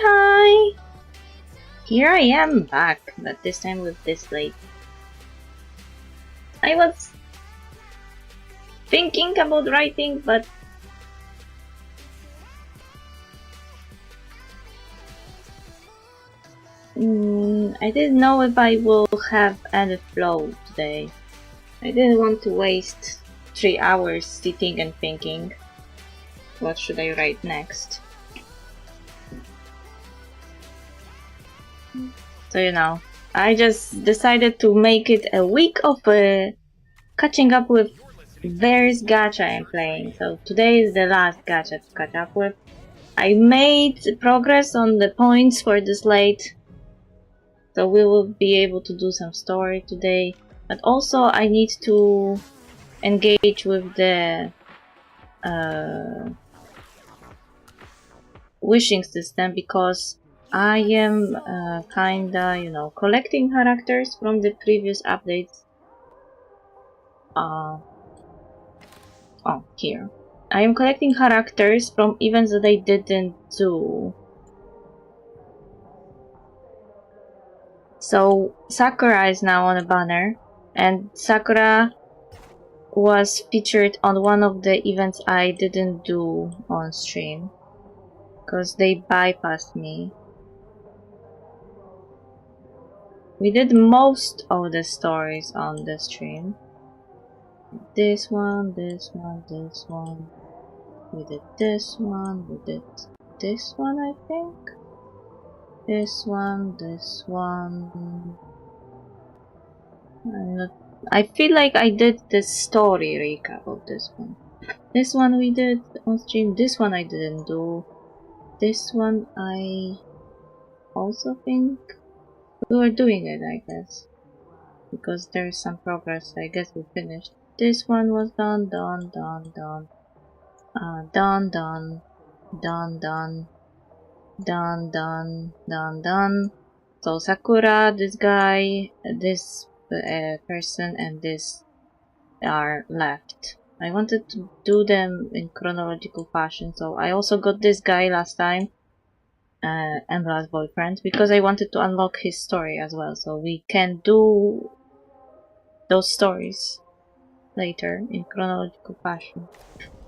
Hi! Here I am back, but this time with Dislyte. I was thinking about writing, but I didn't know if I will have any flow today. I didn't want to waste 3 hours sitting and thinking, what should I write next? So you know, I just decided to make it a week of catching up with various gacha I'm playing. So today is the last gacha to catch up with. I made progress on the points for Dislyte, so we will be able to do some story today. But also I need to engage with the wishing system, because I am kinda, you know, collecting characters from the previous updates. Oh, here. I am collecting characters from events that I didn't do. So Sakura is now on a banner, and Sakura was featured on one of the events I didn't do on stream, because they bypassed me. We did most of the stories on the stream. This one, this one, this one. We did this one, we did this one, I think. This one, this one. I feel like I did the story recap of this one. This one we did on stream, this one I didn't do. This one I also think we were doing it, I guess. Because there's some progress, I guess we finished. This one was done. Done. So Sakura, this guy, this person, and this are left. I wanted to do them in chronological fashion, so I also got this guy last time, and last boyfriend, because I wanted to unlock his story as well, so we can do those stories later in chronological fashion.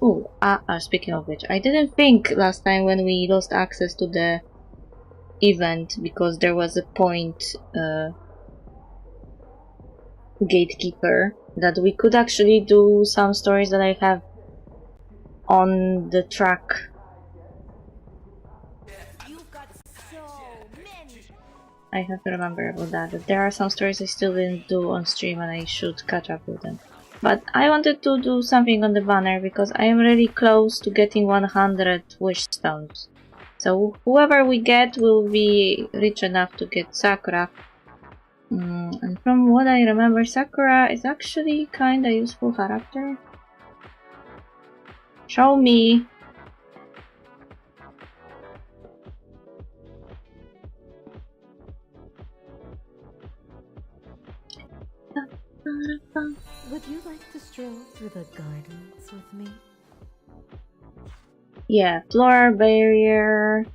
Oh, speaking of which, I didn't think last time when we lost access to the event because there was a point gatekeeper that we could actually do some stories that I have on the track. I have to remember about that there are some stories I still didn't do on stream and I should catch up with them. But I wanted to do something on the banner because I am really close to getting 100 wish stones. So whoever we get will be rich enough to get Sakura. And from what I remember, Sakura is actually kinda useful character. Show me! Would you like to stroll through the gardens with me? Yeah, floor barrier.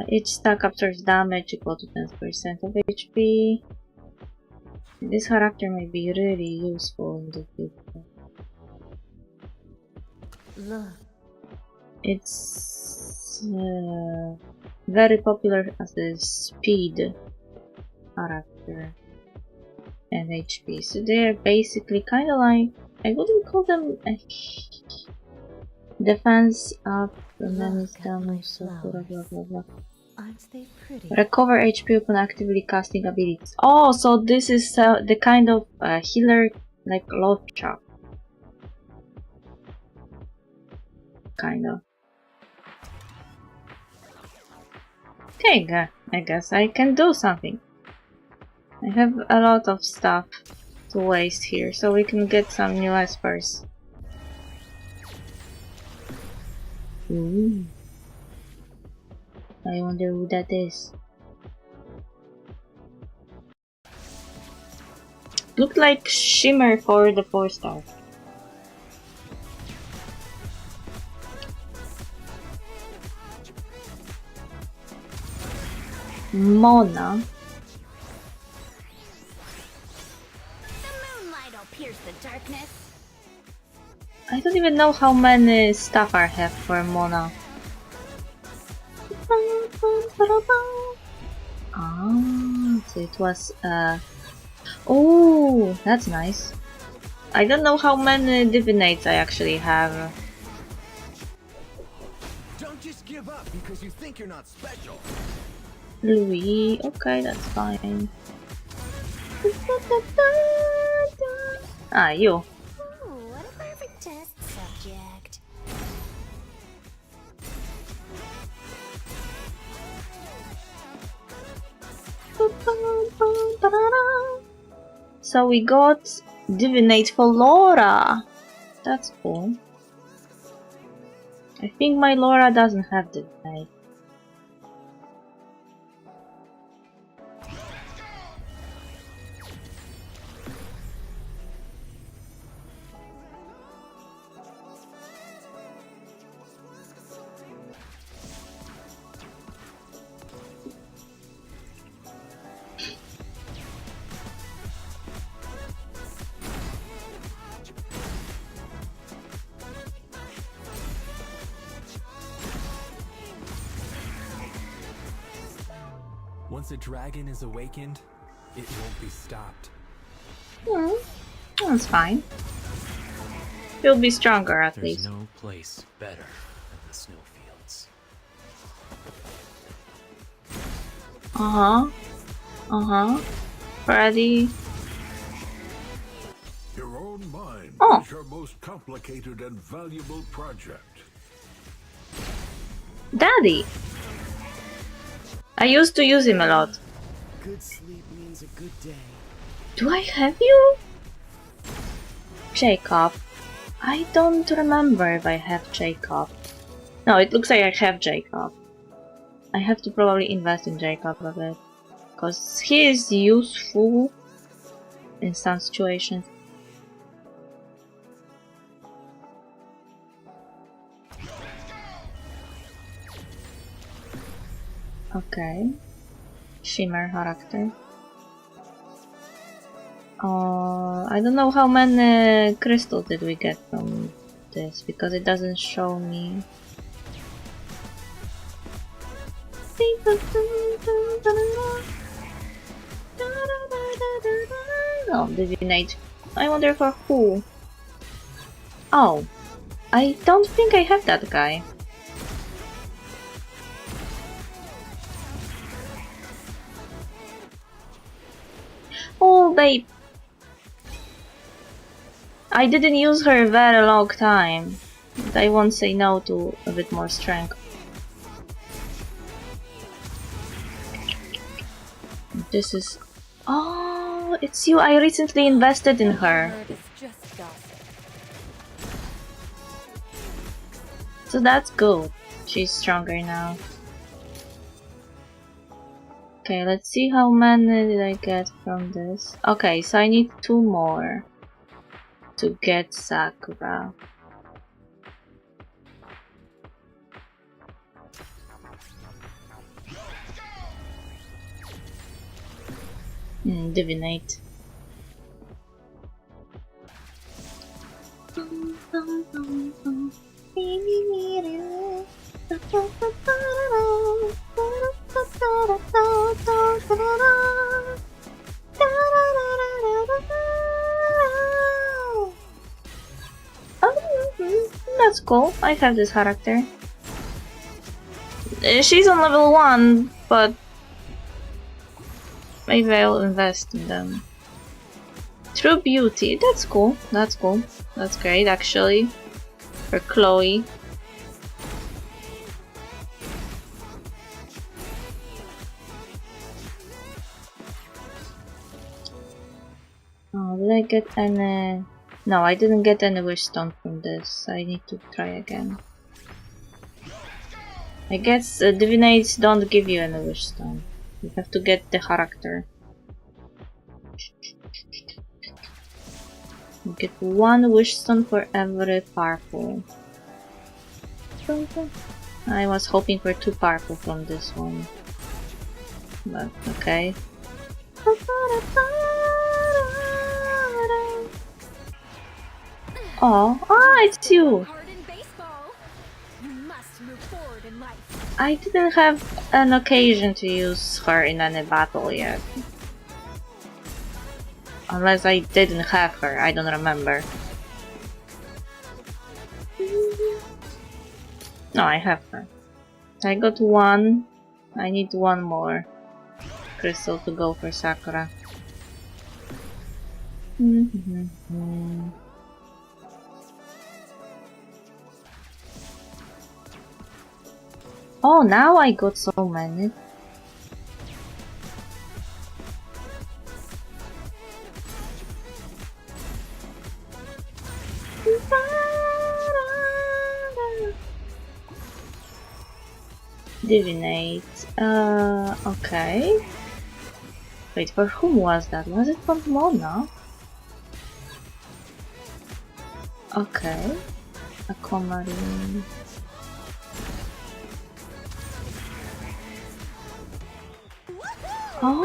Each stack absorbs damage equal to 10% of HP. This character may be really useful in the future. Look. It's very popular as a speed character and HP. So they're basically kind of like, I wouldn't call them a defense up and then damage, so blah blah blah. Aren't they pretty? Recover HP upon actively casting abilities. Oh, so this is the kind of healer like lurk. Kind of. Okay, I guess I can do something. I have a lot of stuff to waste here, so we can get some new espers. Ooh. I wonder who that is. Looked like Shimmer for the 4-star. Mona. I don't even know how many stuff I have for Mona. Ah, so it was oh, that's nice. I don't know how many divinates I actually have. Don't just give up because you think you're not special. Louis, okay, that's fine. Ah, you. Ooh, what a perfect test subject. So we got Divinate for Laura. That's cool. I think my Laura doesn't have Divinate. Once a dragon is awakened, It won't be stopped. That's fine. You'll be stronger at There's least. no place better than the snowfields. Ready? Your own mind Oh. is your most complicated and valuable project. Daddy! I used to use him a lot. Good sleep means a good day. Do I have you? Jacob. I don't remember if I have Jacob. No, it looks like I have Jacob. I have to probably invest in Jacob a bit. Because he is useful in some situations. Okay. Shimmer character. I don't know how many crystals did we get from this because it doesn't show me. Oh, Dislyte. I wonder for who. Oh, I don't think I have that guy. Oh, babe. I didn't use her a very long time. But I won't say no to a bit more strength. This is... Oh, it's you. I recently invested in her. Word is just gossip. So that's good. She's stronger now. Okay, let's see how many did I get from this. Okay, so I need 2 more to get Sakura. Divinate. That's cool. I have this character. She's on level 1, but maybe I'll invest in them. True Beauty. That's cool. That's cool. That's great, actually. For Chloe. Oh, did I get any... No, I didn't get any wish stone from this. I need to try again. I guess divinates don't give you any wish stone. You have to get the character. You get 1 wish stone for every purple. I was hoping for 2 purple from this one. But okay. Oh, it's you! I didn't have an occasion to use her in any battle yet. Unless I didn't have her, I don't remember. No, I have her. I got 1. I need 1 more crystal to go for Sakura. Oh, now I got so many. Divinate. Okay. Wait, for whom was that? Was it for Mona? Okay. Aquamarine. Oh.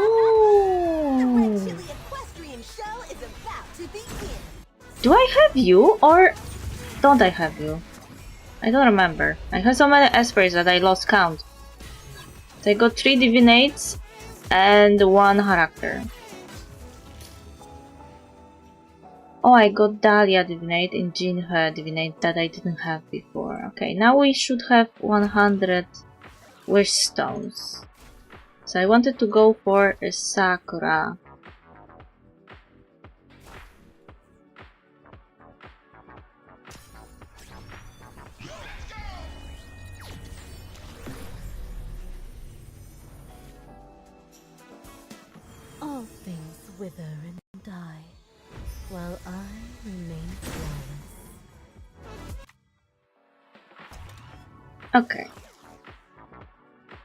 Do I have you or don't I have you? I don't remember. I have so many espers that I lost count. So I got 3 divinates and 1 character. Oh, I got Dahlia Divinate and Jinhe Divinate that I didn't have before. Okay, now we should have 100 Wish Stones. So I wanted to go for a Sakura. All things wither and die, while I remain flawless. Okay.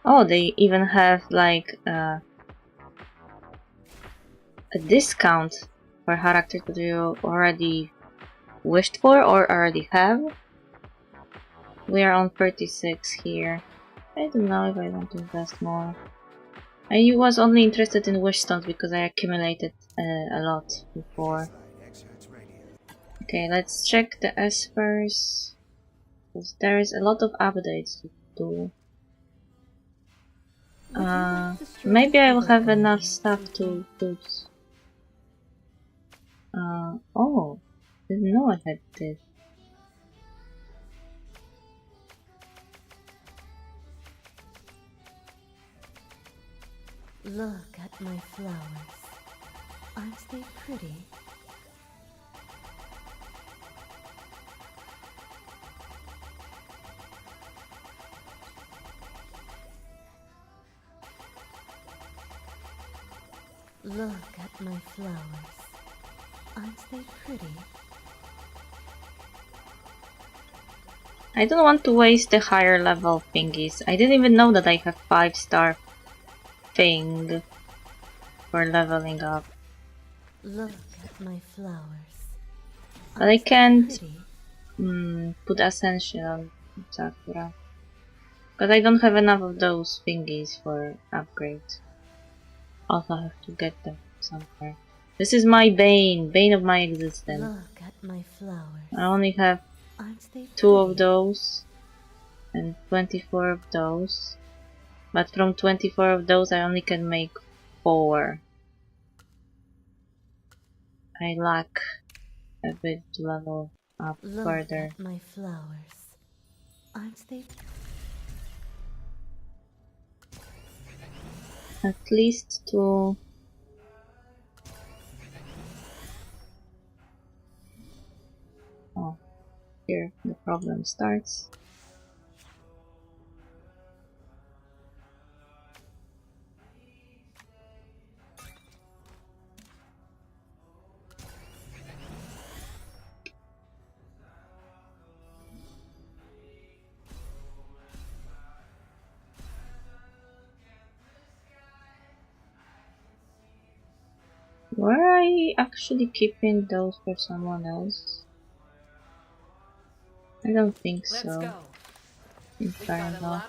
Oh, they even have like a discount for characters that you already wished for or already have. We are on 36 here. I don't know if I want to invest more. I was only interested in wish stones because I accumulated a lot before. Okay, let's check the espers. Because there is a lot of updates to do. Maybe I will have enough stuff to put. Oh, didn't know I had this. Look at my flowers. Aren't they pretty? Look at my flowers. Aren't they pretty? I don't want to waste the higher level thingies. I didn't even know that I have 5-star thing for leveling up. Look at my flowers. But I Aren't they can't pretty? put essential Sakura. Because I don't have enough of those thingies for upgrade. Also have to get them somewhere. This is my bane of my existence. Look at my flowers. I only have Aren't they 2 of pretty? those and 24 of those. But from 24 of those I only can make 4. I lack a bit to level up Look further. at my flowers. Aren't they? At least to... Oh, here the problem starts. Were I actually keeping those for someone else? I don't think so. In fact, no.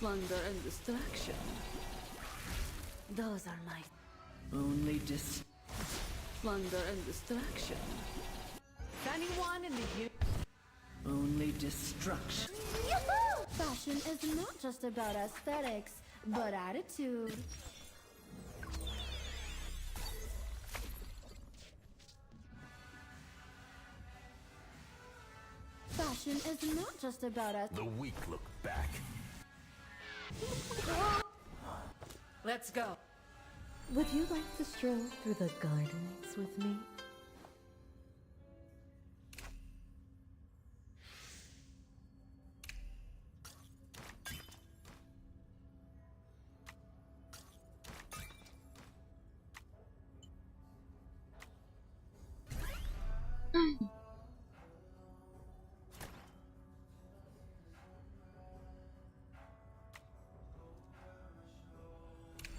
Plunder and distraction. Those are my. Only plunder and distraction. Anyone in the Only destruction. Fashion is not just about aesthetics, but attitude. Fashion is not just about The weak look back. Let's go. Would you like to stroll through the gardens with me?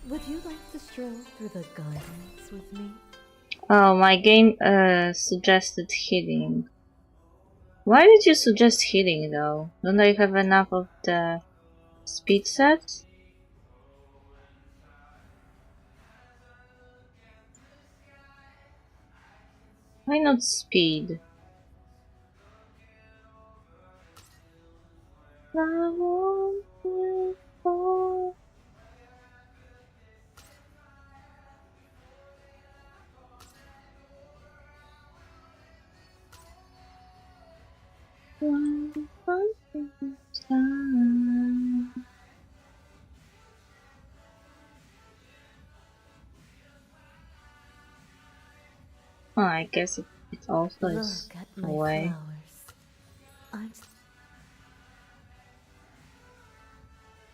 Would you like to stroll through the gardens with me? Oh, my game suggested healing. Why did you suggest healing though? Don't I have enough of the speed set? Why not speed? I want you for... Well, I guess it also is Look at a my way. flowers. I'm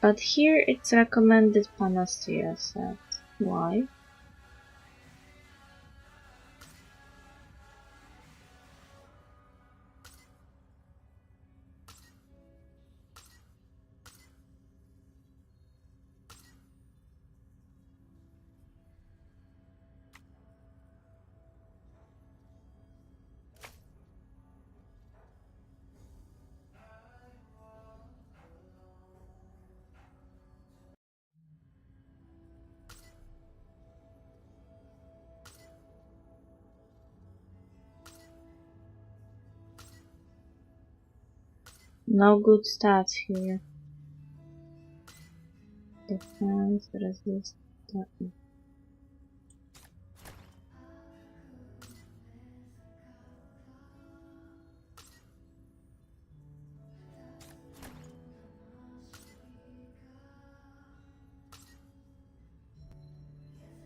But here it's recommended Panacea set. Why? No good stats here. Defense, resist.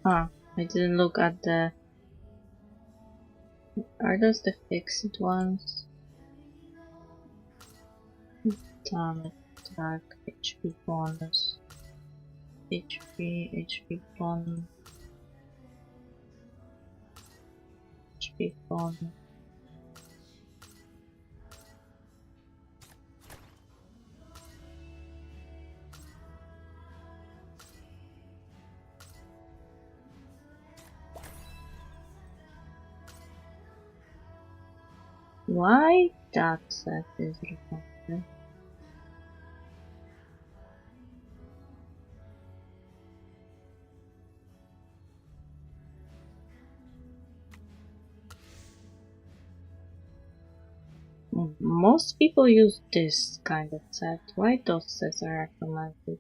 Ah, I didn't look at the. Are those the fixed ones? Damage, attack, HP bonus, HP bonus, HP bonus. Why that set is recommended? Most people use this kind of set. Why those sets are recommended?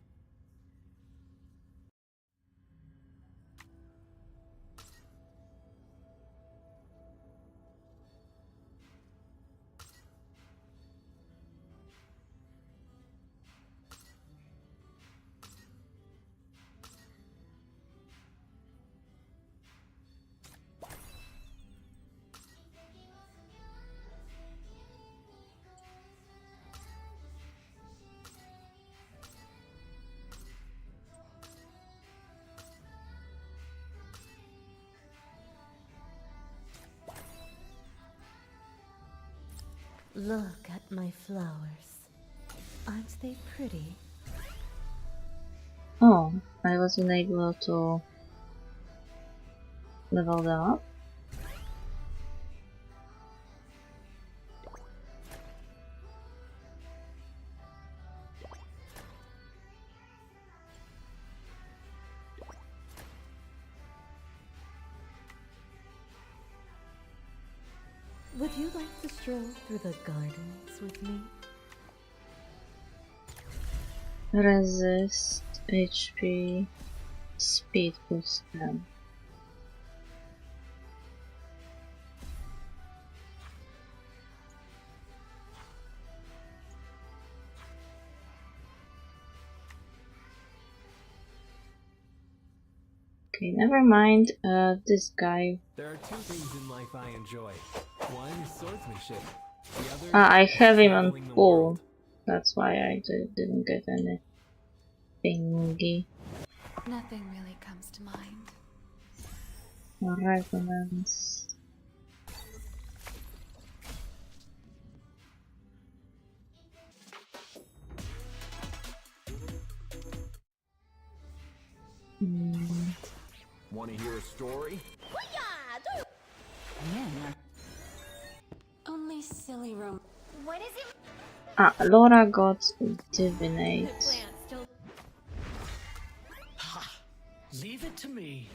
Look at my flowers. Aren't they pretty? Oh, I wasn't able to level them up. Would you like to stroll through the gardens with me? Resist, HP, speed boost them. Okay, never mind. This guy. There are two things in life I enjoy. One is swordsmanship. The other I is have him on traveling the full. world. That's why I didn't get any thingy. Nothing really comes to mind. Resonance. Want to hear a story? Only silly room. What is it? Ah, Laura got divinate. Leave it to me.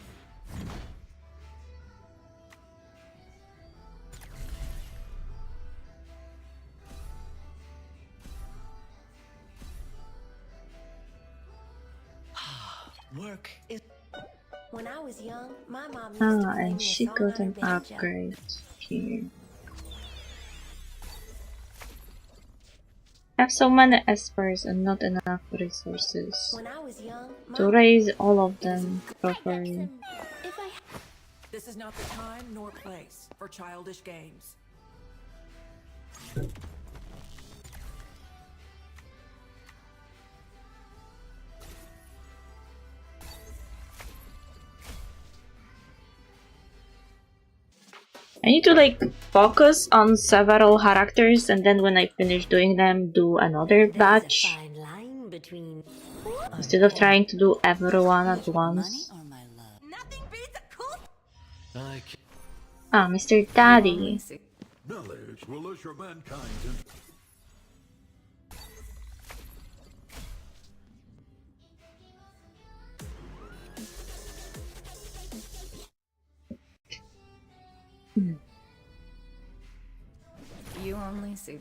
Work is. When I was young, my mom used to Ah, play and me she a song got on her an banjo. upgrade here. I have so many espers and not enough resources When I was young, to raise all of them properly. if I This is not the time nor place for childish games. I need to like focus on several characters and then when I finish doing them, do another batch. Fine line between Instead of trying to do everyone at once. Or my love. Nothing beats a cool. I can Ah, Mr. Daddy. Knowledge will usher mankind into You only see.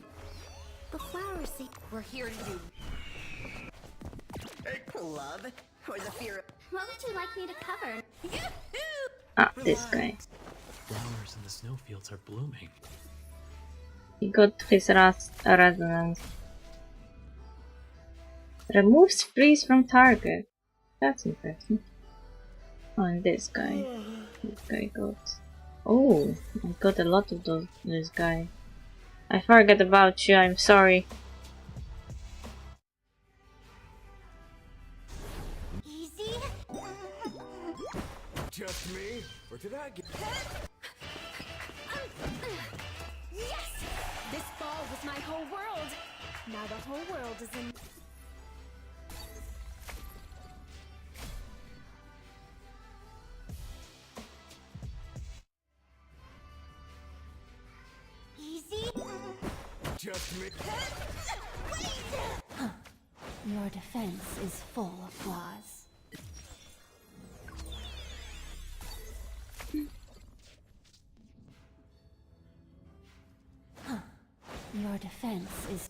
the flower seed, We're here to do. Love or the fear of. what would you like me to cover? Ah, this guy. flowers in the snowfields are blooming. He got his resonance. Removes freeze from target. That's interesting. Oh, and this guy. This guy got... Oh, I got a lot of those. This guy. I forgot about you, I'm sorry. Easy. Just me? Or did I get... Yes! This ball was my whole world. Now the whole world is in. Easy. Just me? Your defense is full of flaws. Your defense is.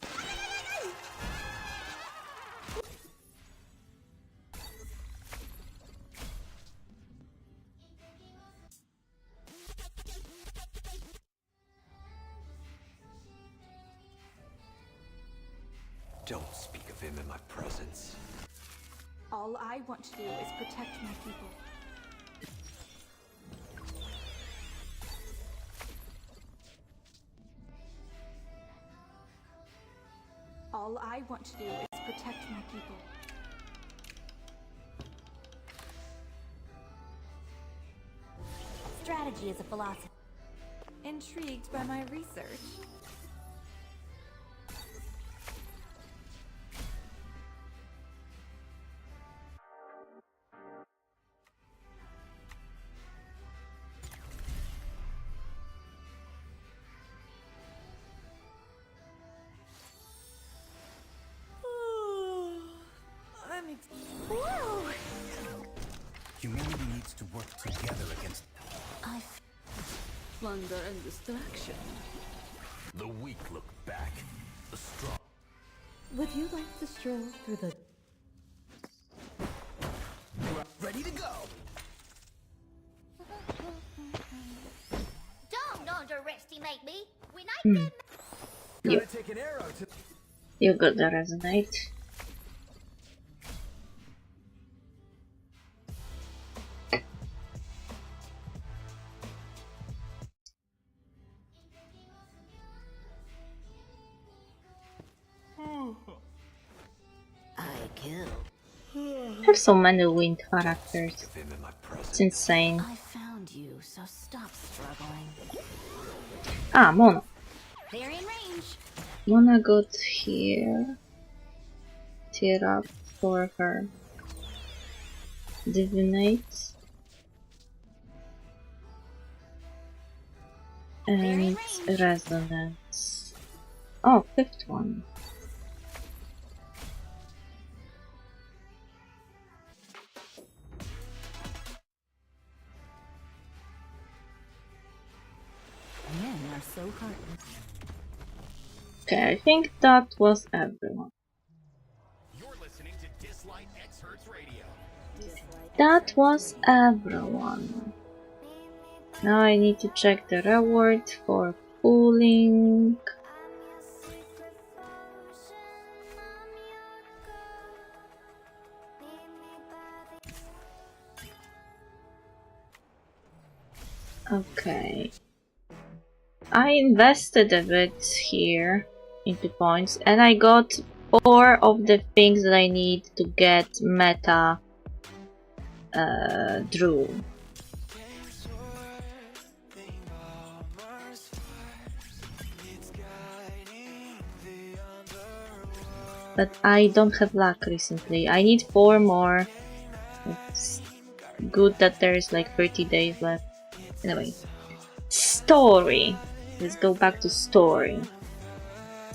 Don't speak of him in my presence. All I want to do is protect my people. All I want to do is protect my people. Strategy is a philosophy. Intrigued by my research? Whoa! Humanity needs to work together against Plunder and distraction. the weak. Look back. The strong. Would you like to stroll through the Ready to go. Don't underestimate me. When I Hmm. Gotta take an arrow to. You got the resonate. I kill? I have so many wind characters. Of him in my presence. It's insane. I found you, so stop struggling. Ah, Mona. they're in range. Mona got here. Tear up for her. Divinate. And resonance. Oh, fifth one. Men are so heartless. Okay, I think that was everyone. You're listening to Dislyte X Hertz Radio. That was everyone. Now I need to check the reward for pulling. Okay. I invested a bit here into points and I got 4 of the things that I need to get meta Drew. But I don't have luck recently. I need 4 more. It's good that there is like 30 days left. Anyway. Story. Let's go back to story.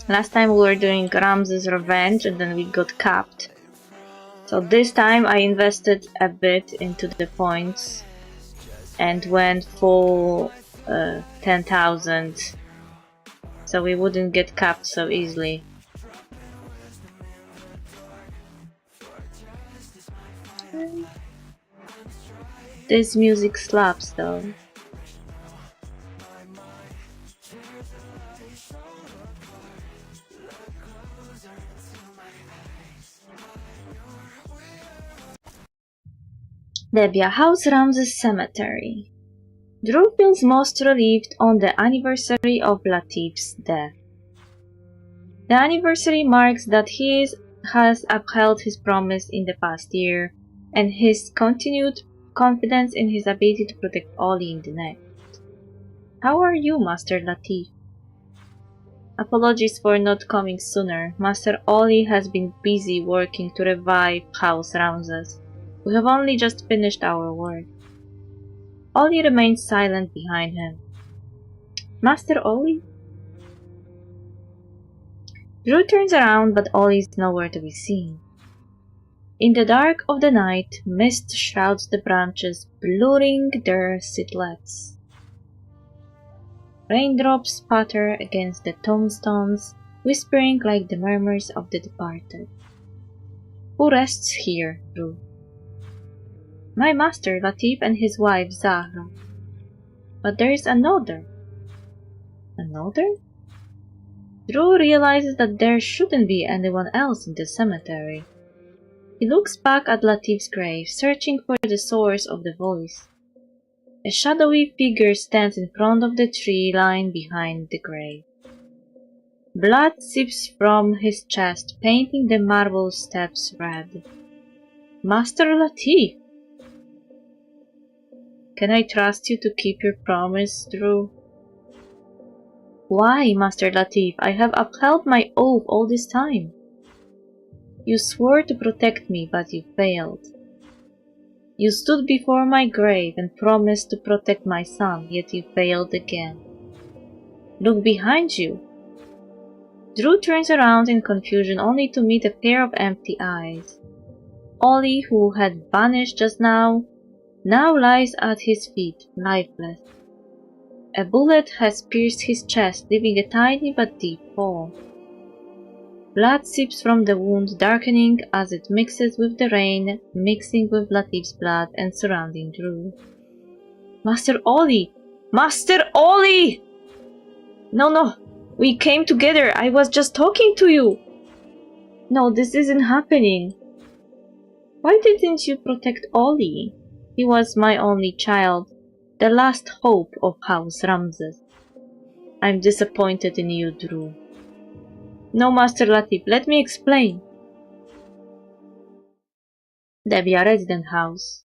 Last time we were doing Ramses' Revenge and then we got capped. So this time I invested a bit into the points and went full 10,000 so we wouldn't get capped so easily. This music slaps though. Debia, House Ramses Cemetery. Drew feels most relieved on the anniversary of Latif's death. The anniversary marks that he has upheld his promise in the past year and his continued confidence in his ability to protect Ollie in the next. How are you, Master Latif? Apologies for not coming sooner. Master Ollie has been busy working to revive House Ramses. We have only just finished our work. Ollie remains silent behind him. Master Ollie? Drew turns around, but Ollie is nowhere to be seen. In the dark of the night, mist shrouds the branches, blurring their silhouettes. Raindrops patter against the tombstones, whispering like the murmurs of the departed. Who rests here, Drew? My master Latif and his wife Zahra. But there is another. Another? Drew realizes that there shouldn't be anyone else in the cemetery. He looks back at Latif's grave, searching for the source of the voice. A shadowy figure stands in front of the tree line behind the grave. Blood seeps from his chest, painting the marble steps red. Master Latif! Can I trust you to keep your promise, Drew? Why, Master Latif? I have upheld my oath all this time. You swore to protect me, but you failed. You stood before my grave and promised to protect my son, yet you failed again. Look behind you. Drew turns around in confusion only to meet a pair of empty eyes. Ollie, who had vanished just now lies at his feet, lifeless. A bullet has pierced his chest, leaving a tiny but deep hole. Blood seeps from the wound, darkening as it mixes with the rain, mixing with Latif's blood and surrounding Drew. Master Ollie! Master Ollie! No, we came together. I was just talking to you. No, this isn't happening. Why didn't you protect Ollie? He was my only child, the last hope of House Ramses. I'm disappointed in you, Drew. No, Master Latif, let me explain. Debia resident house.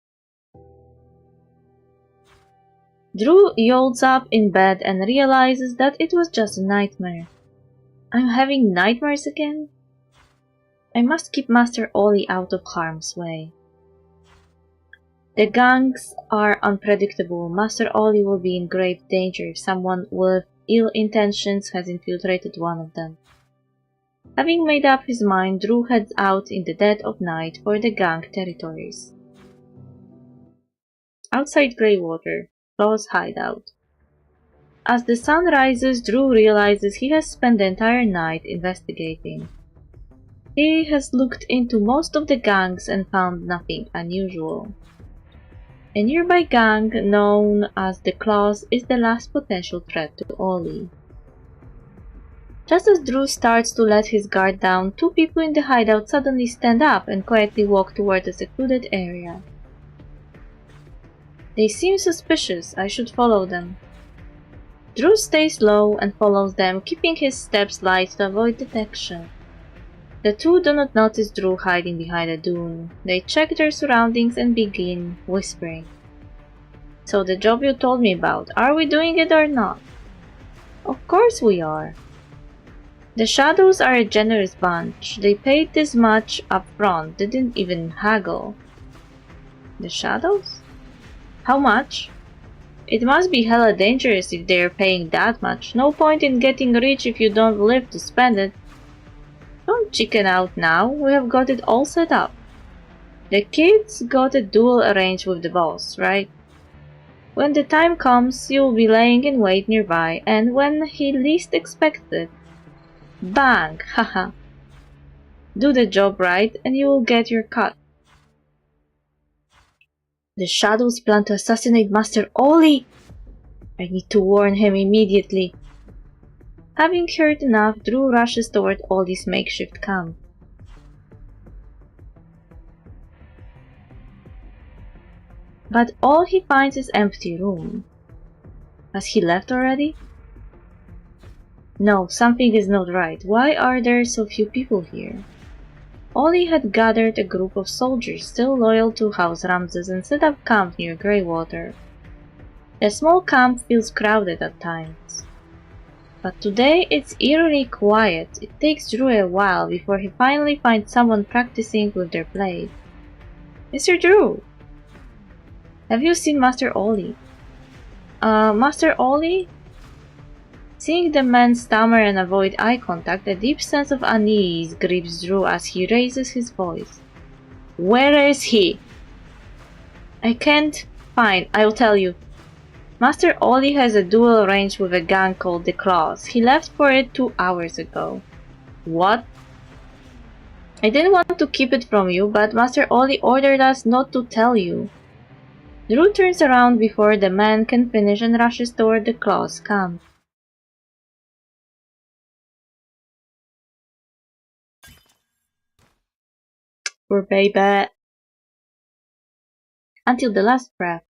Drew yolks up in bed and realizes that it was just a nightmare. I'm having nightmares again? I must keep Master Ollie out of harm's way. The gangs are unpredictable. Master Ollie will be in grave danger if someone with ill intentions has infiltrated one of them. Having made up his mind, Drew heads out in the dead of night for the gang territories. Outside Greywater, Claw's hideout. As the sun rises, Drew realizes he has spent the entire night investigating. He has looked into most of the gangs and found nothing unusual. A nearby gang, known as the Claws, is the last potential threat to Ollie. Just as Drew starts to let his guard down, 2 people in the hideout suddenly stand up and quietly walk toward a secluded area. They seem suspicious. I should follow them. Drew stays low and follows them, keeping his steps light to avoid detection. The two do not notice Drew hiding behind a dune. They check their surroundings and begin whispering. So the job you told me about, are we doing it or not? Of course we are. The Shadows are a generous bunch. They paid this much up front, didn't even haggle. The Shadows? How much? It must be hella dangerous if they're paying that much. No point in getting rich if you don't live to spend it. Don't chicken out now, we have got it all set up. The kids got a duel arranged with the boss, right? When the time comes, you'll be laying in wait nearby, and when he least expects it, bang, haha. Do the job right, and you will get your cut. The Shadows plan to assassinate Master Oli! I need to warn him immediately. Having heard enough, Drew rushes toward Oli's makeshift camp. But all he finds is empty room. Has he left already? No, something is not right. Why are there so few people here? Oli had gathered a group of soldiers still loyal to House Ramses and set up camp near Greywater. The small camp feels crowded at times. But today it's eerily quiet. It takes Drew a while before he finally finds someone practicing with their blade. Mr. Drew! Have you seen Master Oli? Master Oli? Seeing the man stammer and avoid eye contact, a deep sense of unease grips Drew as he raises his voice. Where is he? I can't. Fine, I'll tell you. Master Oli has a duel arranged with a gang called the Claws. He left for it 2 hours ago. What? I didn't want to keep it from you, but Master Oli ordered us not to tell you. Drew turns around before the man can finish and rushes toward the Claws camp. Poor baby. Until the last breath.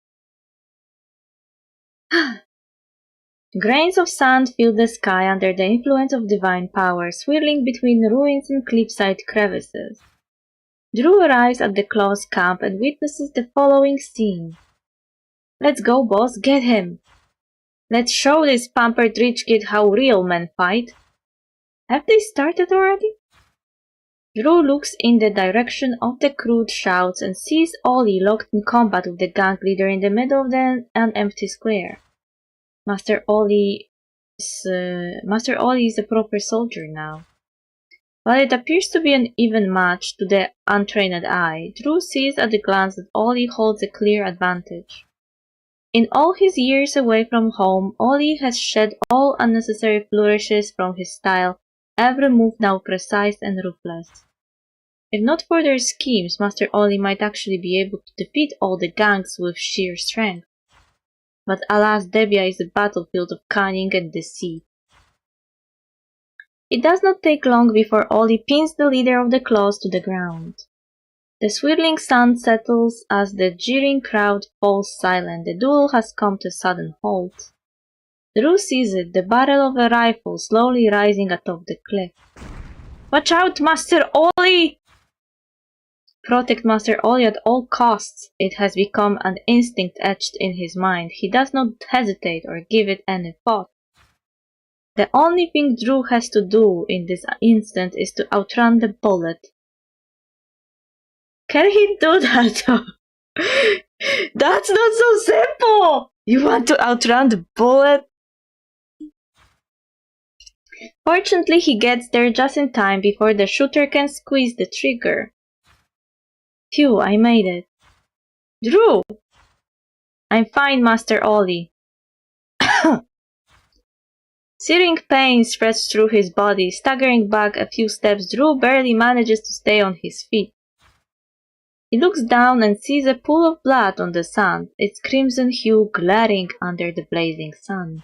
Grains of sand fill the sky under the influence of divine power, swirling between ruins and cliffside crevices. Drew arrives at the Claws camp and witnesses the following scene. Let's go, boss, get him! Let's show this pampered rich kid how real men fight. Have they started already? Drew looks in the direction of the crude shouts and sees Oli locked in combat with the gang leader in the middle of an empty square. Master Oli is a proper soldier now. While it appears to be an even match to the untrained eye, Drew sees at a glance that Oli holds a clear advantage. In all his years away from home, Oli has shed all unnecessary flourishes from his style, every move now precise and ruthless. If not for their schemes, Master Oli might actually be able to defeat all the gangs with sheer strength. But alas, Debia is a battlefield of cunning and deceit. It does not take long before Oli pins the leader of the Claws to the ground. The swirling sun settles as the jeering crowd falls silent. The duel has come to a sudden halt. Drew sees it, the barrel of a rifle slowly rising atop the cliff. Watch out, Master Oli! Protect Master Oli at all costs. It has become an instinct etched in his mind. He does not hesitate or give it any thought. The only thing Drew has to do in this instant is to outrun the bullet. Can he do that? That's not so simple! You want to outrun the bullet? Fortunately, he gets there just in time before the shooter can squeeze the trigger. Phew, I made it. Drew! I'm fine, Master Oli. Searing pain spreads through his body. Staggering back a few steps, Drew barely manages to stay on his feet. He looks down and sees a pool of blood on the sand, its crimson hue glaring under the blazing sun.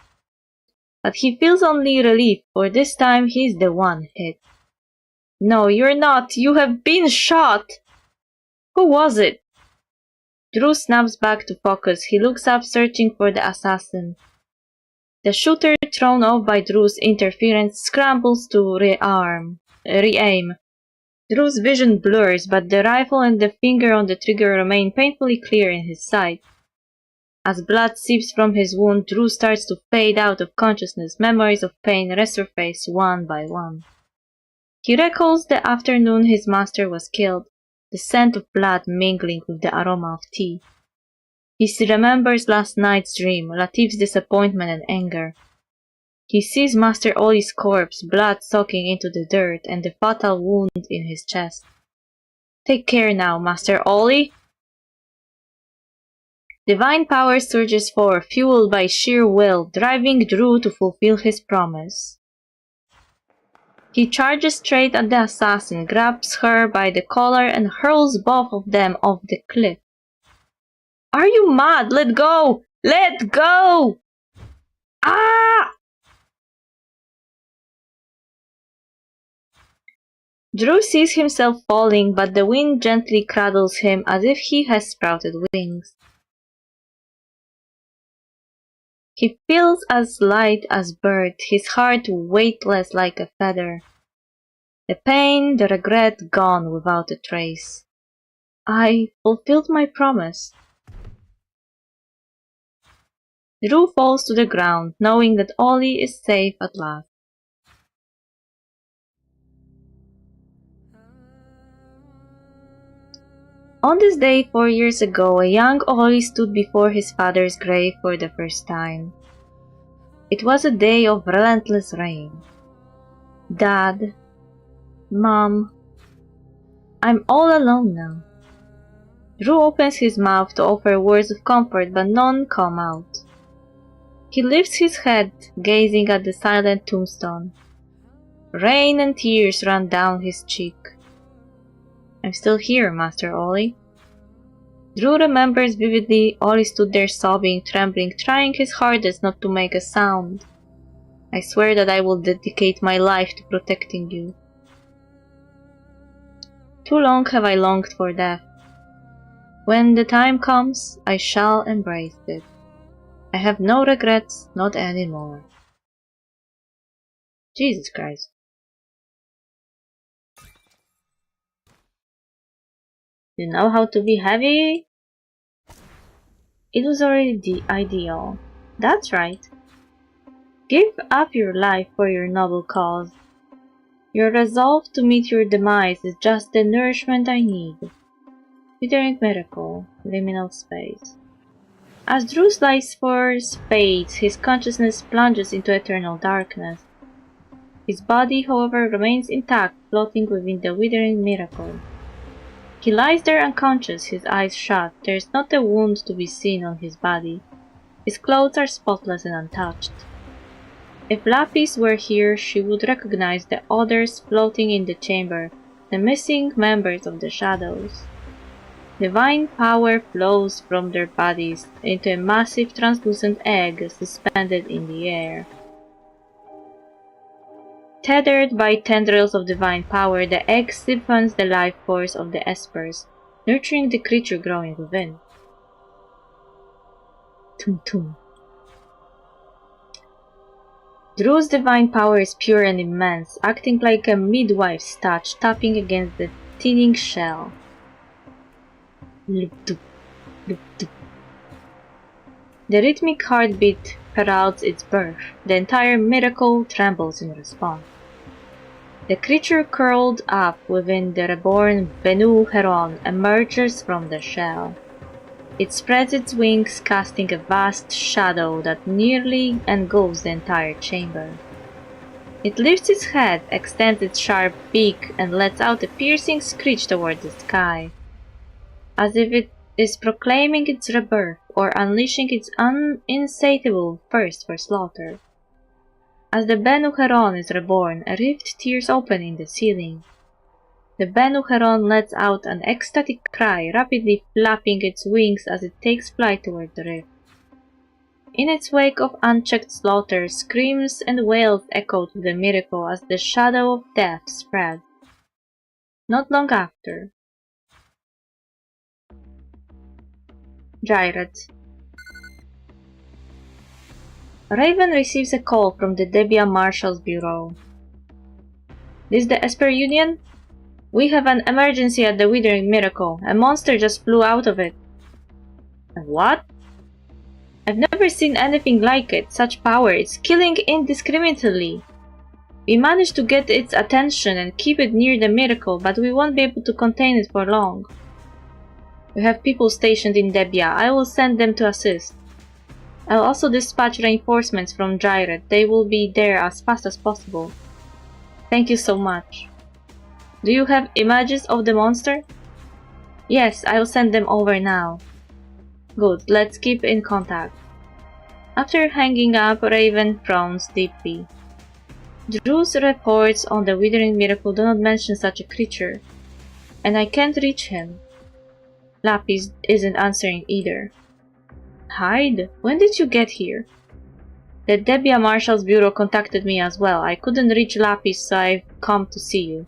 But he feels only relief, for this time he's the one hit. No, you're not. You have been shot. Who was it? Drew snaps back to focus. He looks up, searching for the assassin. The shooter, thrown off by Drew's interference, scrambles to re-aim. Drew's vision blurs, but the rifle and the finger on the trigger remain painfully clear in his sight. As blood seeps from his wound, Drew starts to fade out of consciousness. Memories of pain resurface one by one. He recalls the afternoon his master was killed, the scent of blood mingling with the aroma of tea. He remembers last night's dream, Latif's disappointment and anger. He sees Master Oli's corpse, blood soaking into the dirt, and the fatal wound in his chest. Take care now, Master Oli! Divine power surges forth, fueled by sheer will, driving Drew to fulfill his promise. He charges straight at the assassin, grabs her by the collar, and hurls both of them off the cliff. Are you mad? Let go! Let go! Ah! Drew sees himself falling, but the wind gently cradles him as if he has sprouted wings. He feels as light as bird, his heart weightless like a feather. The pain, the regret gone without a trace. I fulfilled my promise. Drew falls to the ground, knowing that Oli is safe at last. On this day 4 years ago, a young Oli stood before his father's grave for the first time. It was a day of relentless rain. Dad, Mom, I'm all alone now. Drew opens his mouth to offer words of comfort, but none come out. He lifts his head, gazing at the silent tombstone. Rain and tears run down his cheek. I'm still here, Master Oli. Drew remembers vividly. Oli stood there sobbing, trembling, trying his hardest not to make a sound. I swear that I will dedicate my life to protecting you. Too long have I longed for death. When the time comes, I shall embrace it. I have no regrets, not anymore. Jesus Christ. You know how to be heavy? It was already the ideal. That's right. Give up your life for your noble cause. Your resolve to meet your demise is just the nourishment I need. Withering Miracle, Liminal Space. As Drew's life force fades, his consciousness plunges into eternal darkness. His body, however, remains intact, floating within the Withering Miracle. He lies there unconscious, his eyes shut. There is not a wound to be seen on his body. His clothes are spotless and untouched. If Lapis were here, she would recognize the others floating in the chamber, the missing members of the shadows. Divine power flows from their bodies into a massive translucent egg suspended in the air. Tethered by tendrils of divine power, the egg siphons the life force of the espers, nurturing the creature growing within. Tum tum. Drew's divine power is pure and immense, acting like a midwife's touch, tapping against the thinning shell. Loop-doop, loop-doop. The rhythmic heartbeat heralds its birth. The entire miracle trembles in response. The creature curled up within the reborn Benu Heron emerges from the shell. It spreads its wings, casting a vast shadow that nearly engulfs the entire chamber. It lifts its head, extends its sharp beak, and lets out a piercing screech toward the sky, as if it is proclaiming its rebirth or unleashing its insatiable thirst for slaughter. As the Benu Heron is reborn, a rift tears open in the ceiling. The Benu Heron lets out an ecstatic cry, rapidly flapping its wings as it takes flight toward the rift. In its wake of unchecked slaughter, screams and wails echoed to the miracle as the shadow of death spread. Not long after, Gyret. Raven receives a call from the Debia Marshal's Bureau. This the Esper Union? We have an emergency at the Withering Miracle. A monster just flew out of it. What? I've never seen anything like it. Such power. It's killing indiscriminately. We managed to get its attention and keep it near the miracle, but we won't be able to contain it for long. We have people stationed in Debia. I will send them to assist. I'll also dispatch reinforcements from Gyret. They will be there as fast as possible. Thank you so much. Do you have images of the monster? Yes, I'll send them over now. Good, let's keep in contact. After hanging up, Raven frowns deeply. Drew's reports on the Withering Miracle do not mention such a creature, and I can't reach him. Lapis isn't answering either. Hyde? When did you get here? The Debia Marshal's Bureau contacted me as well. I couldn't reach Lapis, so I've come to see you.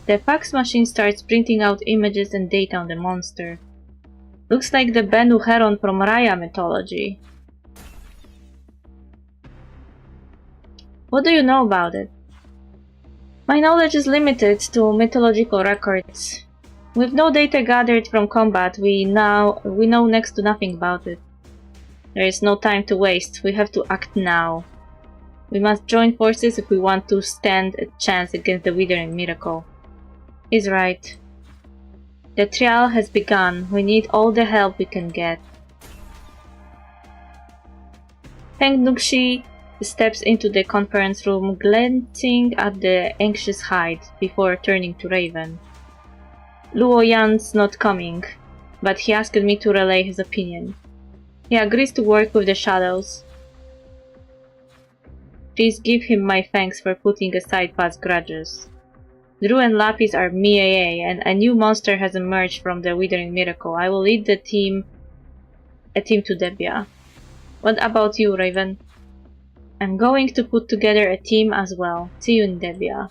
The fax machine starts printing out images and data on the monster. Looks like the Bennu Heron from Raya mythology. What do you know about it? My knowledge is limited to mythological records. With no data gathered from combat, we know next to nothing about it. There is no time to waste. We have to act now. We must join forces if we want to stand a chance against the Withering Miracle. He's right. The trial has begun. We need all the help we can get. Feng Nuxi steps into the conference room, glancing at the anxious Hyde before turning to Raven. Luo Yan's not coming, but he asked me to relay his opinion. He agrees to work with the shadows. Please give him my thanks for putting aside past grudges. Drew and Lapis are MIA, and a new monster has emerged from the Withering Miracle. I will lead a team to Debia. What about you, Raven? I'm going to put together a team as well. See you in Debia.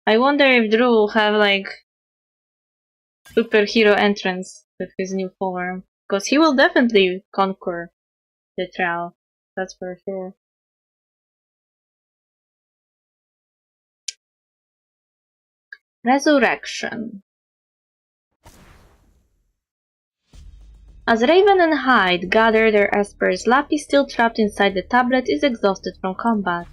I wonder if Drew will have like superhero entrance with his new form. Because he will definitely conquer the trial. That's for sure. Resurrection. As Raven and Hyde gather their espers, Lapis, still trapped inside the tablet, is exhausted from combat.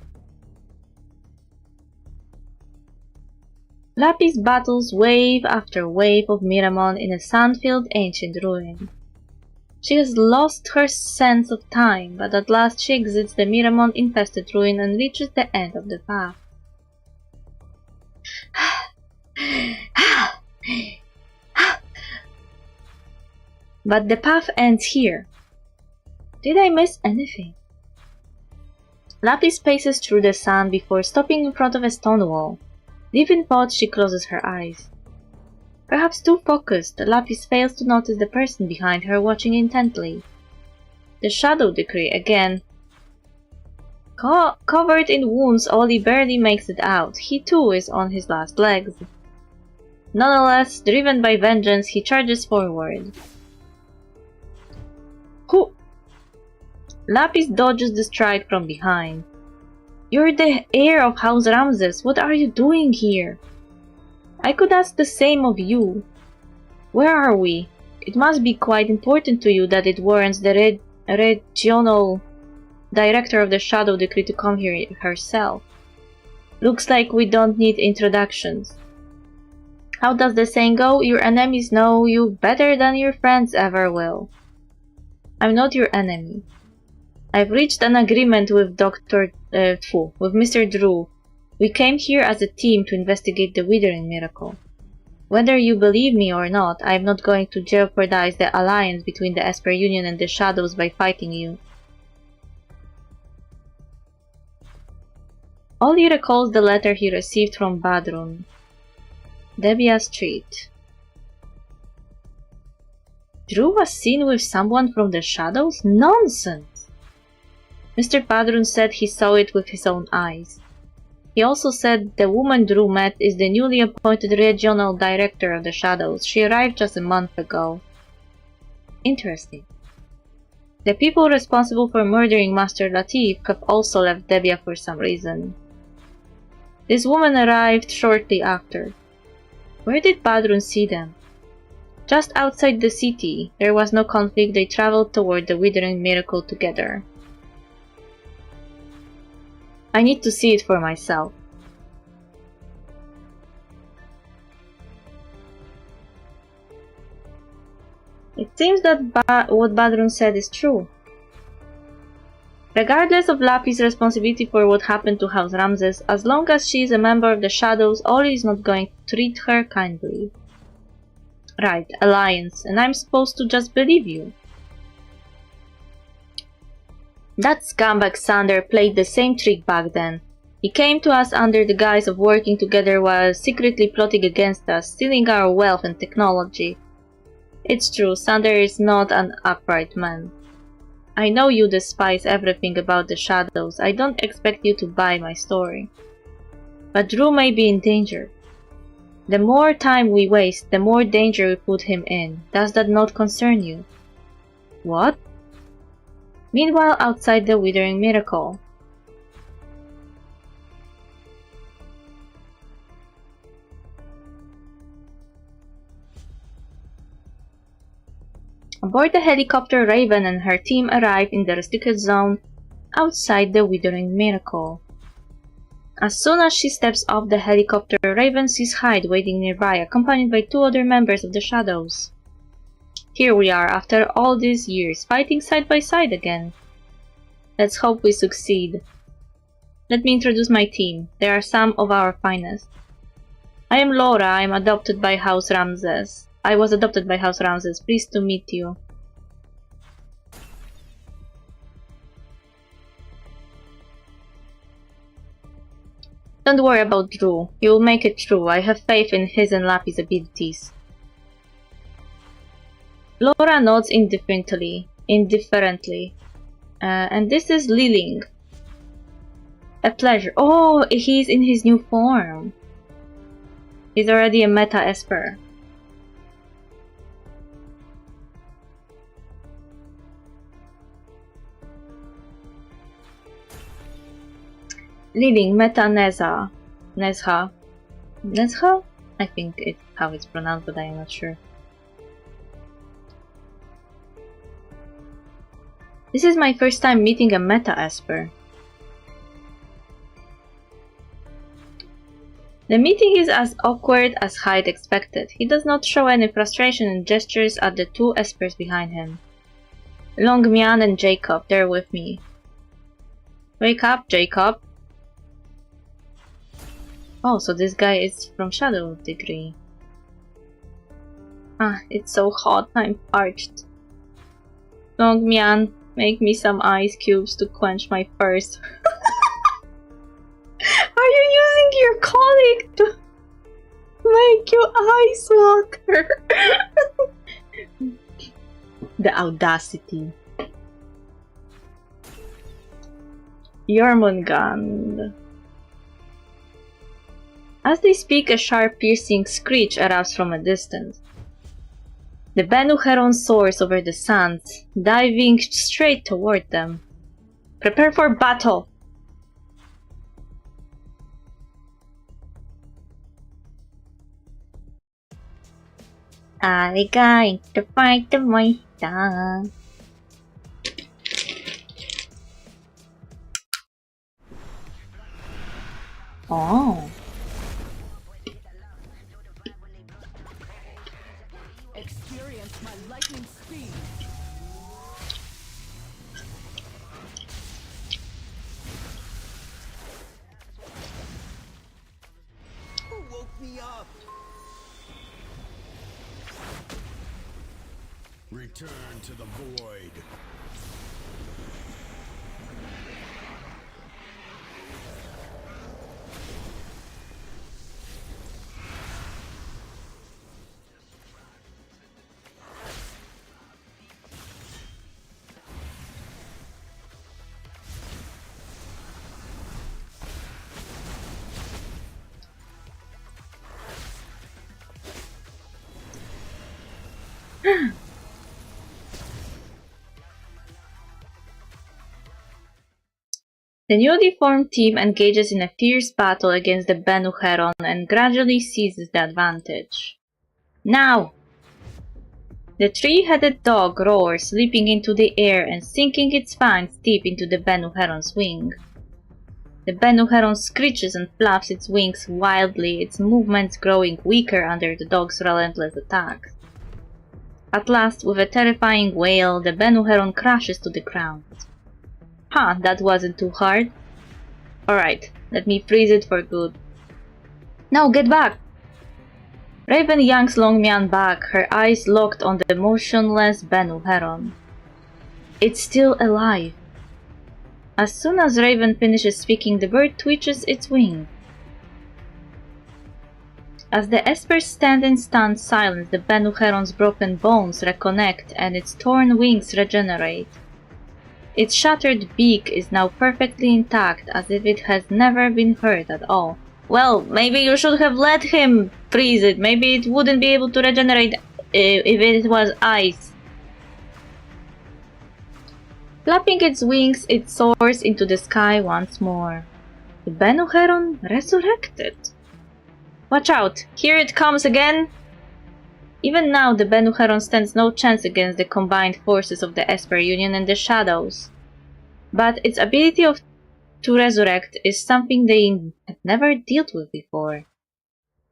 Lapis battles wave after wave of Miramon in a sand-filled ancient ruin. She has lost her sense of time, but at last she exits the Miramon-infested ruin and reaches the end of the path. But the path ends here. Did I miss anything? Lapis paces through the sand before stopping in front of a stone wall. Deep in thought, she closes her eyes. Perhaps too focused, Lapis fails to notice the person behind her watching intently. The Shadow Decree again. Covered in wounds, Oli barely makes it out. He too is on his last legs. Nonetheless, driven by vengeance, he charges forward. Who? Lapis dodges the strike from behind. You're the heir of House Ramses. What are you doing here? I could ask the same of you. Where are we? It must be quite important to you that it warrants the regional director of the Shadow Decree to come here herself. Looks like we don't need introductions. How does the saying go? Your enemies know you better than your friends ever will. I'm not your enemy. I've reached an agreement with with Mr. Drew. We came here as a team to investigate the Withering Miracle. Whether you believe me or not, I'm not going to jeopardize the alliance between the Esper Union and the Shadows by fighting you. Oli recalls the letter he received from Badrun. Debia Street. Drew was seen with someone from the Shadows? Nonsense! Mr. Badrun said he saw it with his own eyes. He also said the woman Drew met is the newly appointed regional director of the Shadows. She arrived just a month ago. Interesting. The people responsible for murdering Master Latif have also left Debia for some reason. This woman arrived shortly after. Where did Badrun see them? Just outside the city. There was no conflict. They traveled toward the Withering Miracle together. I need to see it for myself. It seems that what Badrun said is true. Regardless of Lapi's responsibility for what happened to House Ramses, as long as she is a member of the Shadows, Ori is not going to treat her kindly. Right, alliance, and I'm supposed to just believe you. That scumbag Sander played the same trick back then. He came to us under the guise of working together while secretly plotting against us, stealing our wealth and technology. It's true, Sander is not an upright man. I know you despise everything about the Shadows. I don't expect you to buy my story. But Drew may be in danger. The more time we waste, the more danger we put him in. Does that not concern you? What? Meanwhile, outside the Withering Miracle. Aboard the helicopter, Raven and her team arrive in the restricted zone outside the Withering Miracle. As soon as she steps off the helicopter, Raven sees Hyde waiting nearby, accompanied by 2 other members of the Shadows. Here we are, after all these years, fighting side by side again. Let's hope we succeed. Let me introduce my team. They are some of our finest. I am Laura. I am adopted by House Ramses. I was adopted by House Ramses. Pleased to meet you. Don't worry about Drew. He will make it through. I have faith in his and Lapi's abilities. Laura nods indifferently. And this is Liling. A pleasure. Oh, he's in his new form. He's already a Meta Esper. Liling, Meta Nezha. Nezha? I think it's how it's pronounced, but I am not sure. This is my first time meeting a Meta Esper. The meeting is as awkward as Hyde expected. He does not show any frustration and gestures at the 2 Espers behind him. Longmian and Jacob, they're with me. Wake up, Jacob. Oh, so this guy is from Shadow Degree. Ah, it's so hot, I'm parched. Longmian, make me some ice cubes to quench my thirst. Are you using your colic to make you ice water? The audacity. Jormungand. As they speak, a sharp piercing screech erupts from a distance. The Benu Heron soars over the sands, diving straight toward them. Prepare for battle! I'm going to fight the monster. Oh. Experience my lightning speed. Who woke me up? Return to the void. The newly formed team engages in a fierce battle against the Bennu Heron and gradually seizes the advantage. Now! The three-headed dog roars, leaping into the air and sinking its fangs deep into the Bennu Heron's wing. The Bennu Heron screeches and flaps its wings wildly, its movements growing weaker under the dog's relentless attacks. At last, with a terrifying wail, the Bennu Heron crashes to the ground. Huh, that wasn't too hard. Alright, let me freeze it for good. No, get back! Raven yanks Longmian back, her eyes locked on the motionless Bennu Heron. It's still alive. As soon as Raven finishes speaking, the bird twitches its wing. As the espers stand in stunned silence, the Bennu Heron's broken bones reconnect and its torn wings regenerate. Its shattered beak is now perfectly intact, as if it has never been hurt at all. Well, maybe you should have let him freeze it. Maybe it wouldn't be able to regenerate if it was ice. Flapping its wings, it soars into the sky once more. The Bennu Heron resurrected. Watch out! Here it comes again! Even now, the Bennu Heron stands no chance against the combined forces of the Esper Union and the Shadows. But its ability to resurrect is something they have never dealt with before.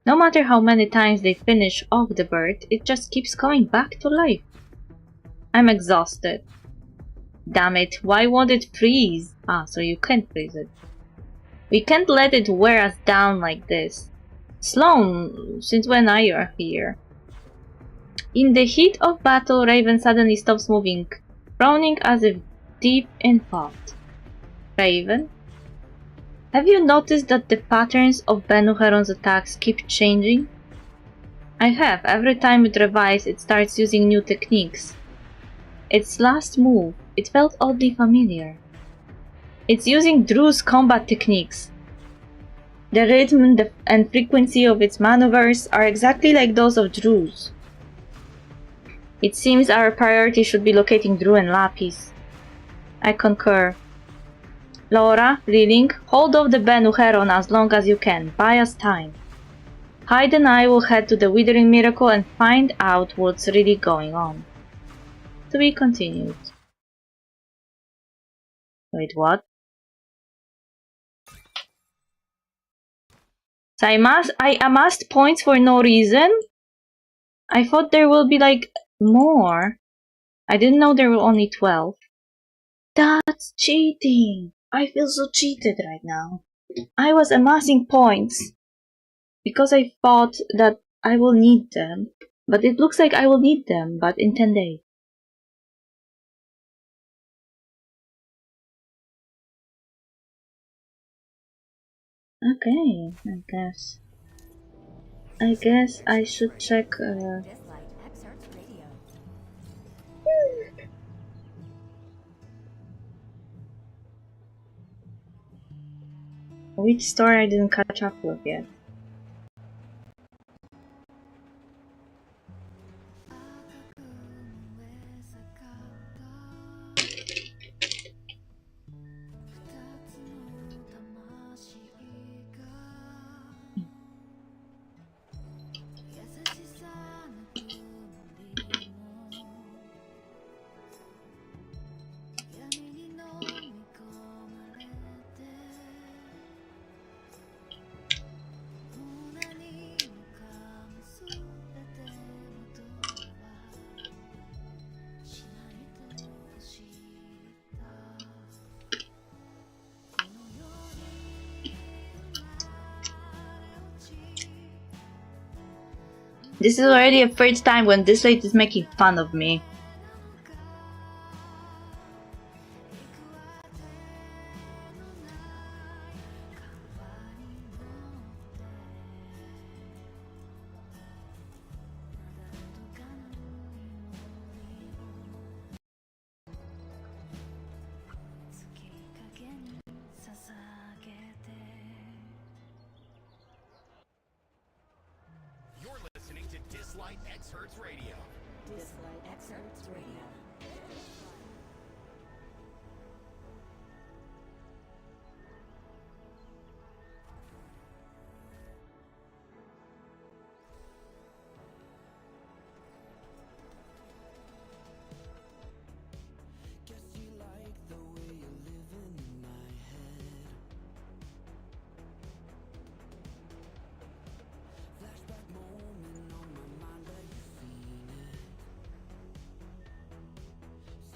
No matter how many times they finish off the bird, it just keeps coming back to life. I'm exhausted. Damn it, why won't it freeze? Ah, so you can't freeze it. We can't let it wear us down like this. Sloan, since when are you here? In the heat of battle, Raven suddenly stops moving, frowning as if deep in thought. Raven? Have you noticed that the patterns of Bennu Heron's attacks keep changing? I have. Every time it revives, it starts using new techniques. Its last move, it felt oddly familiar. It's using Drew's combat techniques. The rhythm and frequency of its maneuvers are exactly like those of Drew's. It seems our priority should be locating Drew and Lapis. I concur. Laura, Liling, hold off the Bennu Heron as long as you can. Buy us time. Hyde and I will head to the Withering Miracle and find out what's really going on. To be continued. Wait, what? So I amassed points for no reason? I thought there will be like more. I didn't know there were only 12. That's cheating! I feel so cheated right now. I was amassing points because I thought that I will need them, but it looks like I will need them, but in 10 days. Okay, I guess I should check. Which story I didn't catch up with yet. This is already a third time when Dislyte is making fun of me. Dislyte X Hertz Radio. Dislyte X Hertz Radio.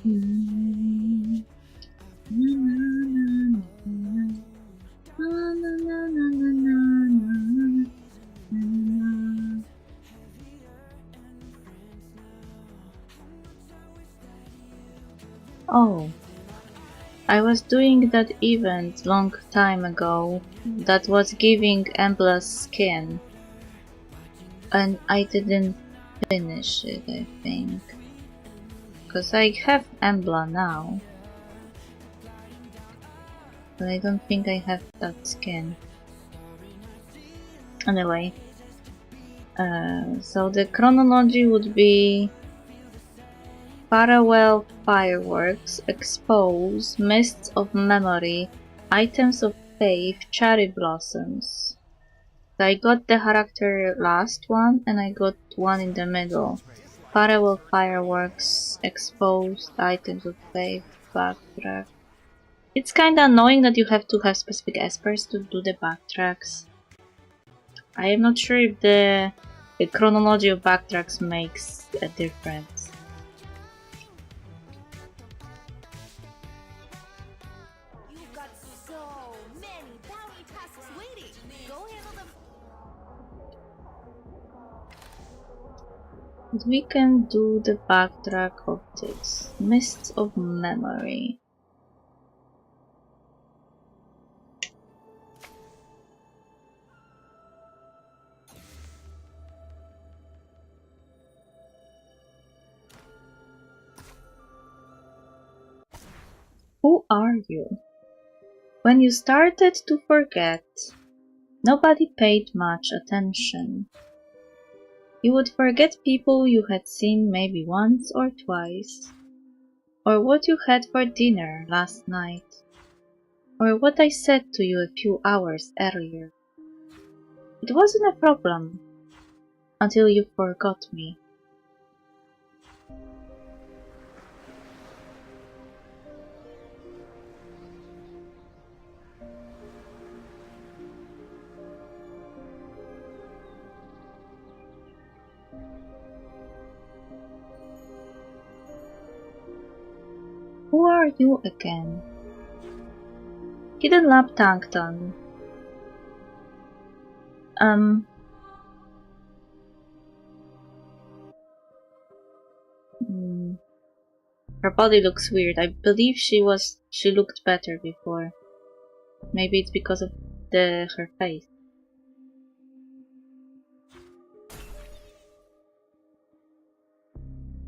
Oh, I was doing that event long time ago that was giving Embla's skin, and I didn't finish it, I think, because I have Embla now, but I don't think I have that skin. Anyway, so the chronology would be Farewell Fireworks, Expose, Mists of Memory, Items of Faith, Cherry Blossoms. So I got the character last one and I got one in the middle. Farewell Fireworks, Exposed, Items of Faith, Backtrack. It's kinda annoying that you have to have specific espers to do the backtracks. I am not sure if the chronology of backtracks makes a difference. You've got so many bounty tasks waiting. Go handle them. But we can do the backtrack of this. Mists of Memory. Who are you? When you started to forget, nobody paid much attention. You would forget people you had seen maybe once or twice, or what you had for dinner last night, or what I said to you a few hours earlier. It wasn't a problem until you forgot me. Who are you again? Hidden Lab Tankton. Her body looks weird. I believe she looked better before. Maybe it's because of her face.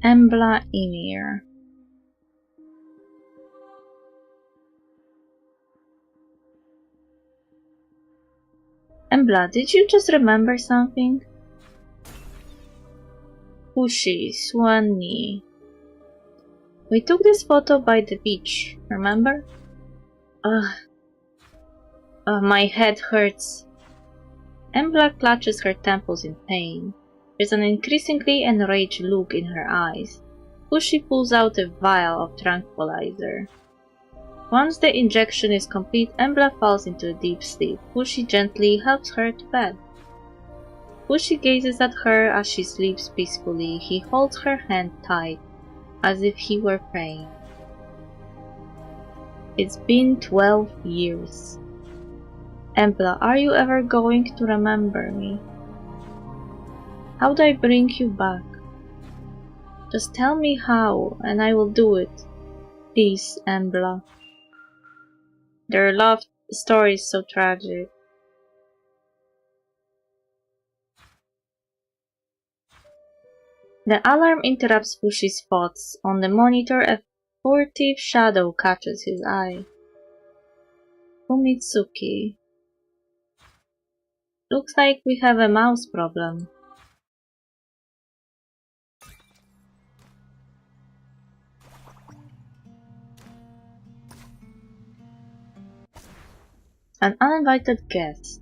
Embla Emir. Embla, did you just remember something? Fushi, Swanee. We took this photo by the beach, remember? My head hurts. Embla clutches her temples in pain. There's an increasingly enraged look in her eyes. Fushi pulls out a vial of tranquilizer. Once the injection is complete, Embla falls into a deep sleep. Fushi gently helps her to bed. Fushi gazes at her as she sleeps peacefully. He holds her hand tight, as if he were praying. It's been 12 years. Embla, are you ever going to remember me? How do I bring you back? Just tell me how, and I will do it. Please, Embla. Their love story is so tragic. The alarm interrupts Fushi's thoughts. On the monitor, a furtive shadow catches his eye. Fumitsuki. Looks like we have a mouse problem. An uninvited guest.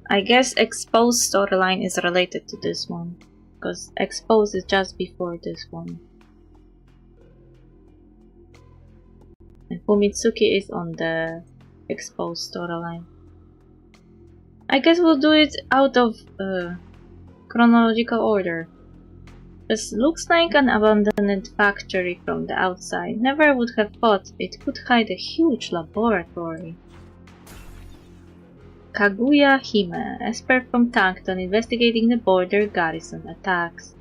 I guess Exposed storyline is related to this one, because Exposed is just before this one. And Fumitsuki is on the Exposed storyline. I guess we'll do it out of chronological order. This looks like an abandoned factory from the outside. Never would have thought it could hide a huge laboratory. Kaguya Hime, expert from Tankton, investigating the border garrison attacks.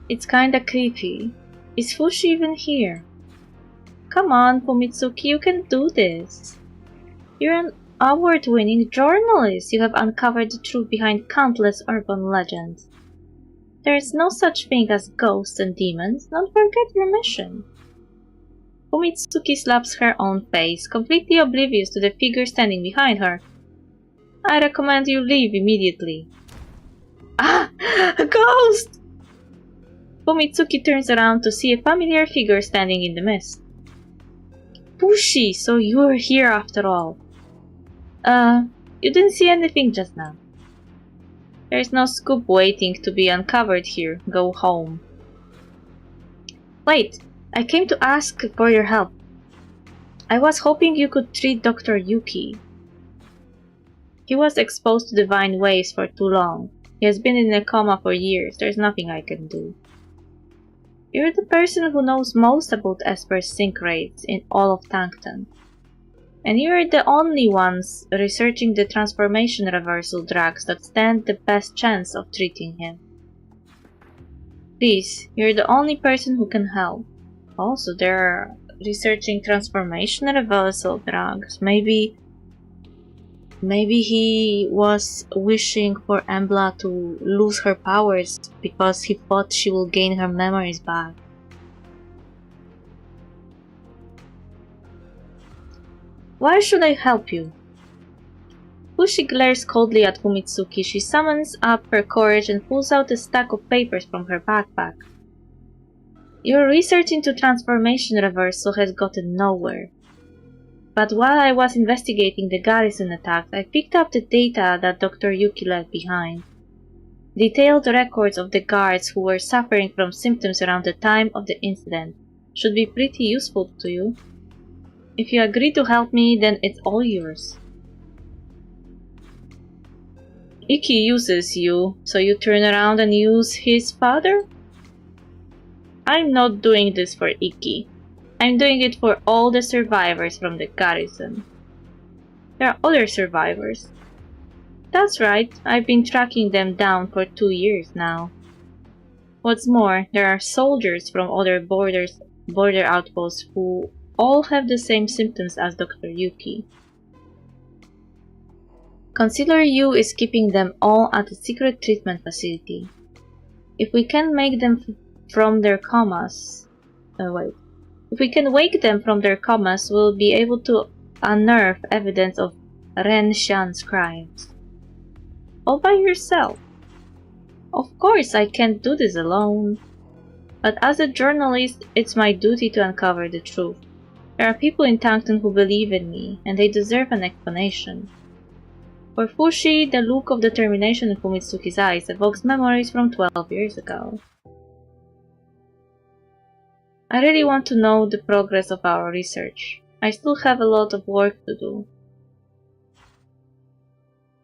It's kinda creepy. Is Fushi even here? Come on, Fumitsuki, you can do this. You're an award-winning journalist. You have uncovered the truth behind countless urban legends. There is no such thing as ghosts and demons. Don't forget your mission. Fumitsuki slaps her own face, completely oblivious to the figure standing behind her. I recommend you leave immediately. Ah! A ghost! Fumitsuki turns around to see a familiar figure standing in the mist. Fushi, so you're here after all. You didn't see anything just now. There's no scoop waiting to be uncovered here. Go home. Wait, I came to ask for your help. I was hoping you could treat Dr. Yuki. He was exposed to divine waves for too long. He has been in a coma for years. There's nothing I can do. You're the person who knows most about Esper's sync rates in all of Tankton. And you're the only ones researching the transformation reversal drugs that stand the best chance of treating him. Please, you're the only person who can help. Also, they're researching transformation reversal drugs. Maybe he was wishing for Embla to lose her powers because he thought she will gain her memories back. Why should I help you? Fushi glares coldly at Fumitsuki. She summons up her courage and pulls out a stack of papers from her backpack. Your research into transformation reversal has gotten nowhere. But while I was investigating the garrison attacks, I picked up the data that Dr. Yuki left behind. Detailed records of the guards who were suffering from symptoms around the time of the incident should be pretty useful to you. If you agree to help me, then it's all yours. Iki uses you, so you turn around and use his father? I'm not doing this for Iki. I'm doing it for all the survivors from the garrison. There are other survivors. That's right, I've been tracking them down for 2 years now. What's more, there are soldiers from other border outposts who all have the same symptoms as Dr. Yuki. Consider you is keeping them all at a secret treatment facility. If we can make them from their comas... If we can wake them from their comas, we'll be able to unearth evidence of Ren Xian's crimes. All by yourself. Of course, I can't do this alone. But as a journalist, it's my duty to uncover the truth. There are people in Tankton who believe in me, and they deserve an explanation. For Fushi, the look of determination in Fumitsuki's eyes evokes memories from 12 years ago. I really want to know the progress of our research. I still have a lot of work to do.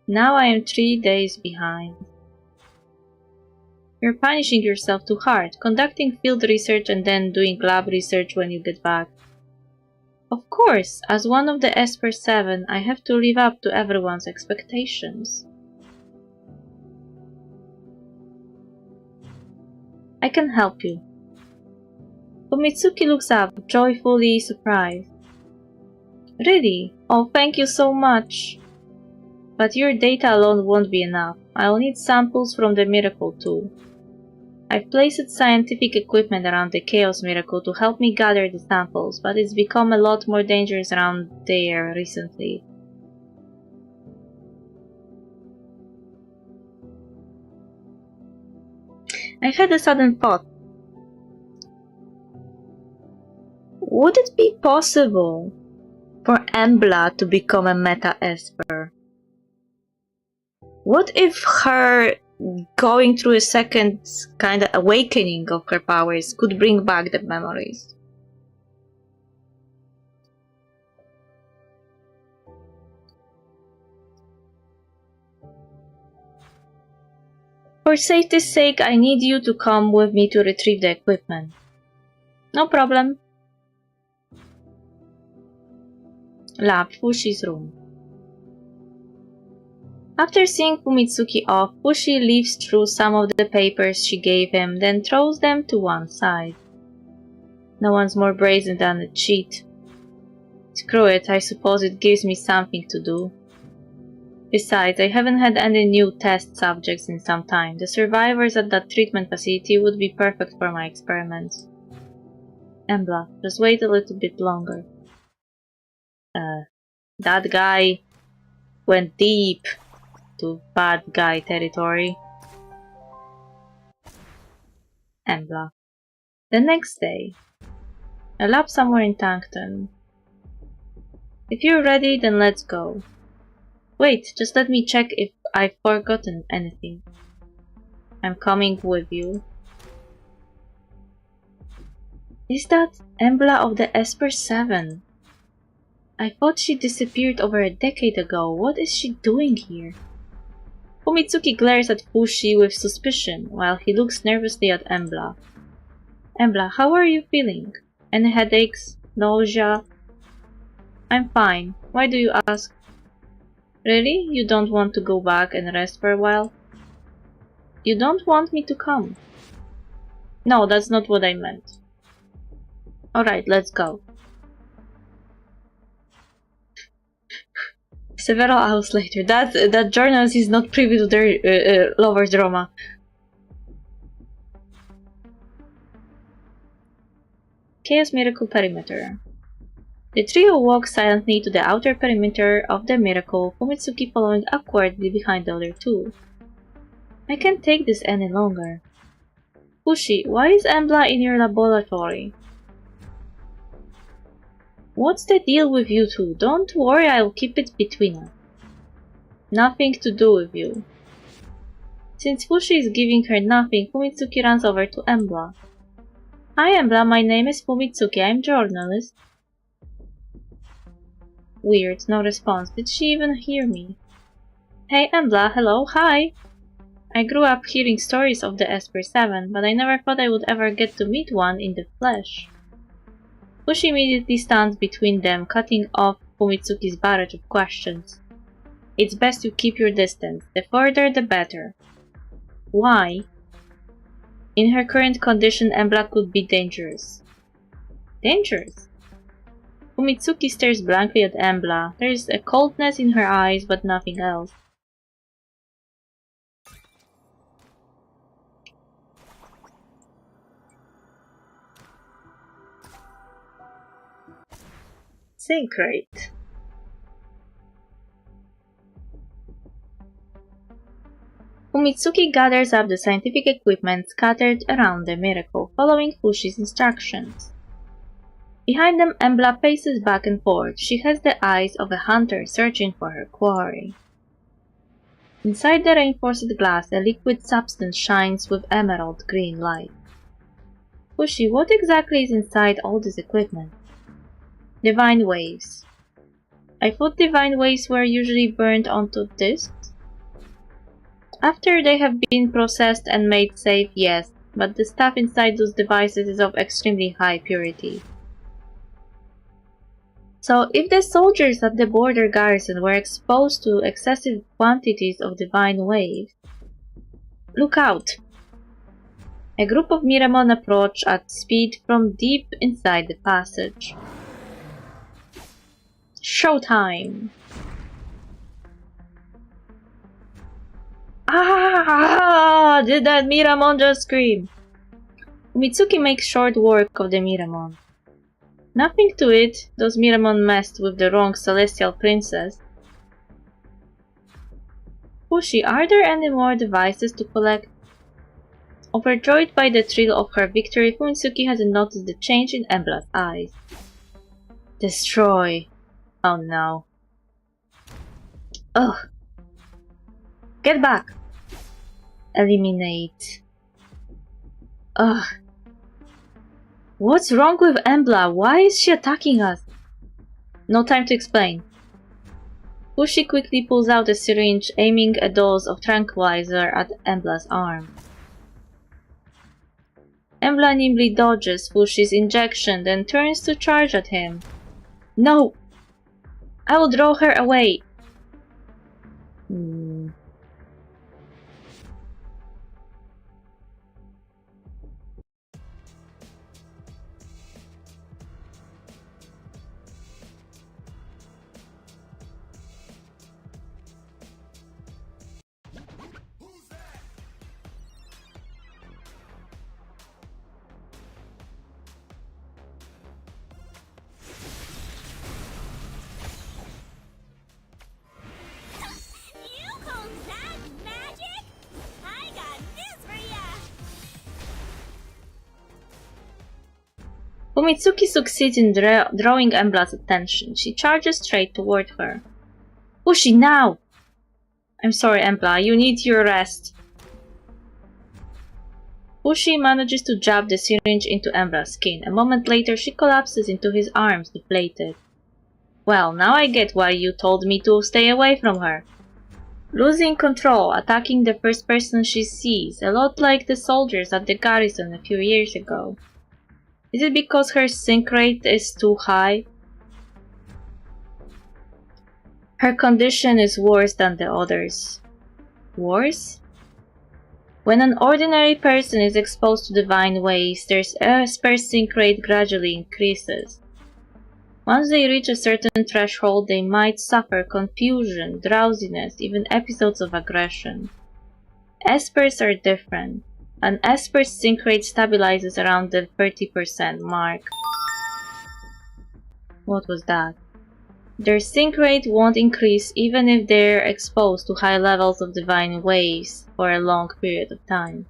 Now I am 3 days behind. You're punishing yourself too hard, conducting field research and then doing lab research when you get back. Of course, as one of the Esper 7, I have to live up to everyone's expectations. I can help you. Fumitsuki looks up, joyfully surprised. Really? Oh, thank you so much. But your data alone won't be enough. I'll need samples from the Miracle too. I've placed scientific equipment around the Chaos Miracle to help me gather the samples, but it's become a lot more dangerous around there recently. I had a sudden thought. Would it be possible for Embla to become a Meta-Esper? What if her going through a second kind of awakening of her powers could bring back the memories? For safety's sake, I need you to come with me to retrieve the equipment. No problem. Lab, Fushi's room. After seeing Fumitsuki off, Fushi leaves through some of the papers she gave him, then throws them to one side. No one's more brazen than a cheat. Screw it, I suppose it gives me something to do. Besides, I haven't had any new test subjects in some time. The survivors at that treatment facility would be perfect for my experiments. Embla, just wait a little bit longer. That guy went deep to bad guy territory. Embla. The next day. A lab somewhere in Tankton. If you're ready, then let's go. Wait, just let me check if I've forgotten anything. I'm coming with you. Is that Embla of the Esper 7? I thought she disappeared over a decade ago. What is she doing here? Fumitsuki glares at Fushi with suspicion, while he looks nervously at Embla. Embla, how are you feeling? Any headaches? Nausea? I'm fine. Why do you ask? Really? You don't want to go back and rest for a while? You don't want me to come? No, that's not what I meant. Alright, let's go. Several hours later. That journalist is not privy to their lover drama. Chaos Miracle Perimeter. The trio walk silently to the outer perimeter of the miracle, Fumitsuki following awkwardly behind the other two. I can't take this any longer. Fushi, why is Embla in your laboratory? What's the deal with you two? Don't worry, I'll keep it between us. Nothing to do with you. Since Fushi is giving her nothing, Fumitsuki runs over to Embla. Hi Embla, my name is Fumitsuki, I'm journalist. Weird, no response. Did she even hear me? Hey Embla, hello, hi! I grew up hearing stories of the Esper 7, but I never thought I would ever get to meet one in the flesh. Fushi immediately stands between them, cutting off Fumitsuki's barrage of questions. It's best you keep your distance. The further the better. Why? In her current condition, Embla could be dangerous. Dangerous? Fumitsuki stares blankly at Embla. There is a coldness in her eyes, but nothing else. Sync rate. Fumitsuki gathers up the scientific equipment scattered around the miracle, following Fushi's instructions. Behind them, Embla paces back and forth. She has the eyes of a hunter searching for her quarry. Inside the reinforced glass, a liquid substance shines with emerald green light. Fushi, what exactly is inside all this equipment? Divine waves. I thought divine waves were usually burned onto discs. After they have been processed and made safe, yes, but the stuff inside those devices is of extremely high purity. So, if the soldiers at the border garrison were exposed to excessive quantities of divine waves... Look out! A group of Miramon approach at speed from deep inside the passage. Showtime! Ah! Did that Miramon just scream? Mitsuki makes short work of the Miramon. Nothing to it, those Miramon messed with the wrong celestial princess. Fushi, are there any more devices to collect? Overjoyed by the thrill of her victory, Fumitsuki hasn't noticed the change in Embla's eyes. Destroy. Oh no. Ugh. Get back. Eliminate. Ugh. What's wrong with Embla? Why is she attacking us? No time to explain. Fushi quickly pulls out a syringe, aiming a dose of tranquilizer at Embla's arm. Embla nimbly dodges Fushi's injection, then turns to charge at him. No! I will draw her away! You call that magic? I got this for ya! Fumitsuki succeeds in drawing Embla's attention. She charges straight toward her. Fushi, now! I'm sorry, Embla, you need your rest. Fushi manages to jab the syringe into Embla's skin. A moment later, she collapses into his arms, deflated. Well, now I get why you told me to stay away from her. Losing control, attacking the first person she sees, a lot like the soldiers at the garrison a few years ago. Is it because her sync rate is too high? Her condition is worse than the others. Worse? When an ordinary person is exposed to divine ways, their spare sync rate gradually increases. Once they reach a certain threshold, they might suffer confusion, drowsiness, even episodes of aggression. Espers are different. An Esper's sync rate stabilizes around the 30% mark. What was that? Their sync rate won't increase even if they're exposed to high levels of divine waves for a long period of time.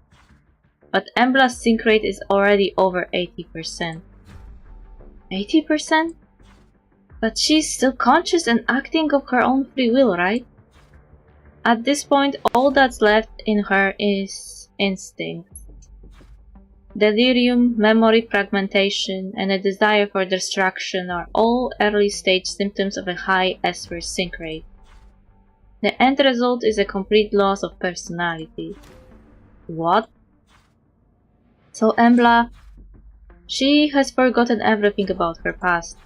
But Embla's sync rate is already over 80%. 80%? But she's still conscious and acting of her own free will, right? At this point, all that's left in her is instinct. Delirium, memory fragmentation, and a desire for destruction are all early-stage symptoms of a high Esper sync rate. The end result is a complete loss of personality. What? So Embla, she has forgotten everything about her past.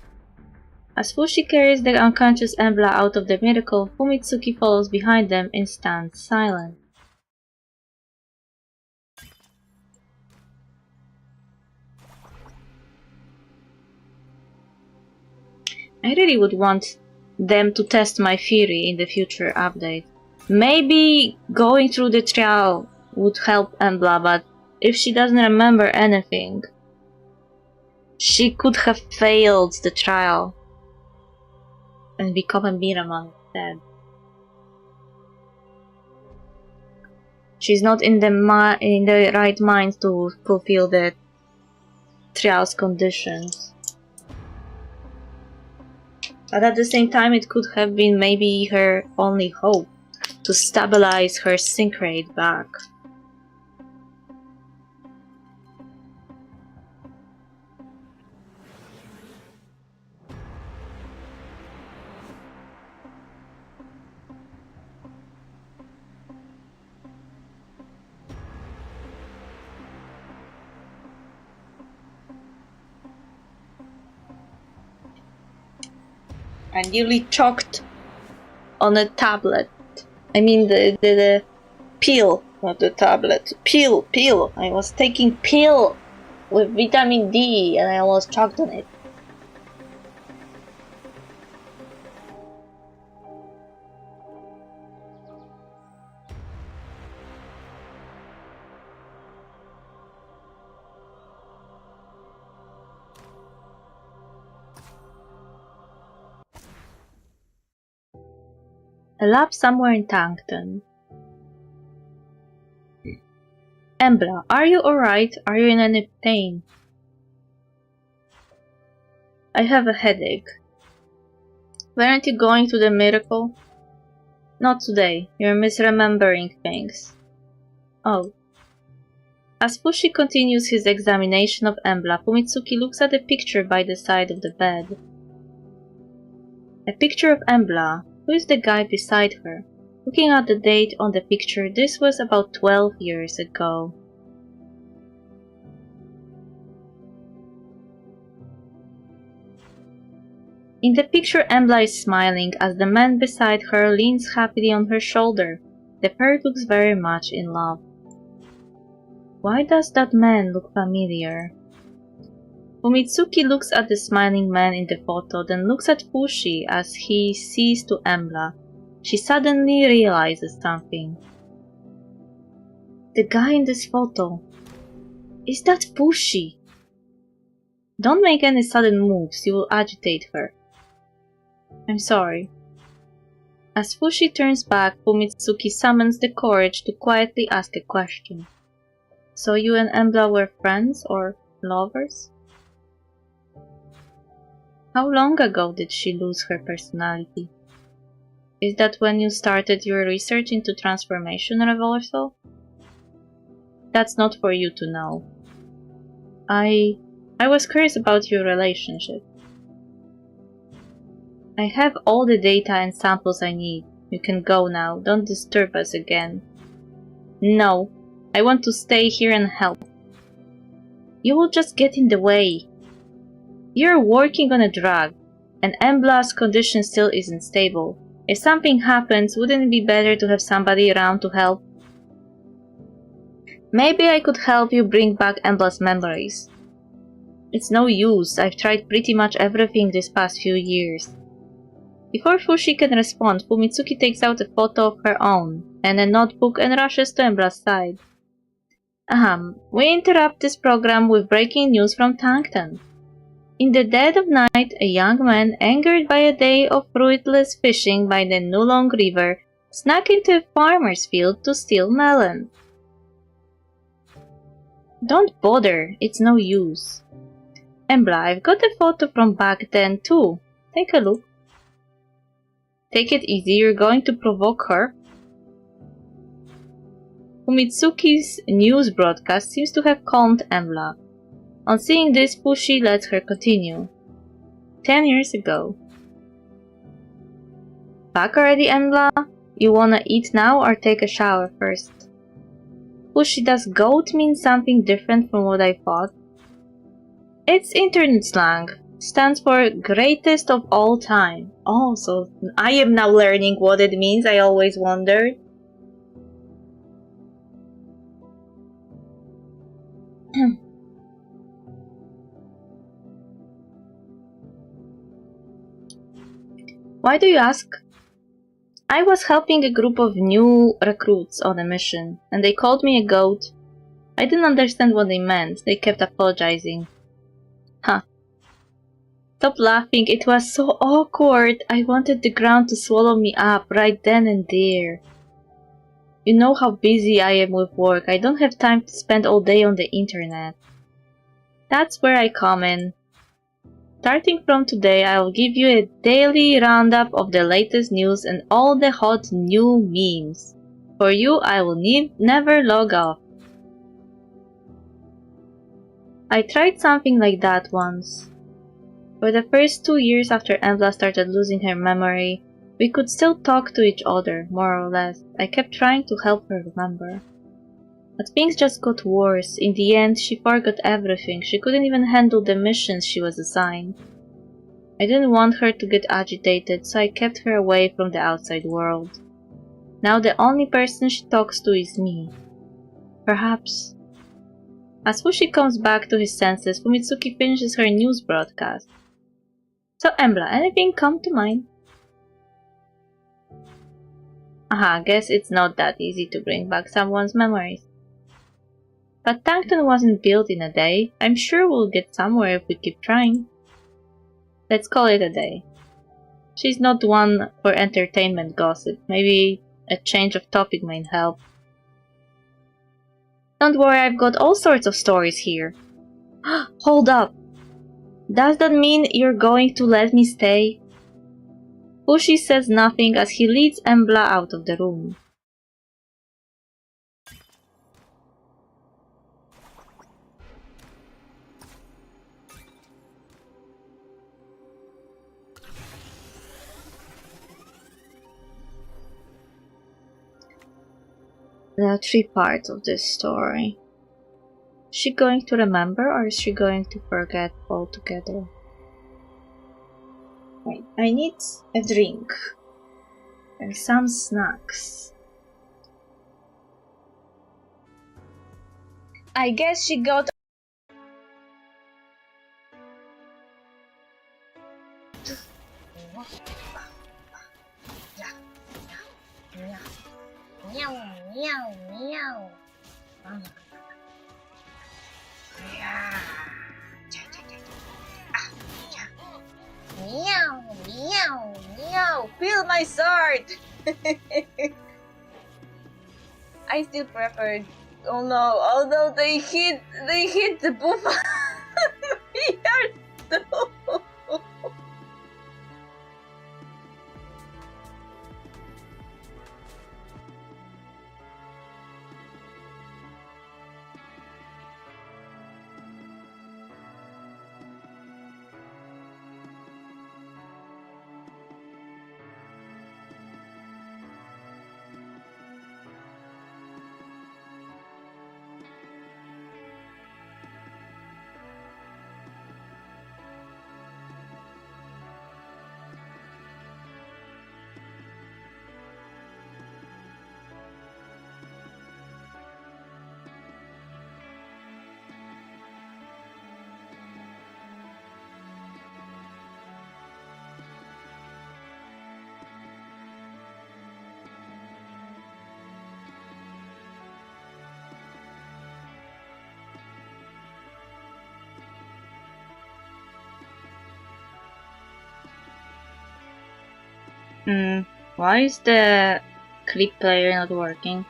As Fushi carries the unconscious Embla out of the miracle, Fumitsuki follows behind them and stands silent. I really would want them to test my theory in the future update. Maybe going through the trial would help Embla, but if she doesn't remember anything, she could have failed the trial and become a Miraman instead. She's not in the right mind to fulfill the trial's conditions. But at the same time, it could have been maybe her only hope to stabilize her sync rate back. I nearly choked on a tablet. I mean the pill, not the tablet. Pill. I was taking pill with vitamin D and I almost choked on it. A lab somewhere in Tankton. Embla, are you alright? Are you in any pain? I have a headache. Weren't you going to the miracle? Not today. You're misremembering things. Oh. As Fushi continues his examination of Embla, Fumitsuki looks at the picture by the side of the bed. A picture of Embla, Who is the guy beside her? Looking at the date on the picture, this was about 12 years ago. In the picture, Embla is smiling as the man beside her leans happily on her shoulder. The pair looks very much in love. Why does that man look familiar? Fumitsuki looks at the smiling man in the photo, then looks at Fushi as he sees to Embla. She suddenly realizes something. The guy in this photo. Is that Fushi? Don't make any sudden moves, you will agitate her. I'm sorry. As Fushi turns back, Fumitsuki summons the courage to quietly ask a question. So you and Embla were friends or lovers? How long ago did she lose her personality? Is that when you started your research into transformation reversal? That's not for you to know. I was curious about your relationship. I have all the data and samples I need. You can go now. Don't disturb us again. No, I want to stay here and help. You will just get in the way. You're working on a drug, and Embla's condition still isn't stable. If something happens, wouldn't it be better to have somebody around to help? Maybe I could help you bring back Embla's memories. It's no use. I've tried pretty much everything these past few years. Before Fushi can respond, Fumitsuki takes out a photo of her own and a notebook and rushes to Embla's side. We interrupt this program with breaking news from Tankton. In the dead of night, a young man, angered by a day of fruitless fishing by the Nulong River, snuck into a farmer's field to steal melons. Don't bother, it's no use. Embla, I've got a photo from back then too. Take a look. Take it easy, you're going to provoke her. Fumitsuki's news broadcast seems to have calmed Embla. On seeing this, Fushi lets her continue. 10 years ago. Back already, Embla? You wanna eat now or take a shower first? Fushi, does goat mean something different from what I thought? It's internet slang. Stands for greatest of all time. Oh, so I am now learning what it means. I always wondered. Why do you ask? I was helping a group of new recruits on a mission, and they called me a goat. I didn't understand what they meant. They kept apologizing. Huh. Stop laughing, it was so awkward. I wanted the ground to swallow me up right then and there. You know how busy I am with work. I don't have time to spend all day on the internet. That's where I come in. Starting from today, I will give you a daily roundup of the latest news and all the hot new memes. For you, I will never log off. I tried something like that once. For the first 2 years after Embla started losing her memory, we could still talk to each other, more or less. I kept trying to help her remember. But things just got worse. In the end, she forgot everything. She couldn't even handle the missions she was assigned. I didn't want her to get agitated, so I kept her away from the outside world. Now the only person she talks to is me. Perhaps. As Fushi comes back to his senses, Fumitsuki finishes her news broadcast. So Embla, anything come to mind? Guess it's not that easy to bring back someone's memories. But Tankton wasn't built in a day. I'm sure we'll get somewhere if we keep trying. Let's call it a day. She's not one for entertainment gossip. Maybe a change of topic might help. Don't worry, I've got all sorts of stories here. Hold up! Does that mean you're going to let me stay? Fushi says nothing as he leads Embla out of the room. There are 3 parts of this story. Is she going to remember or is she going to forget altogether? Wait, I need a drink and some snacks. I guess she got meow meow meow. Meow meow meow. Feel my sword. I still preferred. Oh no! Although they hit the buffalo. We are so. Why is the clip player not working?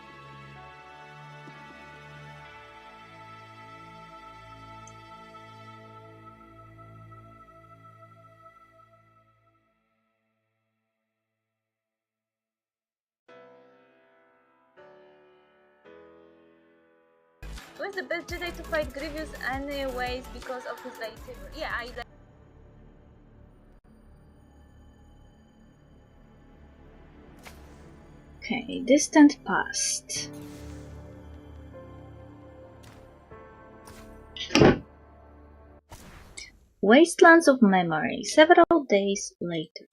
Who is the best Jedi to fight Grievous anyways because of his lightsaber? Yeah, I like. Okay, distant past. Wastelands of Memory, several days later.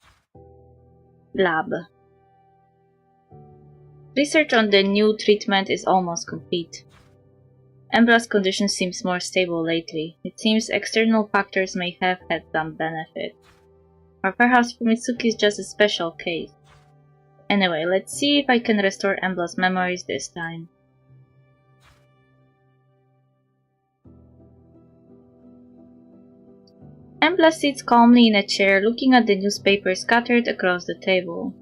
Lab. Research on the new treatment is almost complete. Embla's condition seems more stable lately. It seems external factors may have had some benefit. Or perhaps Mitsuki is just a special case. Anyway, let's see if I can restore Embla's memories this time. Embla sits calmly in a chair looking at the newspapers scattered across the table.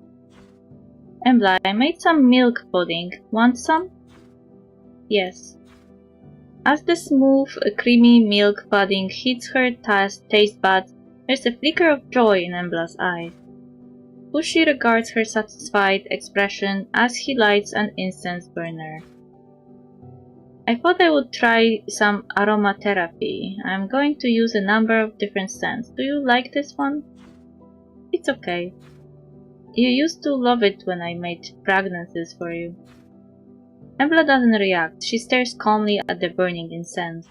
Embla, I made some milk pudding. Want some? Yes. As the smooth, creamy milk pudding hits her taste buds, there's a flicker of joy in Embla's eyes. Fushi regards her satisfied expression as he lights an incense burner. I thought I would try some aromatherapy. I'm going to use a number of different scents. Do you like this one? It's okay. You used to love it when I made fragrances for you. Embla doesn't react. She stares calmly at the burning incense.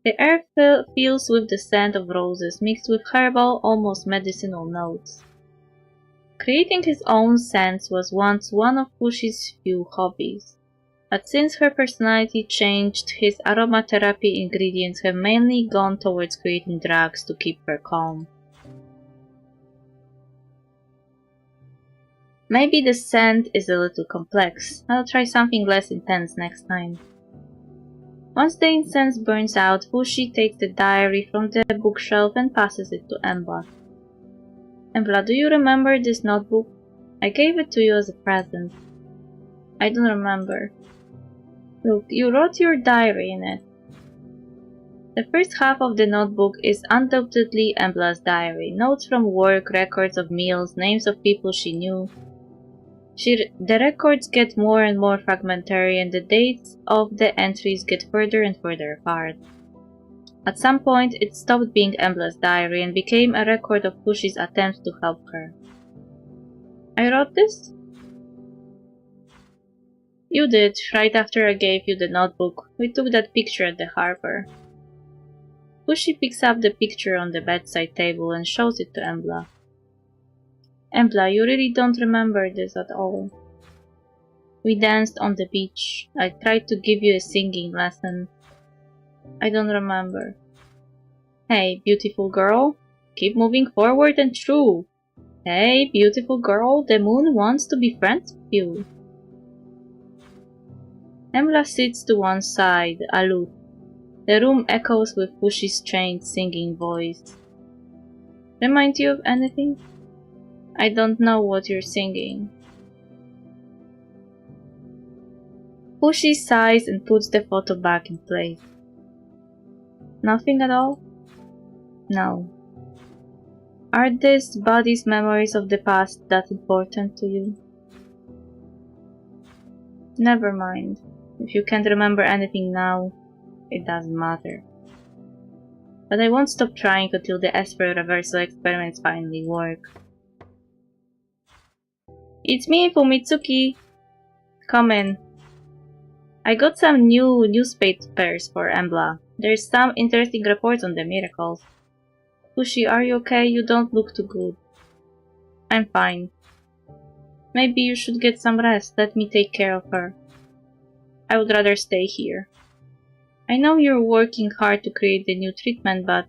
The air fills with the scent of roses mixed with herbal, almost medicinal notes. Creating his own scents was once one of Fushi's few hobbies, but since her personality changed, his aromatherapy ingredients have mainly gone towards creating drugs to keep her calm. Maybe the scent is a little complex. I'll try something less intense next time. Once the incense burns out, Fushi takes the diary from the bookshelf and passes it to Embla. Embla, do you remember this notebook? I gave it to you as a present. I don't remember. Look, you wrote your diary in it. The first half of the notebook is undoubtedly Embla's diary. Notes from work, records of meals, names of people she knew. The records get more and more fragmentary and the dates of the entries get further and further apart. At some point, it stopped being Embla's diary and became a record of Fushi's attempts to help her. I wrote this? You did, right after I gave you the notebook. We took that picture at the harbor. Fushi picks up the picture on the bedside table and shows it to Embla. Embla, you really don't remember this at all. We danced on the beach. I tried to give you a singing lesson. I don't remember. Hey, beautiful girl. Keep moving forward and through. Hey, beautiful girl, the moon wants to be friends with you. Embla sits to one side, aloof. The room echoes with Fushi's trained singing voice. Remind you of anything? I don't know what you're singing. Fushi sighs and puts the photo back in place. Nothing at all? No. Are these body's memories of the past that important to you? Never mind. If you can't remember anything now, it doesn't matter. But I won't stop trying until the Esper reversal experiments finally work. It's me, Fumitsuki! Come in. I got some new newspapers for Embla. There's some interesting reports on the miracles. Fushi, are you okay? You don't look too good. I'm fine. Maybe you should get some rest. Let me take care of her. I would rather stay here. I know you're working hard to create the new treatment, but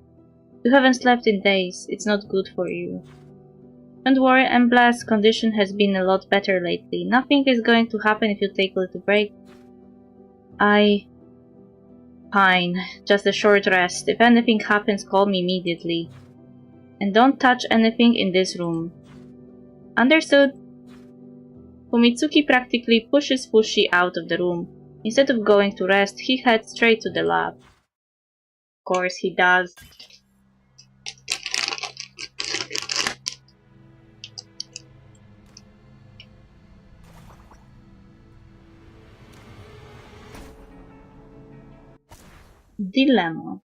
you haven't slept in days. It's not good for you. Don't worry, Embla's condition has been a lot better lately. Nothing is going to happen if you take a little break. Fine. Just a short rest. If anything happens, call me immediately. And don't touch anything in this room. Understood? Fumitsuki practically pushes Fushi out of the room. Instead of going to rest, he heads straight to the lab. Of course he does. Dilemma.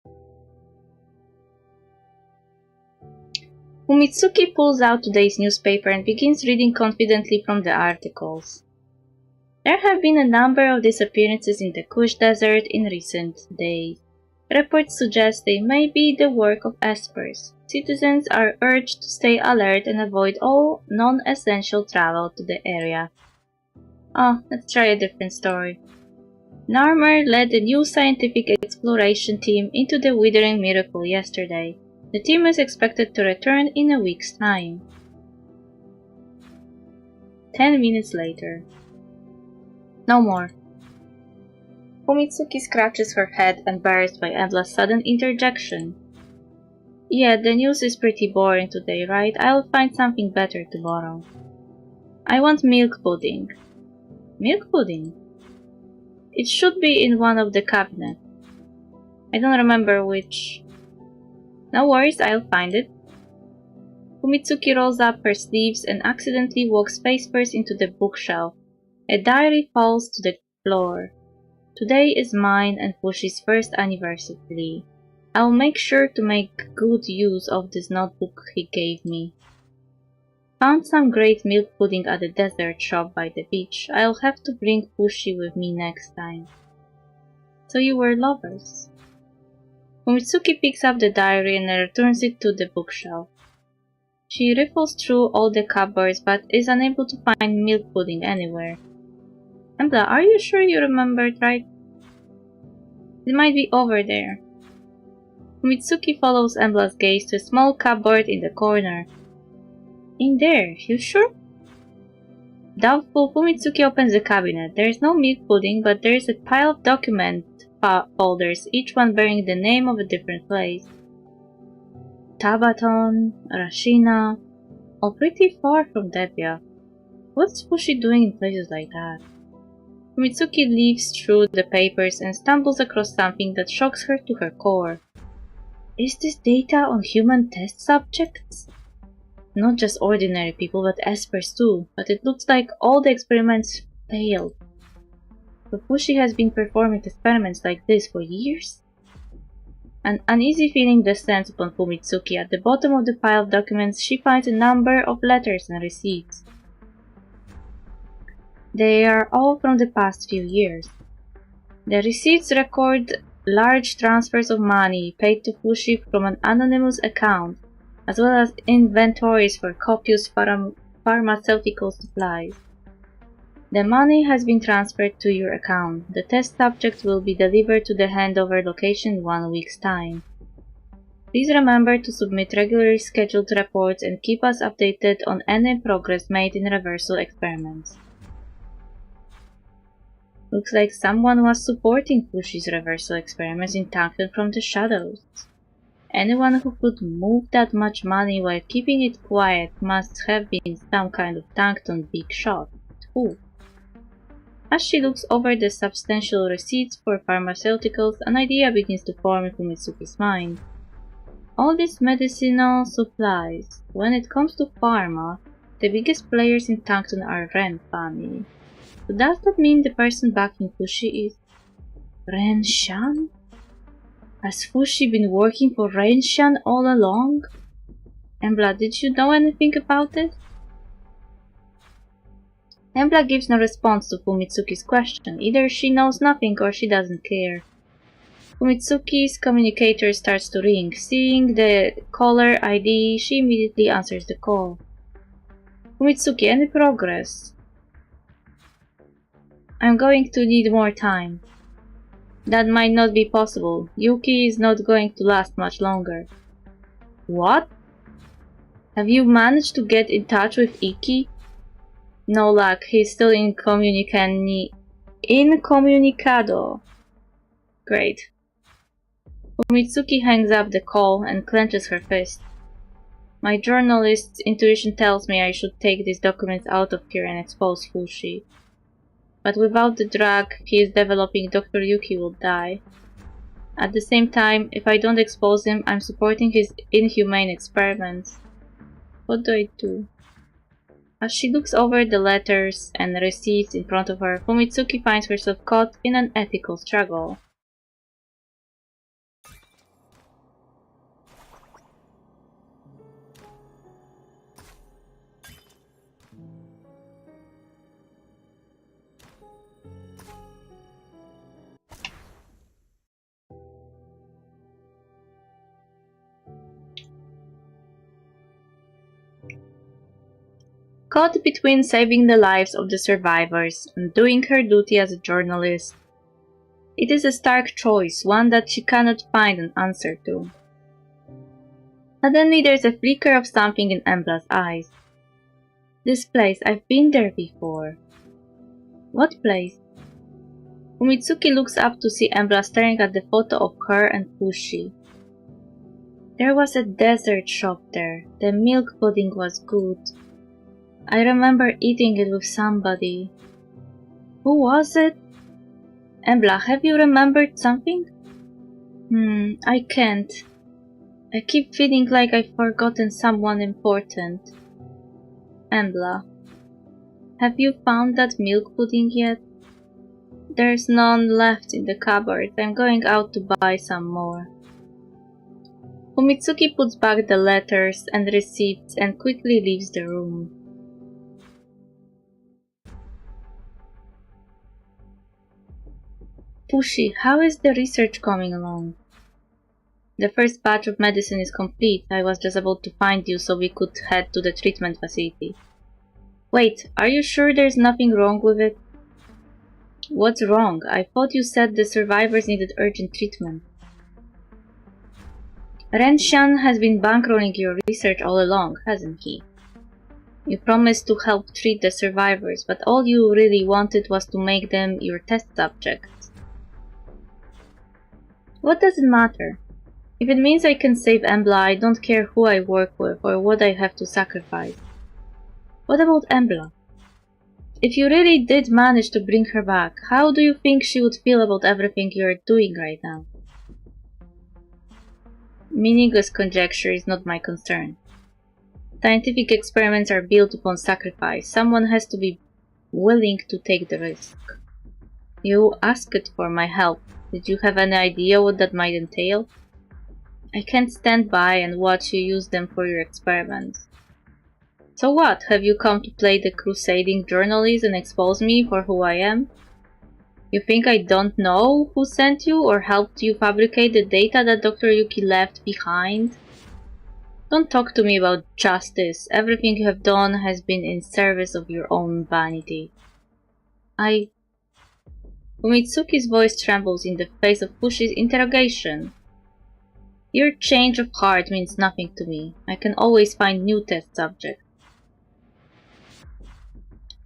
Fumitsuki pulls out today's newspaper and begins reading confidently from the articles. There have been a number of disappearances in the Kush Desert in recent days. Reports suggest they may be the work of Espers. Citizens are urged to stay alert and avoid all non-essential travel to the area. Oh, let's try a different story. Narmer led the new scientific exploration team into the Withering Miracle yesterday. The team is expected to return in a week's time. 10 minutes later. No more. Fumitsuki scratches her head, embarrassed by Embla's sudden interjection. Yeah, the news is pretty boring today, right? I'll find something better tomorrow. I want milk pudding. Milk pudding? It should be in one of the cabinets. I don't remember which. No worries, I'll find it. Fumitsuki rolls up her sleeves and accidentally walks face first into the bookshelf. A diary falls to the floor. Today is mine and Fushi's first anniversary. I'll make sure to make good use of this notebook he gave me. Found some great milk pudding at the dessert shop by the beach. I'll have to bring Fushi with me next time. So you were lovers. Fumitsuki picks up the diary and returns it to the bookshelf. She riffles through all the cupboards but is unable to find milk pudding anywhere. Embla, are you sure you remembered right? It might be over there. Fumitsuki follows Embla's gaze to a small cupboard in the corner. In there, you sure? Doubtful, Fumitsuki opens the cabinet. There is no milk pudding, but there is a pile of document folders, each one bearing the name of a different place. Tabaton, Rashina, all pretty far from Debia. What's Fushi doing in places like that? Fumitsuki leaves through the papers and stumbles across something that shocks her to her core. Is this data on human test subjects? Not just ordinary people, but espers too, but it looks like all the experiments failed. But Fushi has been performing experiments like this for years? An uneasy feeling descends upon Fumitsuki. At the bottom of the pile of documents, she finds a number of letters and receipts. They are all from the past few years. The receipts record large transfers of money paid to Fushi from an anonymous account, as well as inventories for copious pharmaceutical supplies. The money has been transferred to your account. The test subject will be delivered to the handover location in 1 week's time. Please remember to submit regularly scheduled reports and keep us updated on any progress made in reversal experiments. Looks like someone was supporting Fushi's reversal experiments in Tankton from the shadows. Anyone who could move that much money while keeping it quiet must have been some kind of Tankton big shot. Who? As she looks over the substantial receipts for pharmaceuticals, an idea begins to form in Fumitsuki's mind. All these medicinal supplies. When it comes to pharma, the biggest players in Tankton are Ren family. So does that mean the person backing Fushi is Ren Shan? Has Fushi been working for Ren Shan all along? Embla, did you know anything about it? Embla gives no response to Fumitsuki's question. Either she knows nothing or she doesn't care. Fumitsuki's communicator starts to ring. Seeing the caller ID, she immediately answers the call. Fumitsuki, any progress? I'm going to need more time. That might not be possible. Yuki is not going to last much longer. What? Have you managed to get in touch with Iki? No luck, he's still incommunicado. Great. Fumitsuki hangs up the call and clenches her fist. My journalist's intuition tells me I should take these documents out of here and expose Fushi. But without the drug he is developing, Dr. Yuki will die. At the same time, if I don't expose him, I'm supporting his inhumane experiments. What do I do? As she looks over the letters and receipts in front of her, Fumitsuki finds herself caught in an ethical struggle. Caught between saving the lives of the survivors and doing her duty as a journalist. It is a stark choice, one that she cannot find an answer to. Suddenly there's a flicker of something in Embla's eyes. This place, I've been there before. What place? Fumitsuki looks up to see Embla staring at the photo of her and Fushi. There was a dessert shop there. The milk pudding was good. I remember eating it with somebody. Who was it? Embla, have you remembered something? I can't. I keep feeling like I've forgotten someone important. Embla, have you found that milk pudding yet? There's none left in the cupboard. I'm going out to buy some more. Fumitsuki puts back the letters and receipts and quickly leaves the room. Fushi, how is the research coming along? The first batch of medicine is complete. I was just about to find you so we could head to the treatment facility. Wait, are you sure there's nothing wrong with it? What's wrong? I thought you said the survivors needed urgent treatment. Ren Xian has been bankrolling your research all along, hasn't he? You promised to help treat the survivors, but all you really wanted was to make them your test subjects. What does it matter? If it means I can save Embla, I don't care who I work with or what I have to sacrifice. What about Embla? If you really did manage to bring her back, how do you think she would feel about everything you're doing right now? Meaningless conjecture is not my concern. Scientific experiments are built upon sacrifice. Someone has to be willing to take the risk. You asked for my help. Did you have any idea what that might entail? I can't stand by and watch you use them for your experiments. So what? Have you come to play the crusading journalist and expose me for who I am? You think I don't know who sent you or helped you fabricate the data that Dr. Yuki left behind? Don't talk to me about justice. Everything you have done has been in service of your own vanity. Fumitsuki's voice trembles in the face of Fushi's interrogation. Your change of heart means nothing to me. I can always find new test subjects.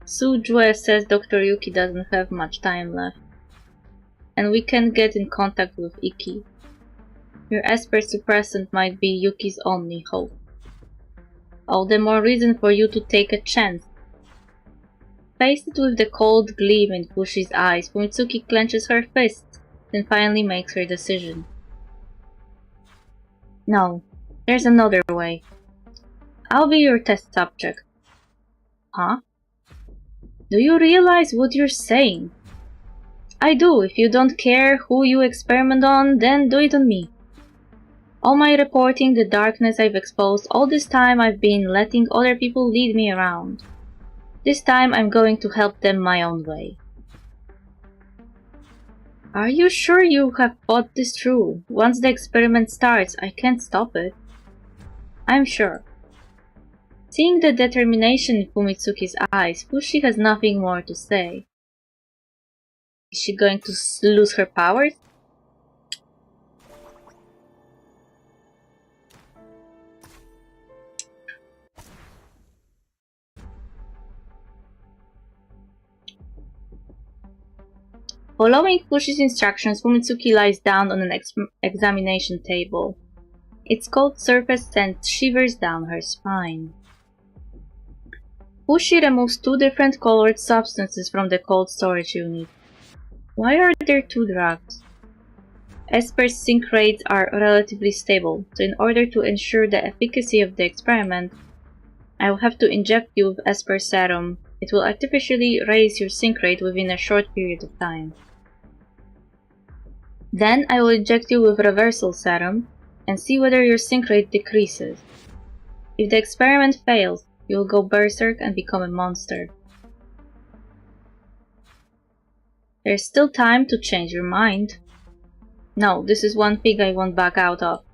Sujue says Dr. Yuki doesn't have much time left, and we can't get in contact with Iki. Your Esper suppressant might be Yuki's only hope. All the more reason for you to take a chance. Faced with the cold gleam in Fushi's eyes, Fumitsuki clenches her fists, then finally makes her decision. No, there's another way. I'll be your test subject. Huh? Do you realize what you're saying? I do. If you don't care who you experiment on, then do it on me. All my reporting the darkness I've exposed, all this time I've been letting other people lead me around. This time I'm going to help them my own way. Are you sure you have thought this through? Once the experiment starts, I can't stop it. I'm sure. Seeing the determination in Fumitsuki's eyes, Fushi has nothing more to say. Is she going to lose her powers? Following Fushi's instructions, Fumitsuki lies down on an examination table. Its cold surface sends shivers down her spine. Fushi removes two different colored substances from the cold storage unit. Why are there two drugs? Esper's sync rates are relatively stable, so in order to ensure the efficacy of the experiment, I will have to inject you with Esper serum. It will artificially raise your sync rate within a short period of time. Then I will inject you with reversal serum and see whether your sync rate decreases. If the experiment fails, you will go berserk and become a monster. There's still time to change your mind. No, this is one thing I won't back out of.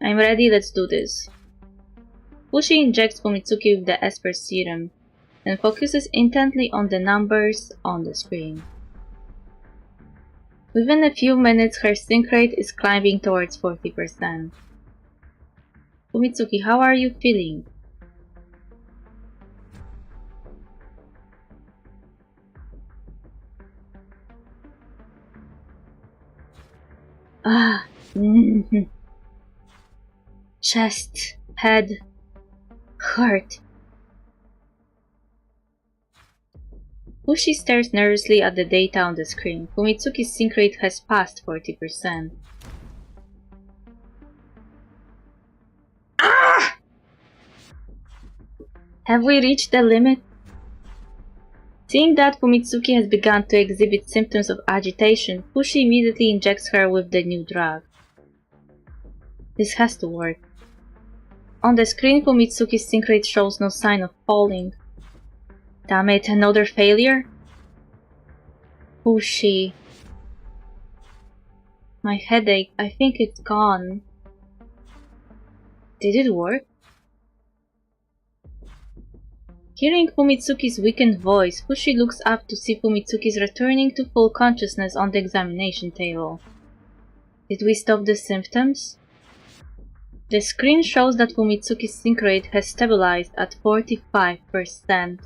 I'm ready, let's do this. Fushi injects Fumitsuki with the Esper serum and focuses intently on the numbers on the screen. Within a few minutes, her sync rate is climbing towards 40%. Fumitsuki, how are you feeling? Chest, head, heart. Fushi stares nervously at the data on the screen. Fumitsuki's sync rate has passed 40%. Ah! Have we reached the limit? Seeing that Fumitsuki has begun to exhibit symptoms of agitation, Fushi immediately injects her with the new drug. This has to work. On the screen, Fumitsuki's sync rate shows no sign of falling. Damn it, another failure? Fushi. My headache, I think it's gone. Did it work? Hearing Fumitsuki's weakened voice, Fushi looks up to see Fumitsuki's returning to full consciousness on the examination table. Did we stop the symptoms? The screen shows that Fumitsuki's sync rate has stabilized at 45%.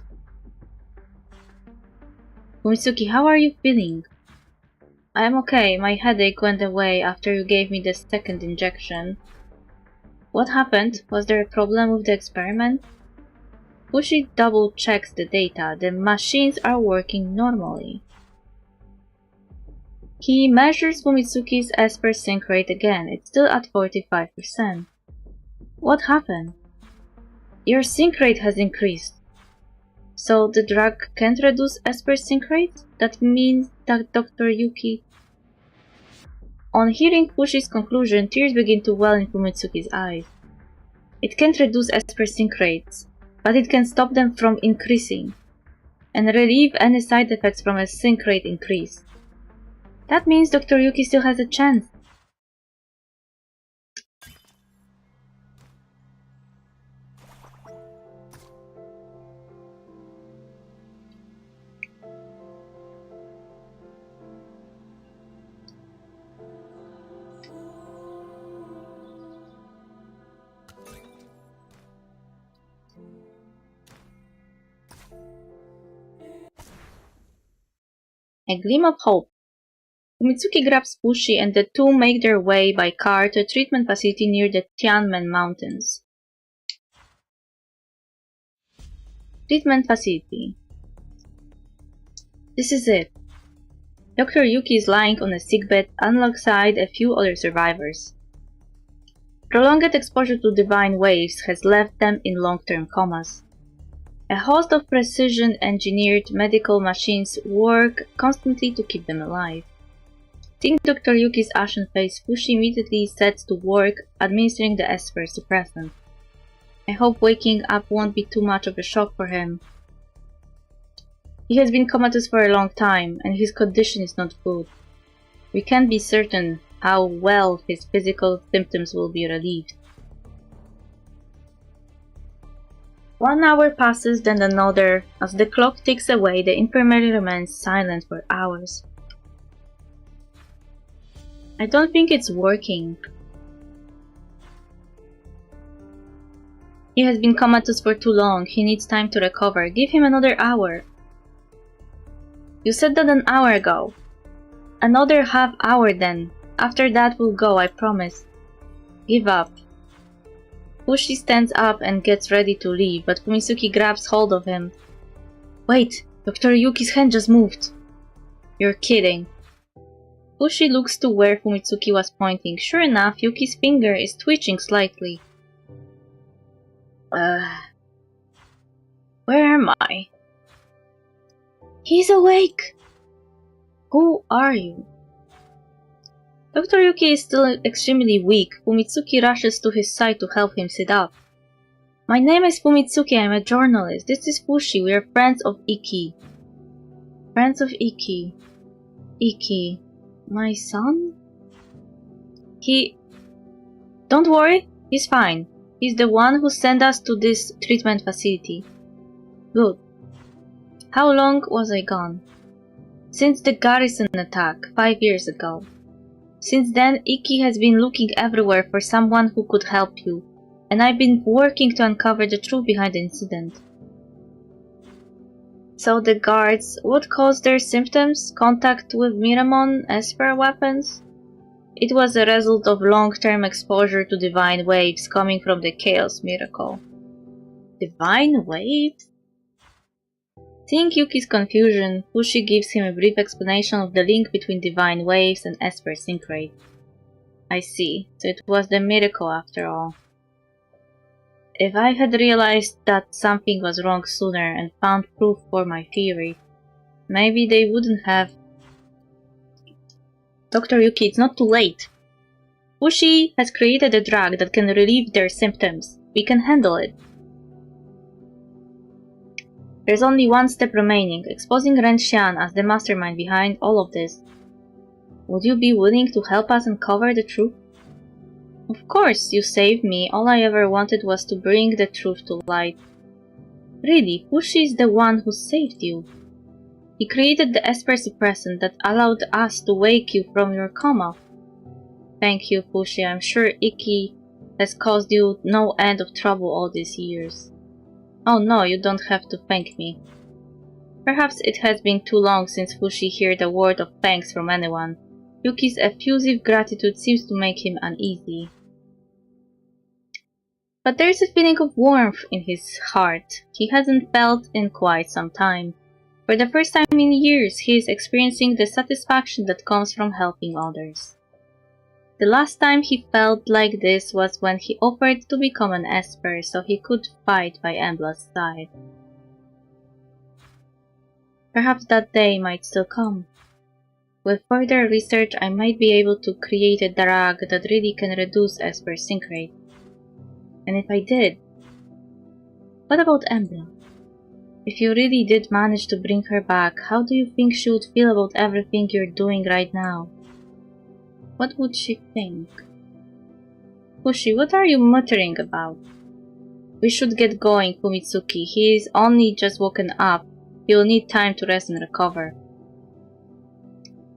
Fumitsuki, how are you feeling? I am okay, my headache went away after you gave me the second injection. What happened? Was there a problem with the experiment? Fushi double checks the data. The machines are working normally. He measures Fumitsuki's Esper sync rate again. It's still at 45%. What happened? Your sync rate has increased. So the drug can't reduce Esper sync rate? That means that Dr. Yuki... On hearing Fushi's conclusion, tears begin to well in Fumitsuki's eyes. It can't reduce Esper sync rates. but it can stop them from increasing, and relieve any side effects from a sync rate increase. That means Dr. Yuki still has a chance. A gleam of hope. Fumitsuki grabs Fushi and the two make their way by car to a treatment facility near the Tianmen Mountains. Treatment facility. This is it. Dr. Yuki is lying on a sickbed alongside a few other survivors. Prolonged exposure to divine waves has left them in long-term comas. A host of precision-engineered medical machines work constantly to keep them alive. Seeing Dr. Yuki's ashen face, Fushi immediately sets to work administering the Esper suppressant. I hope waking up won't be too much of a shock for him. He has been comatose for a long time, and his condition is not good. We can't be certain how well his physical symptoms will be relieved. 1 hour passes, then another. As the clock ticks away, the infirmary remains silent for hours. I don't think it's working. He has been comatose for too long. He needs time to recover. Give him another hour. You said that an hour ago. Another half hour then. After that we'll go, I promise. Give up. Fushi stands up and gets ready to leave, but Fumitsuki grabs hold of him. Wait, Dr. Yuki's hand just moved. You're kidding. Fushi looks to where Fumitsuki was pointing. Sure enough, Yuki's finger is twitching slightly. Where am I? He's awake! Who are you? Dr. Yuki is still extremely weak. Fumitsuki rushes to his side to help him sit up. My name is Fumitsuki, I'm a journalist. This is Fushi, we are friends of Iki. Friends of Iki. Iki. My son? Don't worry, he's fine. He's the one who sent us to this treatment facility. Good. How long was I gone? Since the garrison attack, 5 years ago. Since then, Iki has been looking everywhere for someone who could help you, and I've been working to uncover the truth behind the incident. So the guards, what caused their symptoms? Contact with Miramon, Esper weapons? It was a result of long-term exposure to divine waves coming from the Chaos Miracle. Divine waves? Seeing Yuki's confusion, Fushi gives him a brief explanation of the link between divine waves and Esper sync rate. I see, so it was the miracle after all. If I had realized that something was wrong sooner and found proof for my theory, maybe they wouldn't have. Dr. Yuki, it's not too late. Fushi has created a drug that can relieve their symptoms. We can handle it. There's only one step remaining, exposing Ren Xian as the mastermind behind all of this. Would you be willing to help us uncover the truth? Of course, you saved me. All I ever wanted was to bring the truth to light. Really, Fushi is the one who saved you. He created the Esper suppressant that allowed us to wake you from your coma. Thank you, Fushi. I'm sure Iki has caused you no end of trouble all these years. Oh no, you don't have to thank me. Perhaps it has been too long since Fushi heard a word of thanks from anyone. Yuki's effusive gratitude seems to make him uneasy. But there is a feeling of warmth in his heart he hasn't felt in quite some time. For the first time in years, he is experiencing the satisfaction that comes from helping others. The last time he felt like this was when he offered to become an Esper so he could fight by Embla's side. Perhaps that day might still come. With further research, I might be able to create a drug that really can reduce Esper's sync rate. And if I did, What about Embla? If you really did manage to bring her back, how do you think she would feel about everything you're doing right now? What would she think? Fushi, what are you muttering about? We should get going, Fumitsuki. He is only just woken up. He will need time to rest and recover.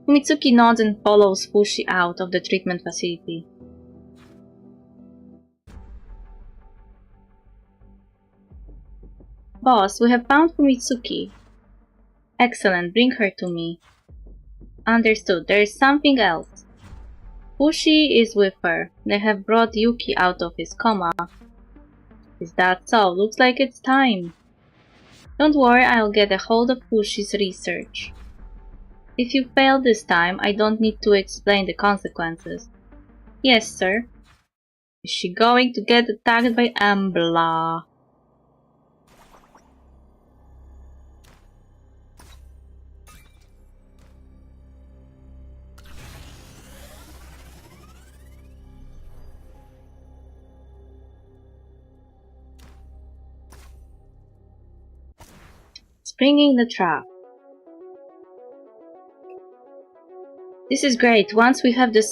Fumitsuki nods and follows Fushi out of the treatment facility. Boss, we have found Fumitsuki. Excellent, bring her to me. Understood, there is something else. Fushi is with her. They have brought Yuki out of his coma. Is that so? Looks like it's time. Don't worry, I'll get a hold of Fushi's research. If you fail this time, I don't need to explain the consequences. Yes, sir. Is she going to get attacked by Embla? Springing the trap. This is great. Once we have the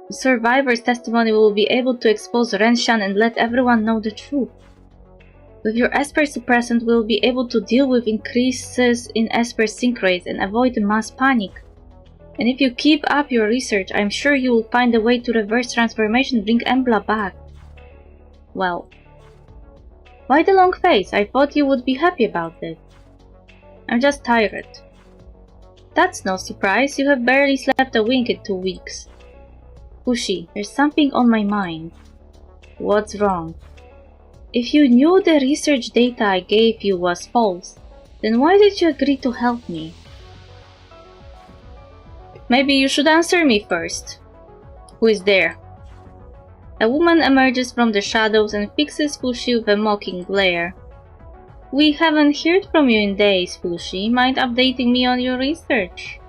survivor's testimony, we will be able to expose Renshan and let everyone know the truth. With your Esper suppressant, we will be able to deal with increases in Esper sync rates and avoid mass panic. And if you keep up your research, I'm sure you will find a way to reverse transformation and bring Embla back. Well, why the long face? I thought you would be happy about it. I'm just tired. That's no surprise, you have barely slept a wink in 2 weeks. Fushi, there's something on my mind. What's wrong? If you knew the research data I gave you was false, then why did you agree to help me? Maybe you should answer me first. Who is there? A woman emerges from the shadows and fixes Fushi with a mocking glare. We haven't heard from you in days, Fushi. Mind updating me on your research?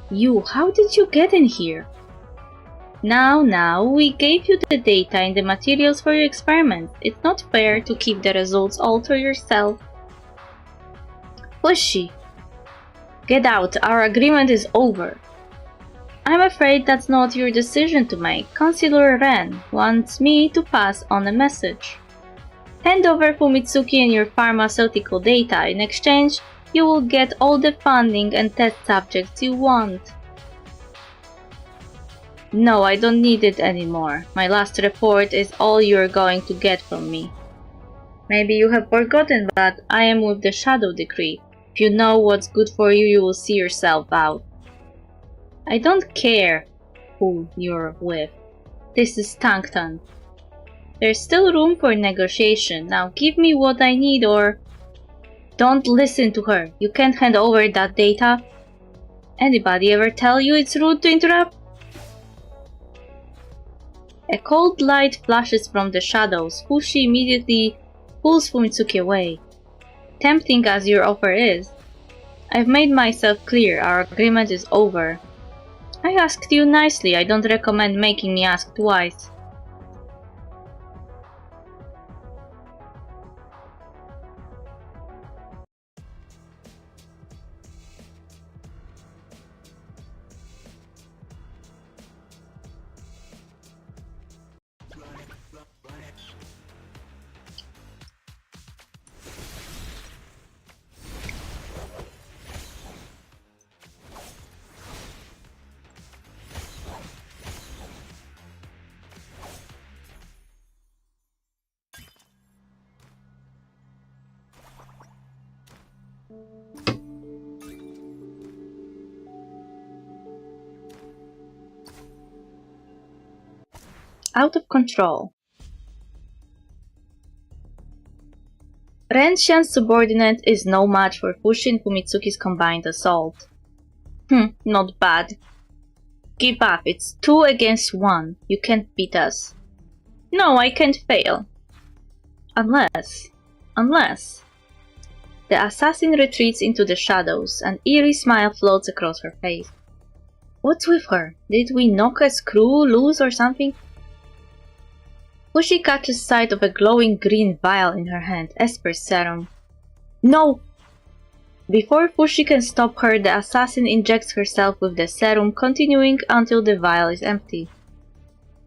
You, how did you get in here? Now, we gave you the data and the materials for your experiment. It's not fair to keep the results all to yourself. Fushi, get out. Our agreement is over. I'm afraid that's not your decision to make. Consular Ren wants me to pass on a message. Hand over Fumitsuki and your pharmaceutical data. In exchange, you will get all the funding and test subjects you want. No, I don't need it anymore. My last report is all you're going to get from me. Maybe you have forgotten, but I am with the Shadow Decree. If you know what's good for you, you will see yourself out. I don't care who you're with. This is Tankton. There's still room for negotiation. Now give me what I need or... Don't listen to her. You can't hand over that data. Anybody ever tell you it's rude to interrupt? A cold light flashes from the shadows. Fushi immediately pulls Fumitsuki away. Tempting as your offer is, I've made myself clear. Our agreement is over. I asked you nicely. I don't recommend making me ask twice. Out of control. Renshan's subordinate is no match for Fushi and Fumitsuki's combined assault. Not bad. Give up, it's 2 against 1. You can't beat us. No, I can't fail. Unless... The assassin retreats into the shadows. An eerie smile floats across her face. What's with her? Did we knock a screw loose or something? Fushi catches sight of a glowing green vial in her hand. Esper's serum. No! Before Fushi can stop her, the assassin injects herself with the serum, continuing until the vial is empty.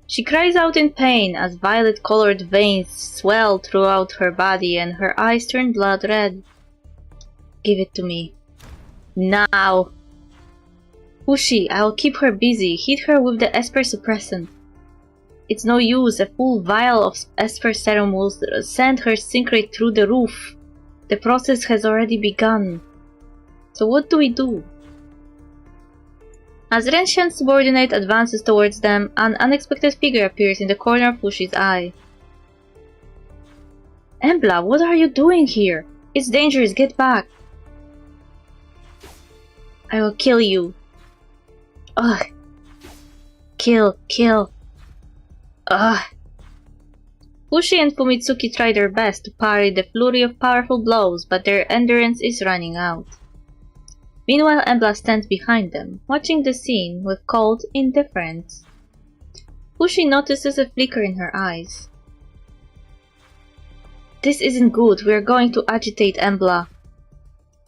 She cries out in pain as violet-colored veins swell throughout her body and her eyes turn blood red. Give it to me. Now! Fushi, I'll keep her busy. Hit her with the Esper suppressant. It's no use. A full vial of Esper serum will send her sync rate through the roof. The process has already begun. So what do we do? As Renshian's subordinate advances towards them, an unexpected figure appears in the corner of Fushi's eye. Embla, what are you doing here? It's dangerous, get back. I will kill you. Ugh. Kill. Ugh. Fushi and Fumitsuki try their best to parry the flurry of powerful blows, but their endurance is running out. Meanwhile, Embla stands behind them, watching the scene with cold indifference. Fushi notices a flicker in her eyes. This isn't good, we are going to agitate Embla.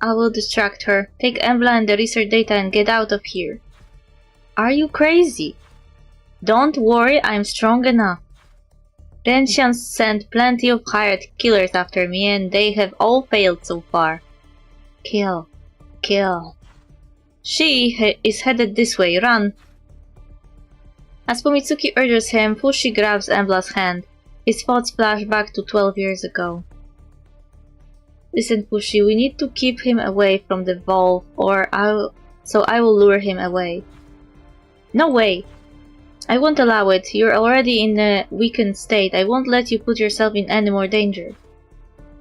I will distract her, take Embla and the research data and get out of here. Are you crazy? Don't worry, I'm strong enough. Renshian sent plenty of hired killers after me and they have all failed so far. Kill. She is headed this way, run. As Fumitsuki urges him, Fushi grabs Embla's hand. His thoughts flash back to 12 years ago. Listen, Fushi, we need to keep him away from the valve, so I will lure him away. No way! I won't allow it. You're already in a weakened state. I won't let you put yourself in any more danger.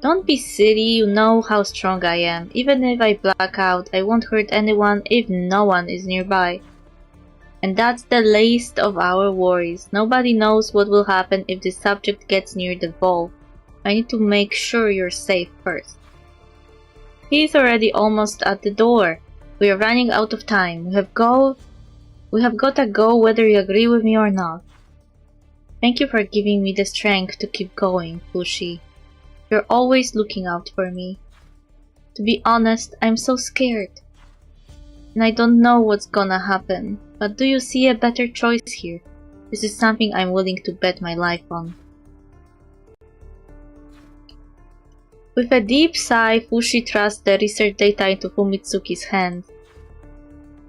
Don't be silly, you know how strong I am. Even if I black out, I won't hurt anyone if no one is nearby. And that's the least of our worries. Nobody knows what will happen if the subject gets near the valve. I need to make sure you're safe first. He is already almost at the door. We are running out of time. We have gotta go whether you agree with me or not. Thank you for giving me the strength to keep going, Fushi. You're always looking out for me. To be honest, I'm so scared. And I don't know what's gonna happen. But do you see a better choice here? This is something I'm willing to bet my life on. With a deep sigh, Fushi thrusts the research data into Fumitsuki's hand.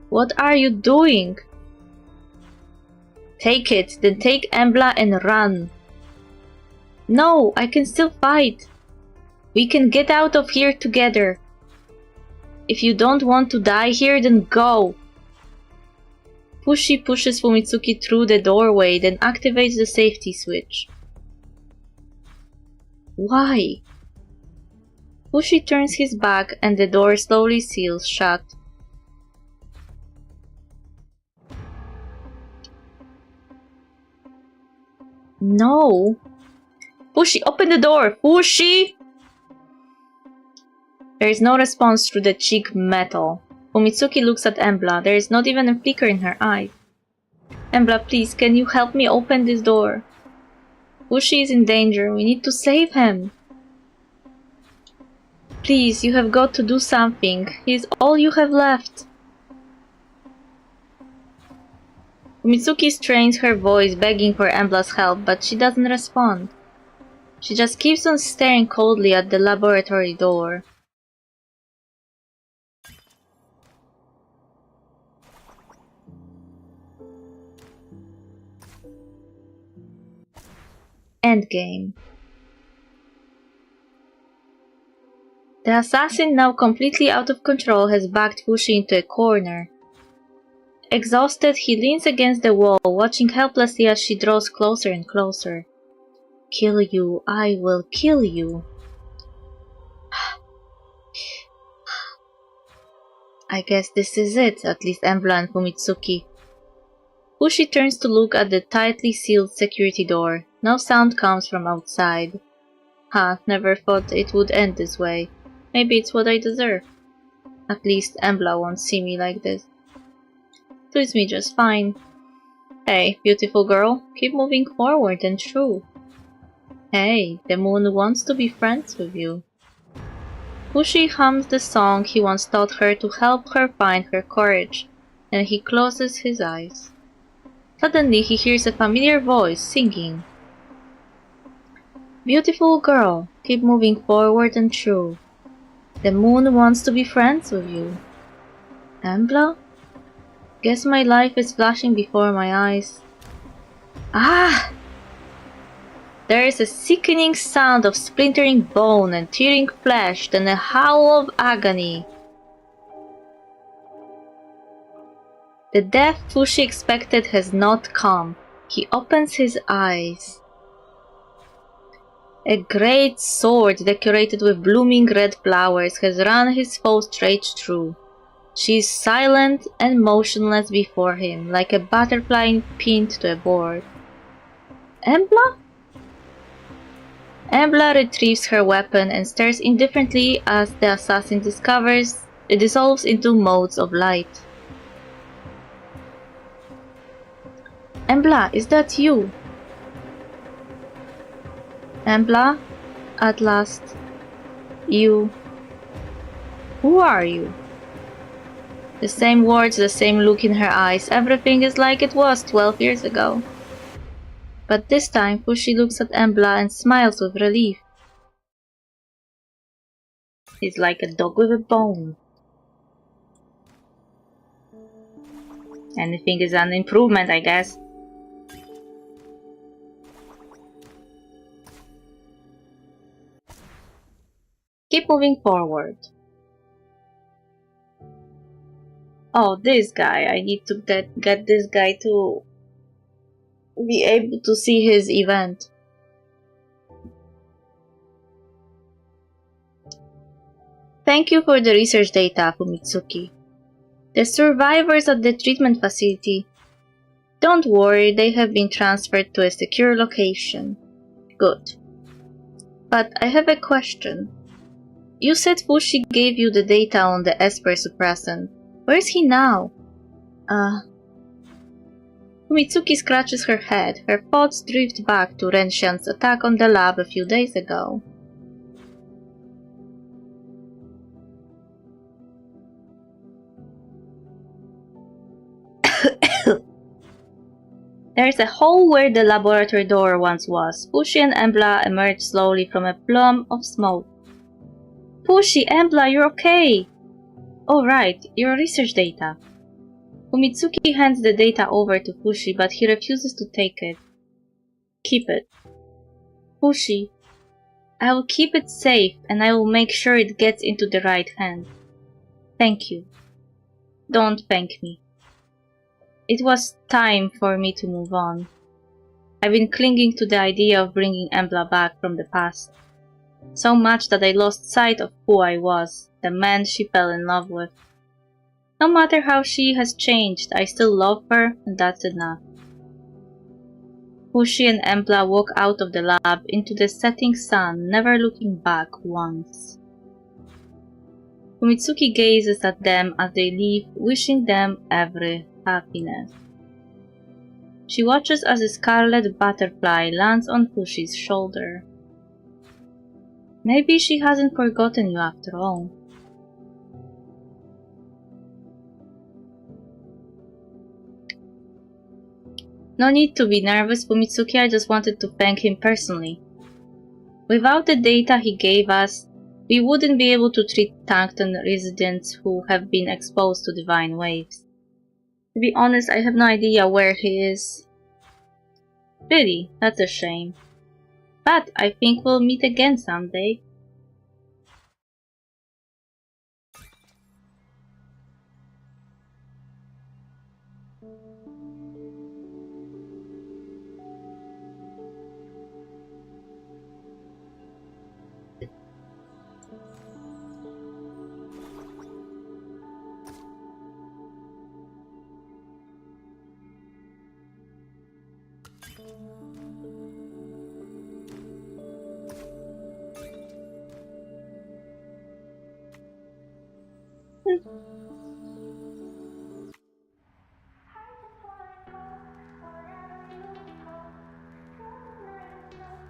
What are you doing? Take it, then take Embla and run. No, I can still fight. We can get out of here together. If you don't want to die here, then go. Fushi pushes Fumitsuki through the doorway, then activates the safety switch. Why? Fushi turns his back and the door slowly seals shut. No. Fushi, open the door! Fushi! There is no response through the cheek metal. Fumitsuki looks at Embla. There is not even a flicker in her eye. Embla, please, can you help me open this door? Fushi is in danger. We need to save him. Please, you have got to do something. He is all you have left. Fumitsuki strains her voice, begging for Embla's help, but she doesn't respond. She just keeps on staring coldly at the laboratory door. Endgame. The assassin, now completely out of control, has backed Fushi into a corner. Exhausted, he leans against the wall, watching helplessly as she draws closer and closer. Kill you, I will kill you. I guess this is it, at least Embla and Fumitsuki. Fushi turns to look at the tightly sealed security door. No sound comes from outside. Never thought it would end this way. Maybe it's what I deserve. At least Embla won't see me like this. Suits me just fine. Hey, beautiful girl, keep moving forward and through. Hey, the moon wants to be friends with you. Fushi hums the song he once taught her to help her find her courage, and he closes his eyes. Suddenly he hears a familiar voice singing. Beautiful girl, keep moving forward and true. The moon wants to be friends with you. Embla? Guess my life is flashing before my eyes. Ah! There is a sickening sound of splintering bone and tearing flesh, then a howl of agony. The death Fushi expected has not come. He opens his eyes. A great sword decorated with blooming red flowers has run his foe straight through. She is silent and motionless before him, like a butterfly pinned to a board. Embla? Embla retrieves her weapon and stares indifferently as the assassin dissolves into motes of light. Embla, is that you? Embla? At last. You. Who are you? The same words, the same look in her eyes, everything is like it was 12 years ago. But this time Fushi looks at Embla and smiles with relief. He's like a dog with a bone. Anything is an improvement, I guess. Keep moving forward. Oh, this guy. I need to get this guy to be able to see his event. Thank you for the research data, Fumitsuki. The survivors at the treatment facility. Don't worry, they have been transferred to a secure location. Good. But I have a question. You said Fushi gave you the data on the Esper suppressant. Where is he now? Fumitsuki scratches her head. Her thoughts drift back to Renshan's attack on the lab a few days ago. There's a hole where the laboratory door once was. Fushi and Embla emerge slowly from a plume of smoke. Fushi, Embla, you're okay! Oh right, your research data. Fumitsuki hands the data over to Fushi, but he refuses to take it. Keep it. Fushi, I will keep it safe and I will make sure it gets into the right hand. Thank you. Don't thank me. It was time for me to move on. I've been clinging to the idea of bringing Embla back from the past. So much that I lost sight of who I was, the man she fell in love with. No matter how she has changed, I still love her, and that's enough. Fushi and Embla walk out of the lab into the setting sun, never looking back once. Fumitsuki gazes at them as they leave, wishing them every happiness. She watches as a scarlet butterfly lands on Fushi's shoulder. Maybe she hasn't forgotten you after all. No need to be nervous, Fumitsuki, I just wanted to thank him personally. Without the data he gave us, we wouldn't be able to treat Tankton residents who have been exposed to divine waves. To be honest, I have no idea where he is. Really, that's a shame. But I think we'll meet again someday.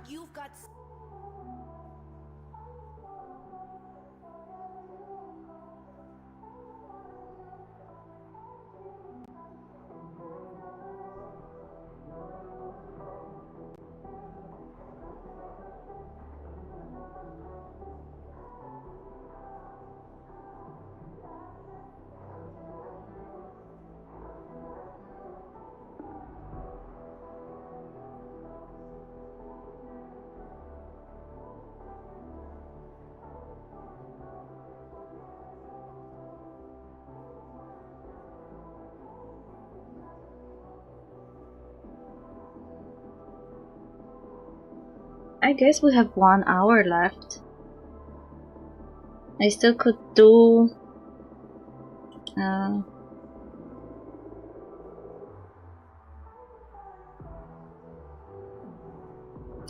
You I've got. I guess we have 1 hour left. I still could do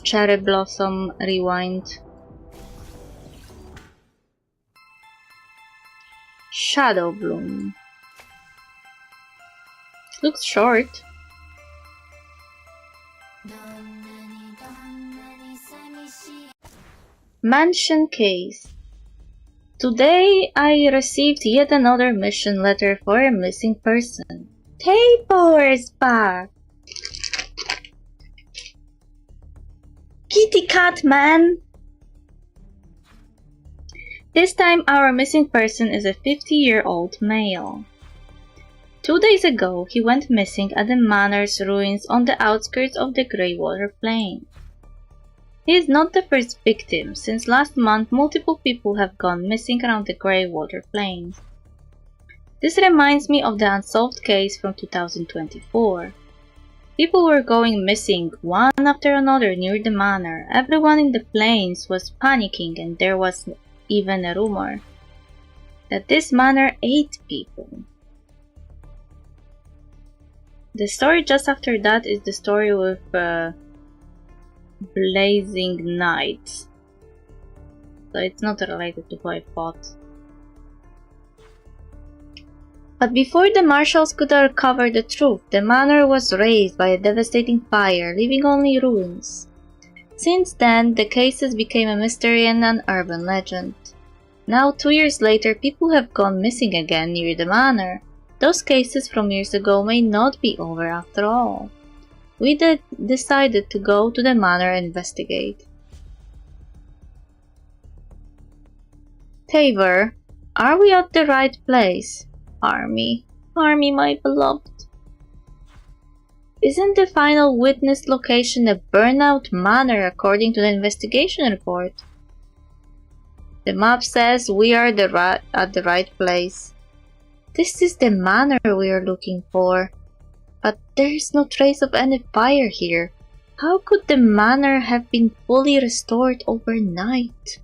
Cherry Blossom Rewind. Shadow Bloom. Looks short. Mansion Case. Today I received yet another mission letter for a missing person. Tabor is back! Kitty cat man! This time our missing person is a 50-year-old male. 2 days ago he went missing at the manor's ruins on the outskirts of the Greywater Plain. He is not the first victim, since last month multiple people have gone missing around the Greywater Plains. This reminds me of the unsolved case from 2024. People were going missing one after another near the manor. Everyone in the plains was panicking, and there was even a rumor that this manor ate people. The story just after that is the story with Blazing Nights. So it's not related to who I fought. But before the marshals could uncover the truth, the manor was razed by a devastating fire, leaving only ruins. Since then, the cases became a mystery and an urban legend. Now, 2 years later, people have gone missing again near the manor. Those cases from years ago may not be over after all. We decided to go to the manor and investigate. Tabor, are we at the right place? Army, my beloved. Isn't the final witness location a burnout manor according to the investigation report? The map says we are at the right place. This is the manor we are looking for. But there is no trace of any fire here. How could the manor have been fully restored overnight?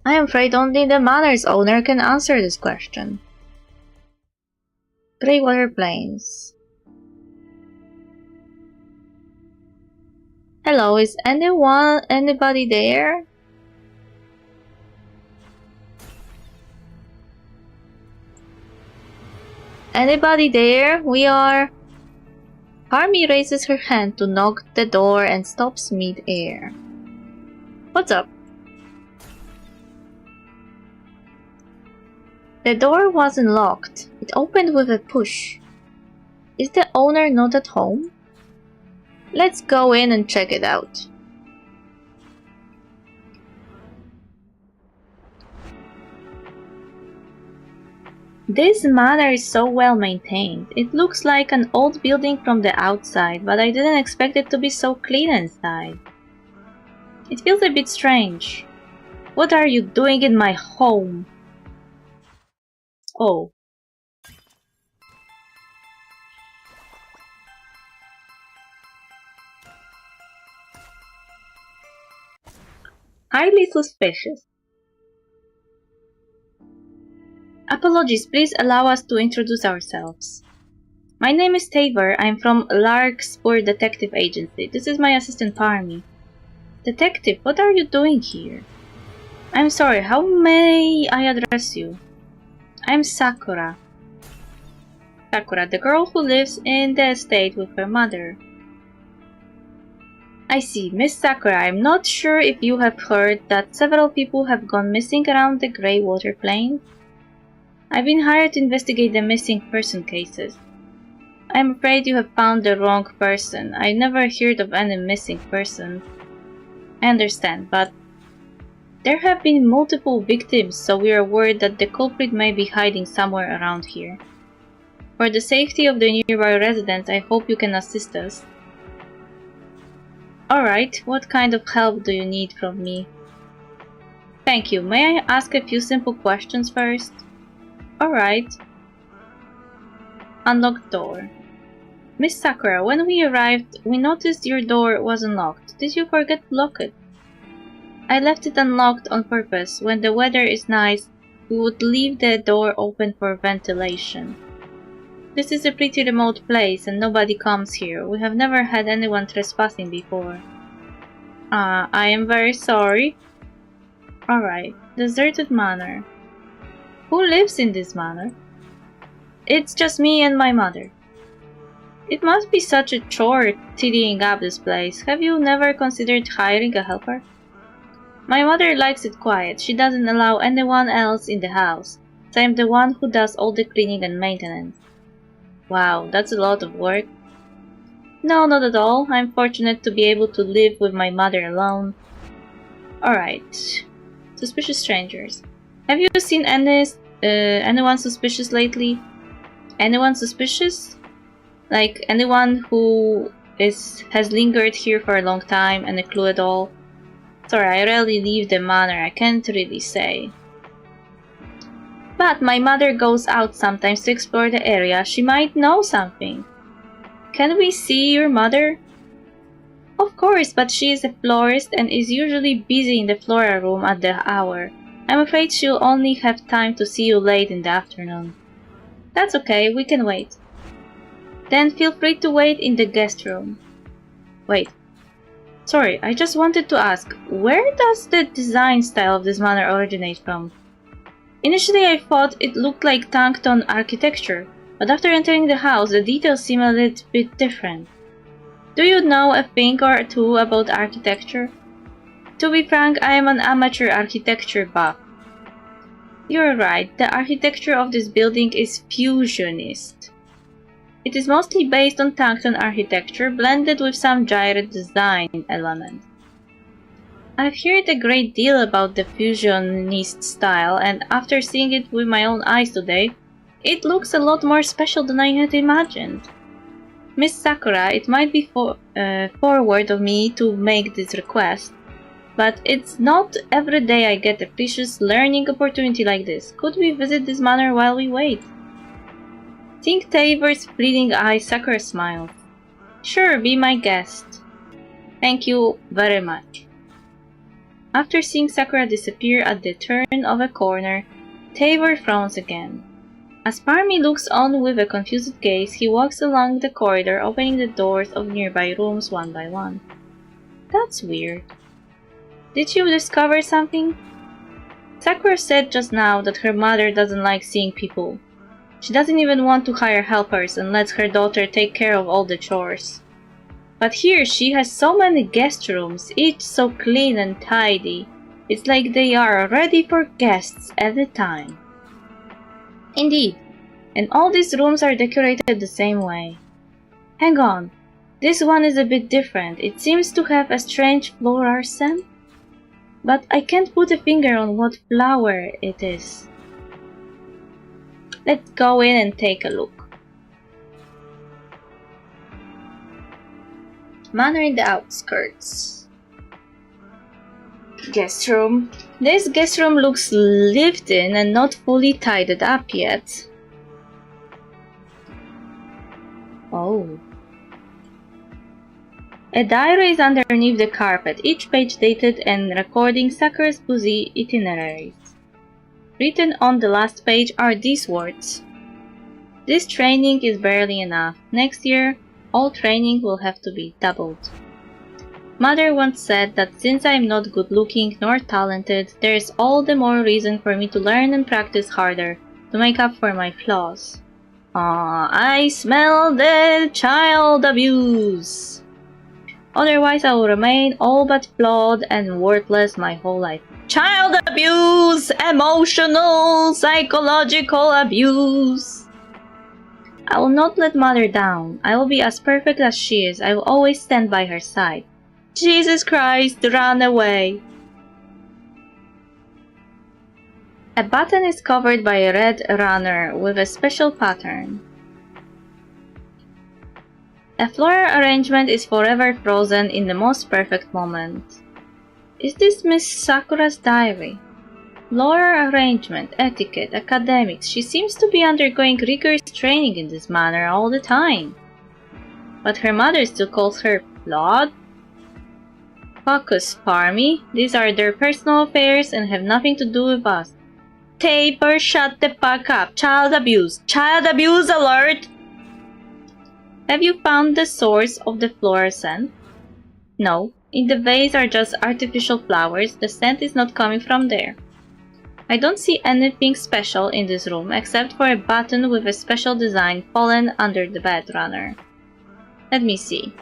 I am afraid only the manor's owner can answer this question. Greywater Plains. Hello, is anybody there? Anybody there? We are... Army raises her hand to knock the door and stops mid-air. What's up? The door wasn't locked. It opened with a push. Is the owner not at home? Let's go in and check it out. This manor is so well maintained. It looks like an old building from the outside, but I didn't expect it to be so clean inside. It feels a bit strange. What are you doing in my home? Oh. Highly suspicious. Apologies, please allow us to introduce ourselves. My name is Tabor. I'm from Larkspur Detective Agency. This is my assistant Parmi. Detective, what are you doing here? I'm sorry, how may I address you? I'm Sakura. Sakura, the girl who lives in the estate with her mother. I see. Miss Sakura, I'm not sure if you have heard that several people have gone missing around the Grey Water Plain. I've been hired to investigate the missing person cases. I'm afraid you have found the wrong person. I never heard of any missing persons. I understand, but there have been multiple victims, so we are worried that the culprit may be hiding somewhere around here. For the safety of the nearby residents, I hope you can assist us. Alright, what kind of help do you need from me? Thank you. May I ask a few simple questions first? Alright. Unlocked door. Miss Sakura, when we arrived, we noticed your door was unlocked. Did you forget to lock it? I left it unlocked on purpose. When the weather is nice, we would leave the door open for ventilation. This is a pretty remote place and nobody comes here. We have never had anyone trespassing before. I am very sorry. Alright, deserted manor. Who lives in this manor? It's just me and my mother. It must be such a chore tidying up this place. Have you never considered hiring a helper? My mother likes it quiet. She doesn't allow anyone else in the house, so I'm the one who does all the cleaning and maintenance. Wow, that's a lot of work. No, not at all. I'm fortunate to be able to live with my mother alone. Alright. Suspicious strangers. Have you seen anyone suspicious lately? Anyone suspicious? Like anyone who has lingered here for a long time and a clue at all? Sorry, I rarely leave the manor, I can't really say. But my mother goes out sometimes to explore the area. She might know something. Can we see your mother? Of course, but she is a florist and is usually busy in the floral room at the hour. I'm afraid she'll only have time to see you late in the afternoon. That's okay, we can wait. Then feel free to wait in the guest room. Wait. Sorry, I just wanted to ask, where does the design style of this manor originate from? Initially I thought it looked like Tangton architecture, but after entering the house the details seem a little bit different. Do you know a thing or two about architecture? To be frank, I am an amateur architecture buff. You're right, the architecture of this building is fusionist. It is mostly based on Tangton architecture, blended with some gyro design elements. I've heard a great deal about the fusionist style, and after seeing it with my own eyes today, it looks a lot more special than I had imagined. Miss Sakura, it might be forward of me to make this request, but it's not every day I get a precious learning opportunity like this. Could we visit this manor while we wait? Seeing Tabor's pleading eyes, Sakura smiled. Sure, be my guest. Thank you very much. After seeing Sakura disappear at the turn of a corner, Tabor frowns again. As Parmy looks on with a confused gaze, he walks along the corridor, opening the doors of nearby rooms one by one. That's weird. Did you discover something? Sakura said just now that her mother doesn't like seeing people. She doesn't even want to hire helpers and lets her daughter take care of all the chores. But here she has so many guest rooms, each so clean and tidy. It's like they are ready for guests at a time. Indeed, and all these rooms are decorated the same way. Hang on, this one is a bit different. It seems to have a strange floral scent, but I can't put a finger on what flower it is. Let's go in and take a look. Manor in the outskirts. Guest room. This guest room looks lived in and not fully tidied up yet. Oh. A diary is underneath the carpet, each page dated and recording Sakura's busy itineraries. Written on the last page are these words. This training is barely enough. Next year, all training will have to be doubled. Mother once said that since I am not good looking nor talented, there is all the more reason for me to learn and practice harder to make up for my flaws. I smell the child abuse. Otherwise, I will remain all but flawed and worthless my whole life. Child abuse! Emotional, psychological abuse! I will not let Mother down. I will be as perfect as she is. I will always stand by her side. Jesus Christ, run away! A button is covered by a red runner with a special pattern. A floral arrangement is forever frozen in the most perfect moment. Is this Miss Sakura's diary? Floral arrangement, etiquette, academics. She seems to be undergoing rigorous training in this manner all the time. But her mother still calls her flawed? Focus, Parmy. These are their personal affairs and have nothing to do with us. Taper, shut the fuck up. Child abuse. Child abuse alert! Have you found the source of the floral scent? No. In the vase are just artificial flowers. The scent is not coming from there. I don't see anything special in this room except for a button with a special design fallen under the bed runner. Let me see.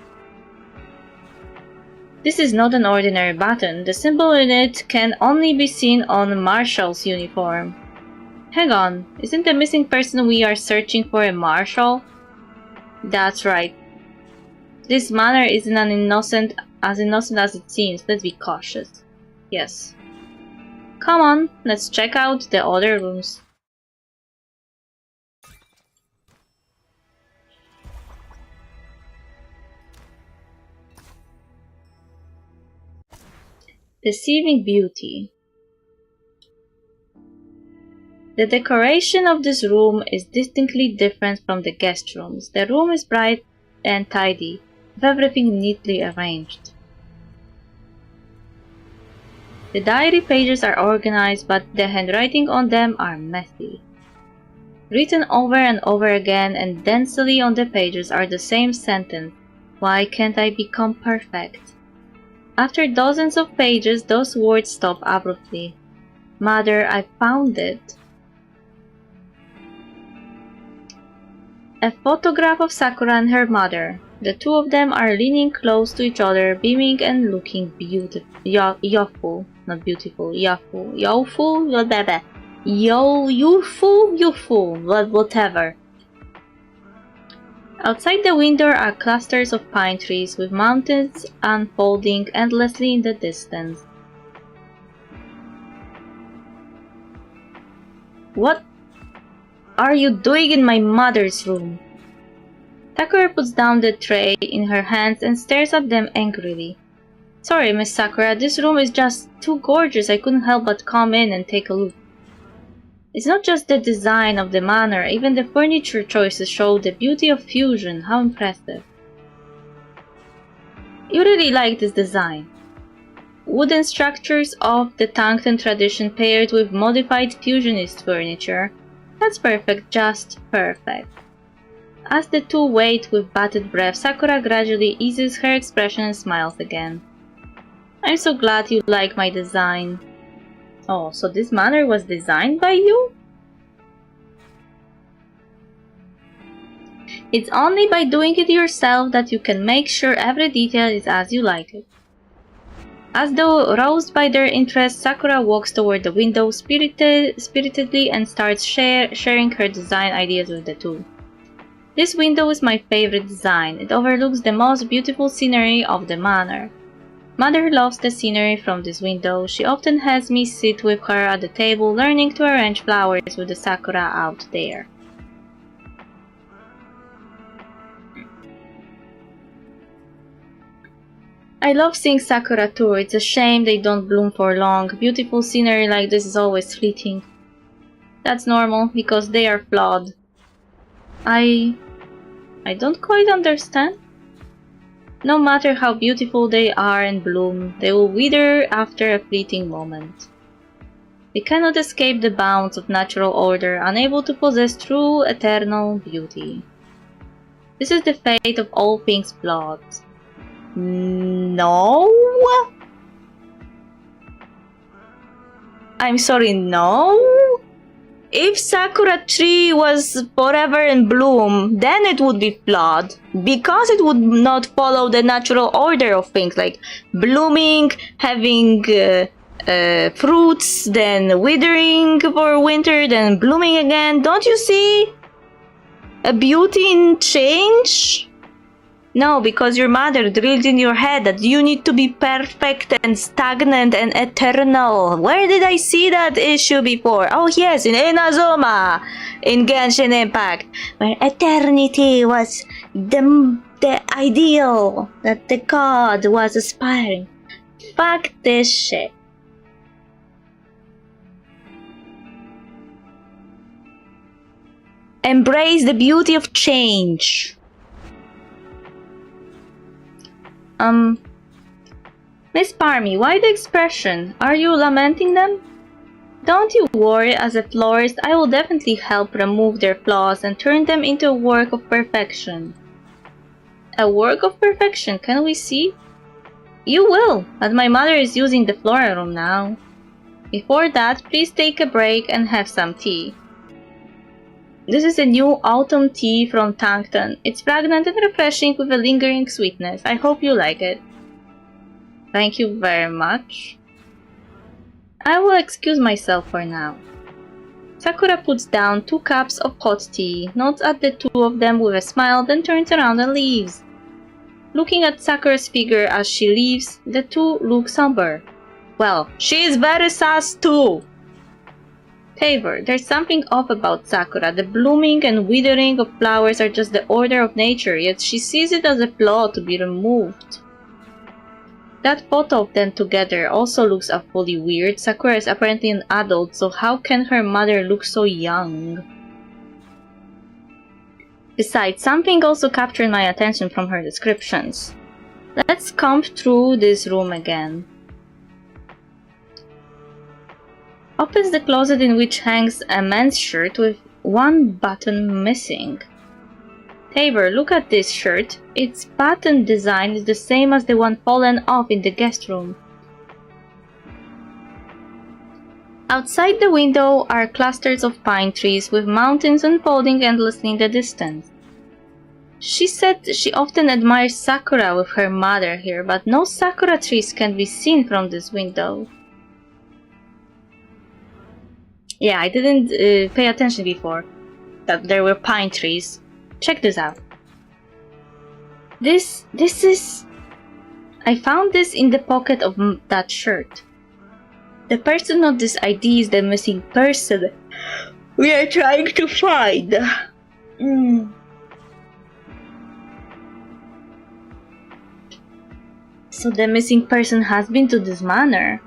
This is not an ordinary button. The symbol in it can only be seen on Marshall's uniform. Hang on, isn't the missing person we are searching for a Marshall? That's right. This manor isn't as innocent as it seems. Let's be cautious. Yes. Come on, let's check out the other rooms. Deceiving beauty. The decoration of this room is distinctly different from the guest rooms. The room is bright and tidy, with everything neatly arranged. The diary pages are organized, but the handwriting on them are messy. Written over and over again and densely on the pages are the same sentence: "Why can't I become perfect?" After dozens of pages, those words stop abruptly. Mother, I found it. A photograph of Sakura and her mother. The two of them are leaning close to each other, beaming and looking beautiful. Youthful, not beautiful. Youthful, whatever. Outside the window are clusters of pine trees, with mountains unfolding endlessly in the distance. What are you doing in my mother's room? Sakura puts down the tray in her hands and stares at them angrily. Sorry, Miss Sakura, this room is just too gorgeous. I couldn't help but come in and take a look. It's not just the design of the manor, even the furniture choices show the beauty of fusion. How impressive. You really like this design. Wooden structures of the Tangten tradition paired with modified fusionist furniture. That's perfect, just perfect. As the two wait with bated breath, Sakura gradually eases her expression and smiles again. I'm so glad you like my design. Oh, so this manor was designed by you? It's only by doing it yourself that you can make sure every detail is as you like it. As though roused by their interest, Sakura walks toward the window spiritedly and starts sharing her design ideas with the two. This window is my favorite design. It overlooks the most beautiful scenery of the manor. Mother loves the scenery from this window. She often has me sit with her at the table learning to arrange flowers with the sakura out there. I love seeing sakura too. It's a shame they don't bloom for long. Beautiful scenery like this is always fleeting. That's normal, because they are flawed. I don't quite understand. No matter how beautiful they are and bloom, they will wither after a fleeting moment. They cannot escape the bounds of natural order, unable to possess true eternal beauty. This is the fate of all things flawed. No? I'm sorry, no? If Sakura tree was forever in bloom, then it would be flawed, because it would not follow the natural order of things, like blooming, having fruits, then withering for winter, then blooming again. Don't you see a beauty in change? No, because your mother drilled in your head that you need to be perfect and stagnant and eternal. Where did I see that issue before? Oh yes, in Inazuma, in Genshin Impact, where eternity was the ideal that the god was aspiring. Fuck this shit. Embrace the beauty of change. Miss Parmy, why the expression? Are you lamenting them? Don't you worry, as a florist, I will definitely help remove their flaws and turn them into a work of perfection. A work of perfection, can we see? You will, as my mother is using the floral room now. Before that, please take a break and have some tea. This is a new autumn tea from Tangton. It's fragrant and refreshing with a lingering sweetness. I hope you like it. Thank you very much. I will excuse myself for now. Sakura puts down 2 cups of hot tea, nods at the 2 of them with a smile, then turns around and leaves. Looking at Sakura's figure as she leaves, the 2 look somber. Well, she is very sus too! Favor, there's something off about Sakura. The blooming and withering of flowers are just the order of nature, yet she sees it as a flaw to be removed. That photo of them together also looks awfully weird. Sakura is apparently an adult, so how can her mother look so young? Besides, something also captured my attention from her descriptions. Let's comb through this room again. Opens the closet in which hangs a men's shirt with 1 button missing. Tabor, look at this shirt. Its button design is the same as the one fallen off in the guest room. Outside the window are clusters of pine trees with mountains unfolding endlessly in the distance. She said she often admires Sakura with her mother here, but no Sakura trees can be seen from this window. Yeah, I didn't pay attention before that there were pine trees. Check this out. This is... I found this in the pocket of that shirt. The person of this ID is the missing person we are trying to find. So the missing person has been to this manor.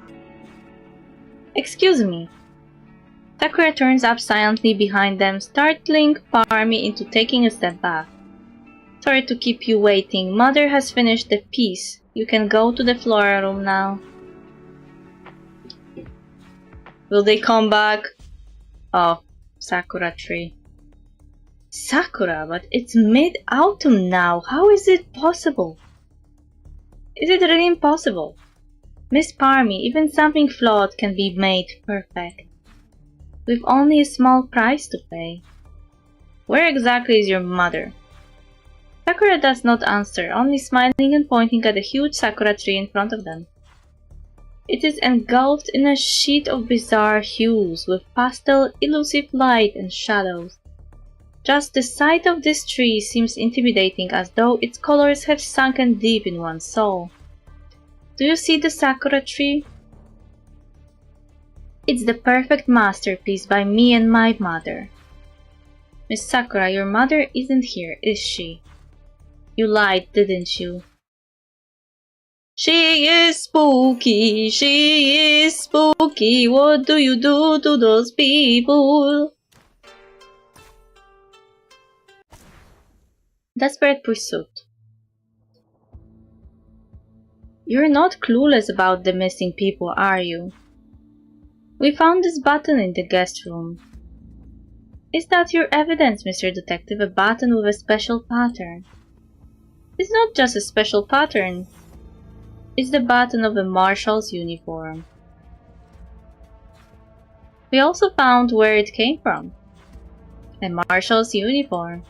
Excuse me. Sakura turns up silently behind them, startling Parmy into taking a step back. Sorry to keep you waiting. Mother has finished the piece. You can go to the floral room now. Will they come back? Oh, Sakura tree. Sakura, but it's mid-autumn now. How is it possible? Is it really impossible? Miss Parmy, even something flawed can be made perfect. With only a small price to pay. Where exactly is your mother? Sakura does not answer, only smiling and pointing at the huge sakura tree in front of them. It is engulfed in a sheet of bizarre hues, with pastel, elusive light and shadows. Just the sight of this tree seems intimidating, as though its colors have sunken deep in one's soul. Do you see the sakura tree? It's the perfect masterpiece by me and my mother. Miss Sakura, your mother isn't here, is she? You lied, didn't you? She is spooky, she is spooky. What do you do to those people? Desperate pursuit. You're not clueless about the missing people, are you? We found this button in the guest room. Is that your evidence, Mr. Detective? A button with a special pattern. It's not just a special pattern. It's the button of a marshal's uniform. We also found where it came from. A marshal's uniform.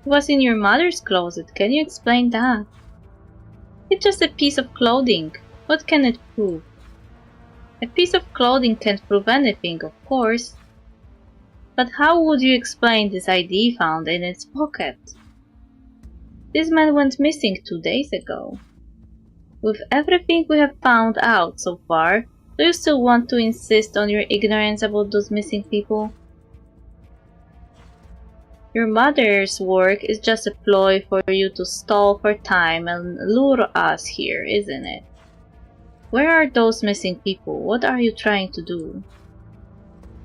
It was in your mother's closet. Can you explain that? It's just a piece of clothing. What can it prove? A piece of clothing can't prove anything, of course. But how would you explain this ID found in its pocket? This man went missing 2 days ago. With everything we have found out so far, do you still want to insist on your ignorance about those missing people? Your mother's work is just a ploy for you to stall for time and lure us here, isn't it? Where are those missing people? What are you trying to do?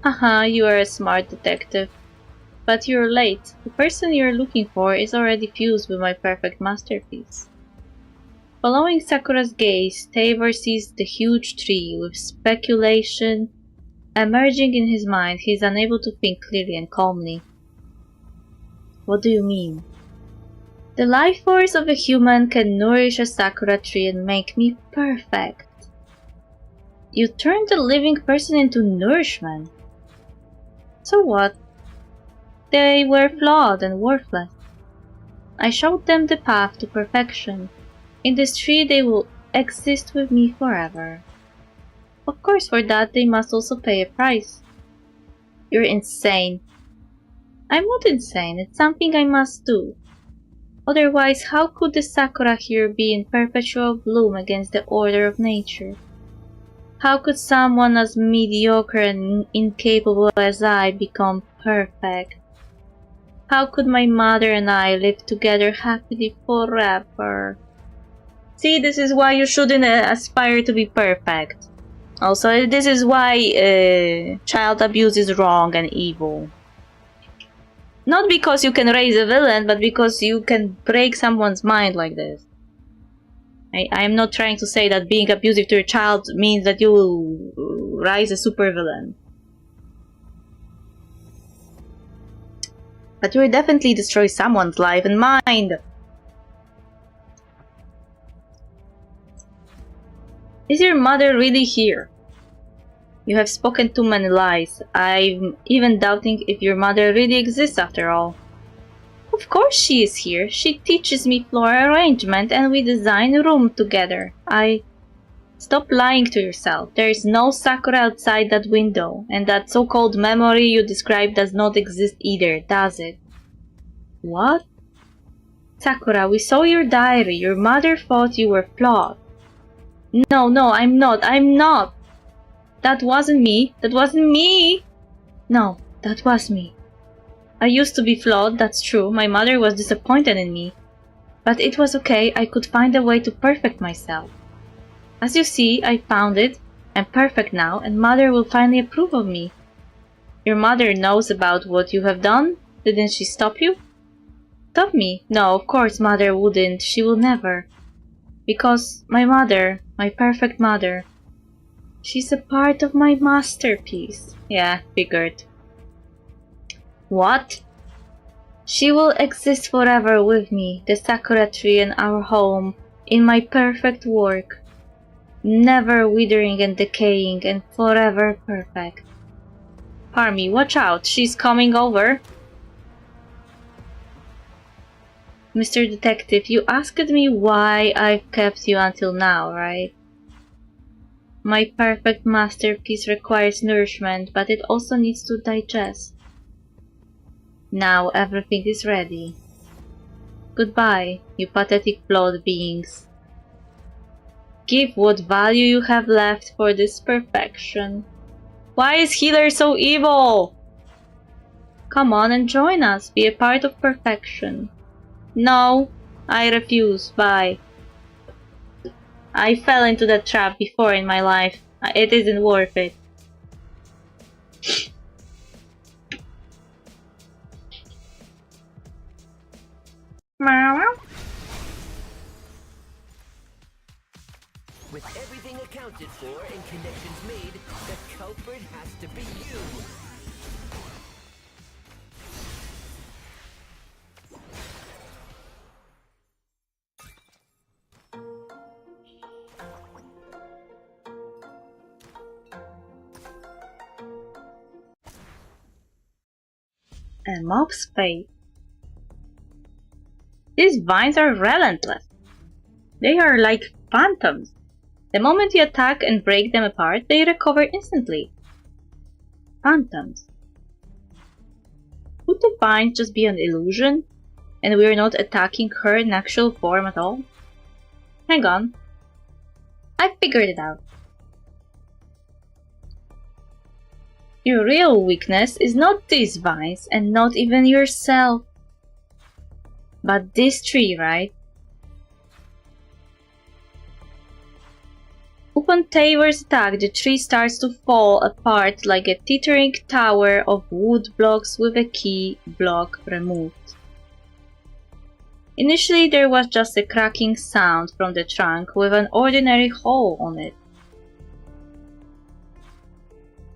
Haha, you are a smart detective. But you're late. The person you're looking for is already fused with my perfect masterpiece. Following Sakura's gaze, Tabor sees the huge tree with speculation emerging in his mind. He is unable to think clearly and calmly. What do you mean? The life force of a human can nourish a sakura tree and make me perfect. You turned a living person into nourishment. So what? They were flawed and worthless. I showed them the path to perfection. In this tree they will exist with me forever. Of course, for that they must also pay a price. You're insane. I'm not insane, it's something I must do. Otherwise, how could the sakura here be in perpetual bloom against the order of nature? How could someone as mediocre and incapable as I become perfect? How could my mother and I live together happily forever? See, this is why you shouldn't aspire to be perfect. Also, this is why child abuse is wrong and evil. Not because you can raise a villain, but because you can break someone's mind like this. I'm not trying to say that being abusive to your child means that you will rise a supervillain. But you will definitely destroy someone's life and mind. Is your mother really here? You have spoken too many lies. I'm even doubting if your mother really exists after all. Of course she is here. She teaches me floral arrangement and we design a room together. Stop lying to yourself. There is no Sakura outside that window, and that so-called memory you described does not exist either, does it? What? Sakura, we saw your diary. Your mother thought you were flawed. No, I'm not. That wasn't me. No, that was me. I used to be flawed, that's true. My mother was disappointed in me. But it was okay, I could find a way to perfect myself. As you see, I found it. I'm perfect now, and mother will finally approve of me. Your mother knows about what you have done? Didn't she stop you? Stop me? No, of course mother wouldn't. She will never. Because my mother, my perfect mother, she's a part of my masterpiece. Yeah, figured. What? She will exist forever with me, the Sakura tree and our home, in my perfect work. Never withering and decaying and forever perfect. Parmy, watch out, she's coming over. Mr. Detective, you asked me why I've kept you until now, right? My perfect masterpiece requires nourishment, but it also needs to digest. Now everything is ready. Goodbye, you pathetic flawed beings. Give what value you have left for this perfection. Why is Healer so evil? Come on and join us, be a part of perfection. No, I refuse, bye. I fell into that trap before in my life. It isn't worth it. With everything accounted for and connections made, the culprit has to be you. A mob's fate. These vines are relentless. They are like phantoms. The moment you attack and break them apart, they recover instantly. Phantoms. Would the vines just be an illusion, and we're not attacking her in actual form at all? Hang on. I figured it out. Your real weakness is not these vines, and not even yourself. But this tree, right? Upon Tavor's attack, the tree starts to fall apart like a teetering tower of wood blocks with a key block removed. Initially, there was just a cracking sound from the trunk with an ordinary hole on it.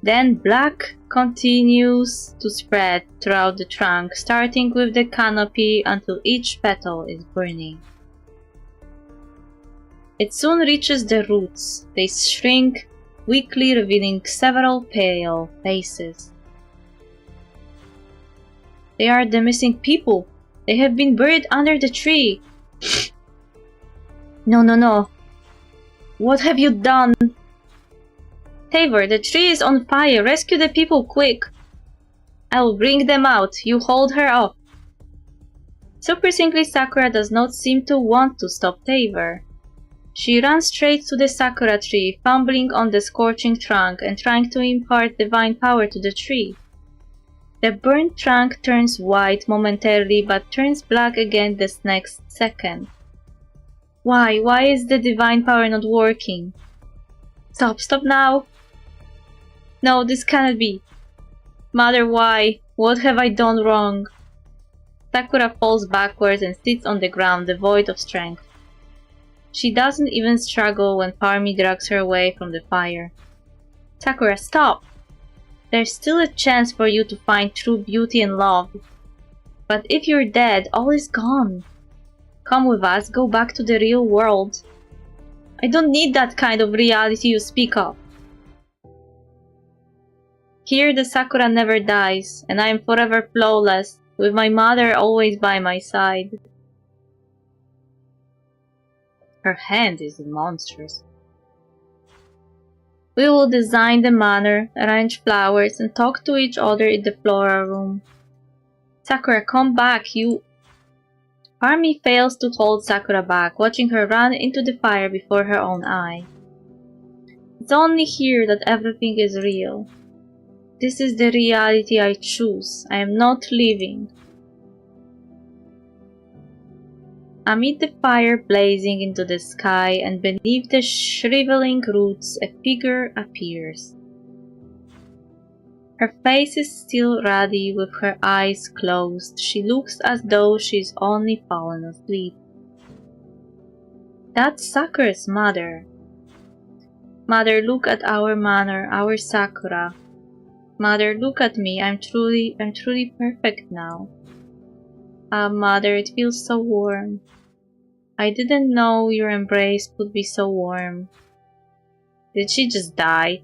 Then black continues to spread throughout the trunk, starting with the canopy until each petal is burning. It soon reaches the roots. They shrink, weakly revealing several pale faces. They are the missing people. They have been buried under the tree. No. What have you done? Tavor, the tree is on fire. Rescue the people, quick. I will bring them out. You hold her off. Surprisingly, Sakura does not seem to want to stop Tavor. She runs straight to the sakura tree, fumbling on the scorching trunk and trying to impart divine power to the tree. The burnt trunk turns white momentarily but turns black again the next second. Why? Why is the divine power not working? Stop now! No, this cannot be. Mother, why? What have I done wrong? Sakura falls backwards and sits on the ground, devoid of strength. She doesn't even struggle when Parmi drags her away from the fire. Sakura, stop! There's still a chance for you to find true beauty and love. But if you're dead, all is gone. Come with us, go back to the real world. I don't need that kind of reality you speak of. Here the Sakura never dies, and I am forever flawless, with my mother always by my side. Her hand is monstrous. We will design the manor, arrange flowers, and talk to each other in the floral room. Sakura, come back, you... Parmi fails to hold Sakura back, watching her run into the fire before her own eye. It's only here that everything is real. This is the reality I choose. I am not living. Amid the fire blazing into the sky and beneath the shriveling roots, a figure appears. Her face is still ruddy with her eyes closed. She looks as though she's only fallen asleep. That's Sakura's mother. Mother, look at our manor, our Sakura. Mother, look at me. I'm truly perfect now. Ah, Mother, it feels so warm. I didn't know your embrace could be so warm. Did she just die?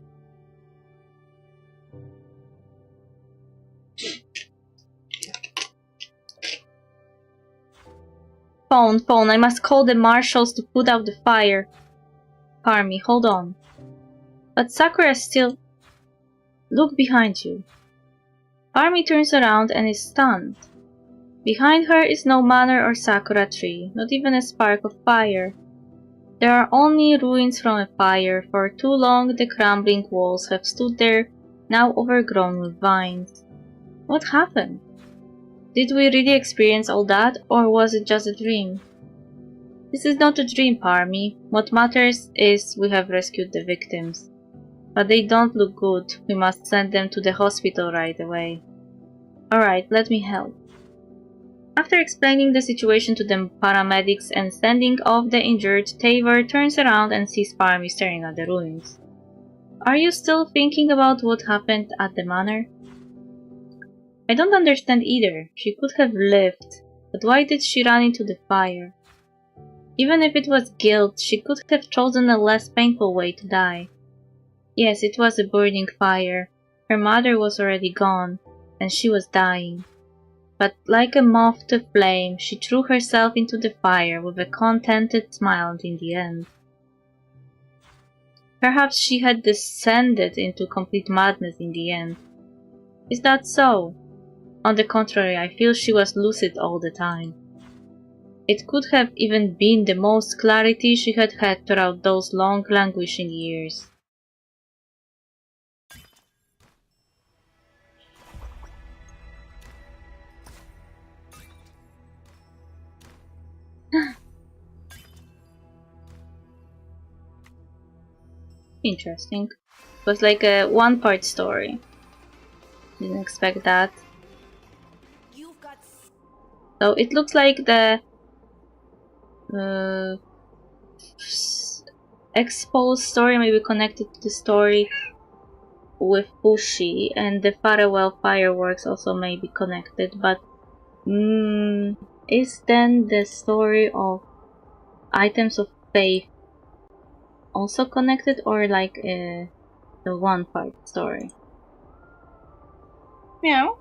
Phone, I must call the marshals to put out the fire. Parmi, hold on. But Sakura still... Look behind you. Parmi turns around and is stunned. Behind her is no manor or sakura tree, not even a spark of fire. There are only ruins from a fire. For too long the crumbling walls have stood there, now overgrown with vines. What happened? Did we really experience all that, or was it just a dream? This is not a dream, Parmi. What matters is we have rescued the victims. But they don't look good. We must send them to the hospital right away. Alright, let me help. After explaining the situation to the paramedics and sending off the injured, Tavor turns around and sees Parmi staring at the ruins. Are you still thinking about what happened at the manor? I don't understand either. She could have lived, but why did she run into the fire? Even if it was guilt, she could have chosen a less painful way to die. Yes, it was a burning fire. Her mother was already gone, and she was dying. But like a moth to flame, she threw herself into the fire with a contented smile in the end. Perhaps she had descended into complete madness in the end. Is that so? On the contrary, I feel she was lucid all the time. It could have even been the most clarity she had had throughout those long languishing years. Interesting. It was like a one-part story. Didn't expect that. So it looks like the exposed story may be connected to the story with Fushi, and the farewell fireworks also may be connected, but is then the story of items of faith also connected, or like the one part story? Meow.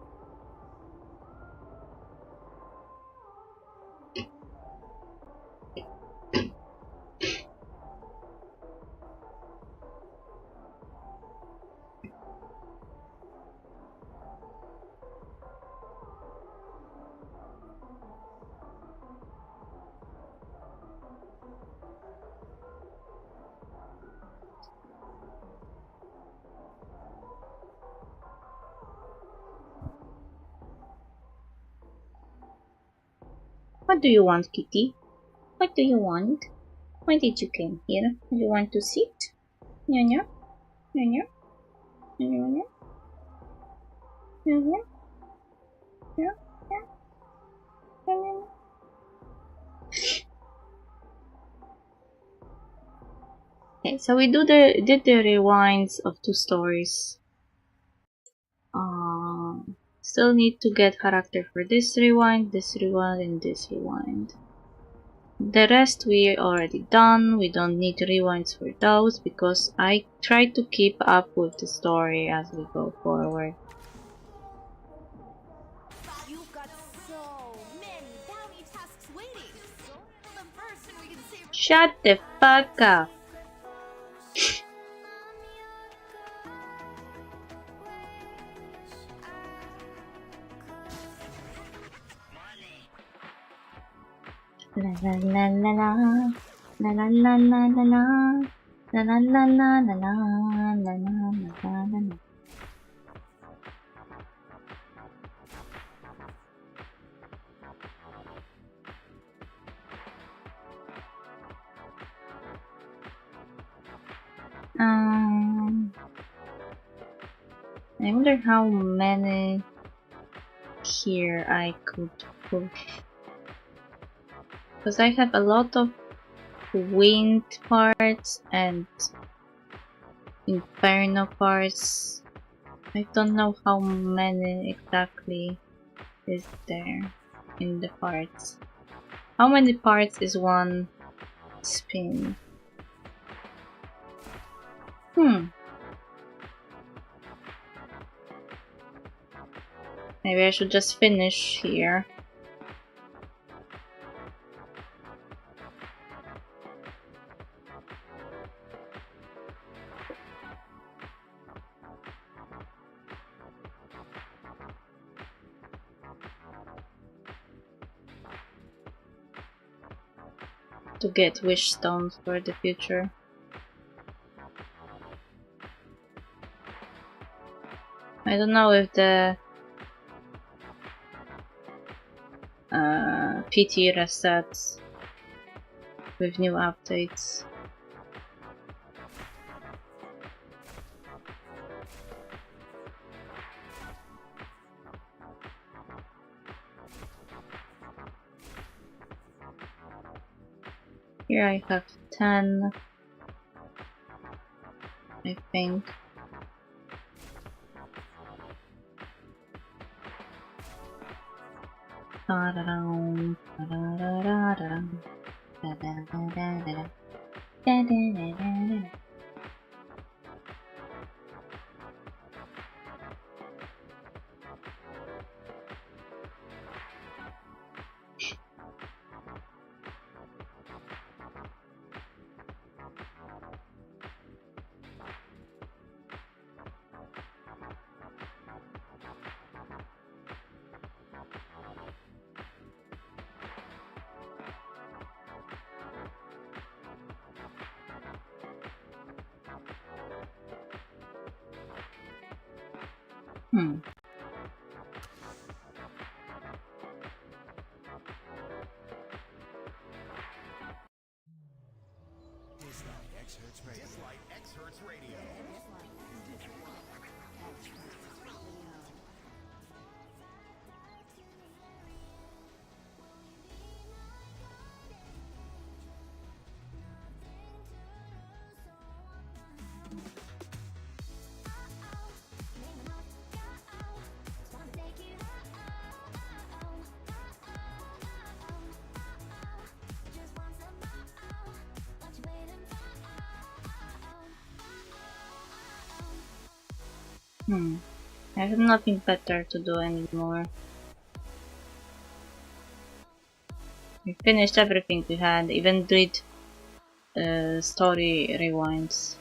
What do you want, Kitty? What do you want? Why did you come here? Do you want to sit? Nya-nya? Nya-nya? Nya-nya? Nya-nya? Yeah? Yeah? Nya-nya? Okay, so we did the rewinds of 2 stories. Still need to get character for this rewind, and this rewind. The rest we already done. We don't need rewinds for those because I try to keep up with the story as we go forward. You've got so many bounty tasks waiting. The first we can save. Shut the fuck up. La la la la la la la la la la la la la la la la la la la la. I wonder how many here I could push. Because I have a lot of wind parts and inferno parts. I don't know how many exactly is there in the parts. How many parts is one spin? Maybe I should just finish here. To get wish stones for the future. I don't know if the PT resets with new updates. Here I have 10, I think. Hmm. Dislyte X Hertz Radio. Dislyte X Hertz Radio. I have nothing better to do anymore. We finished everything we had, even did story rewinds.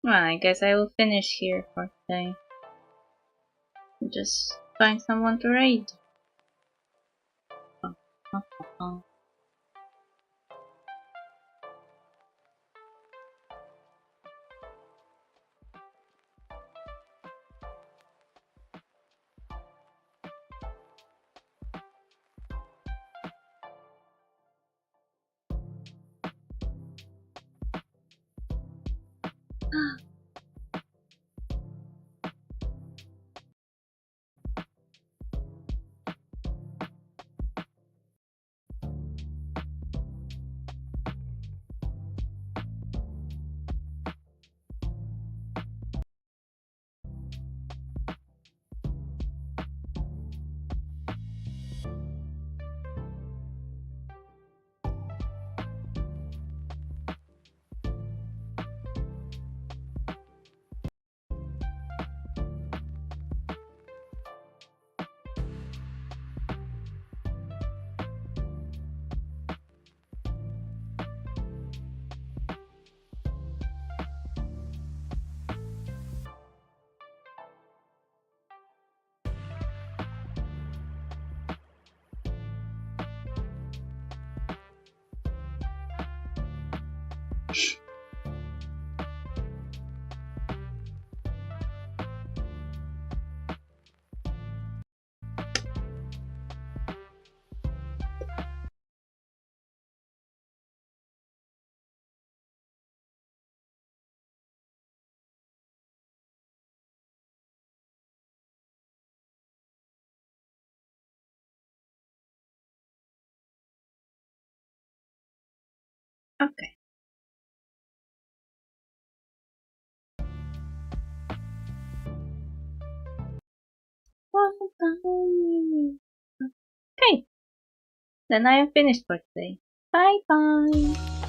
Well, I guess I will finish here for today. Just find someone to raid. Okay. Okay. Then I am finished for today. Bye bye.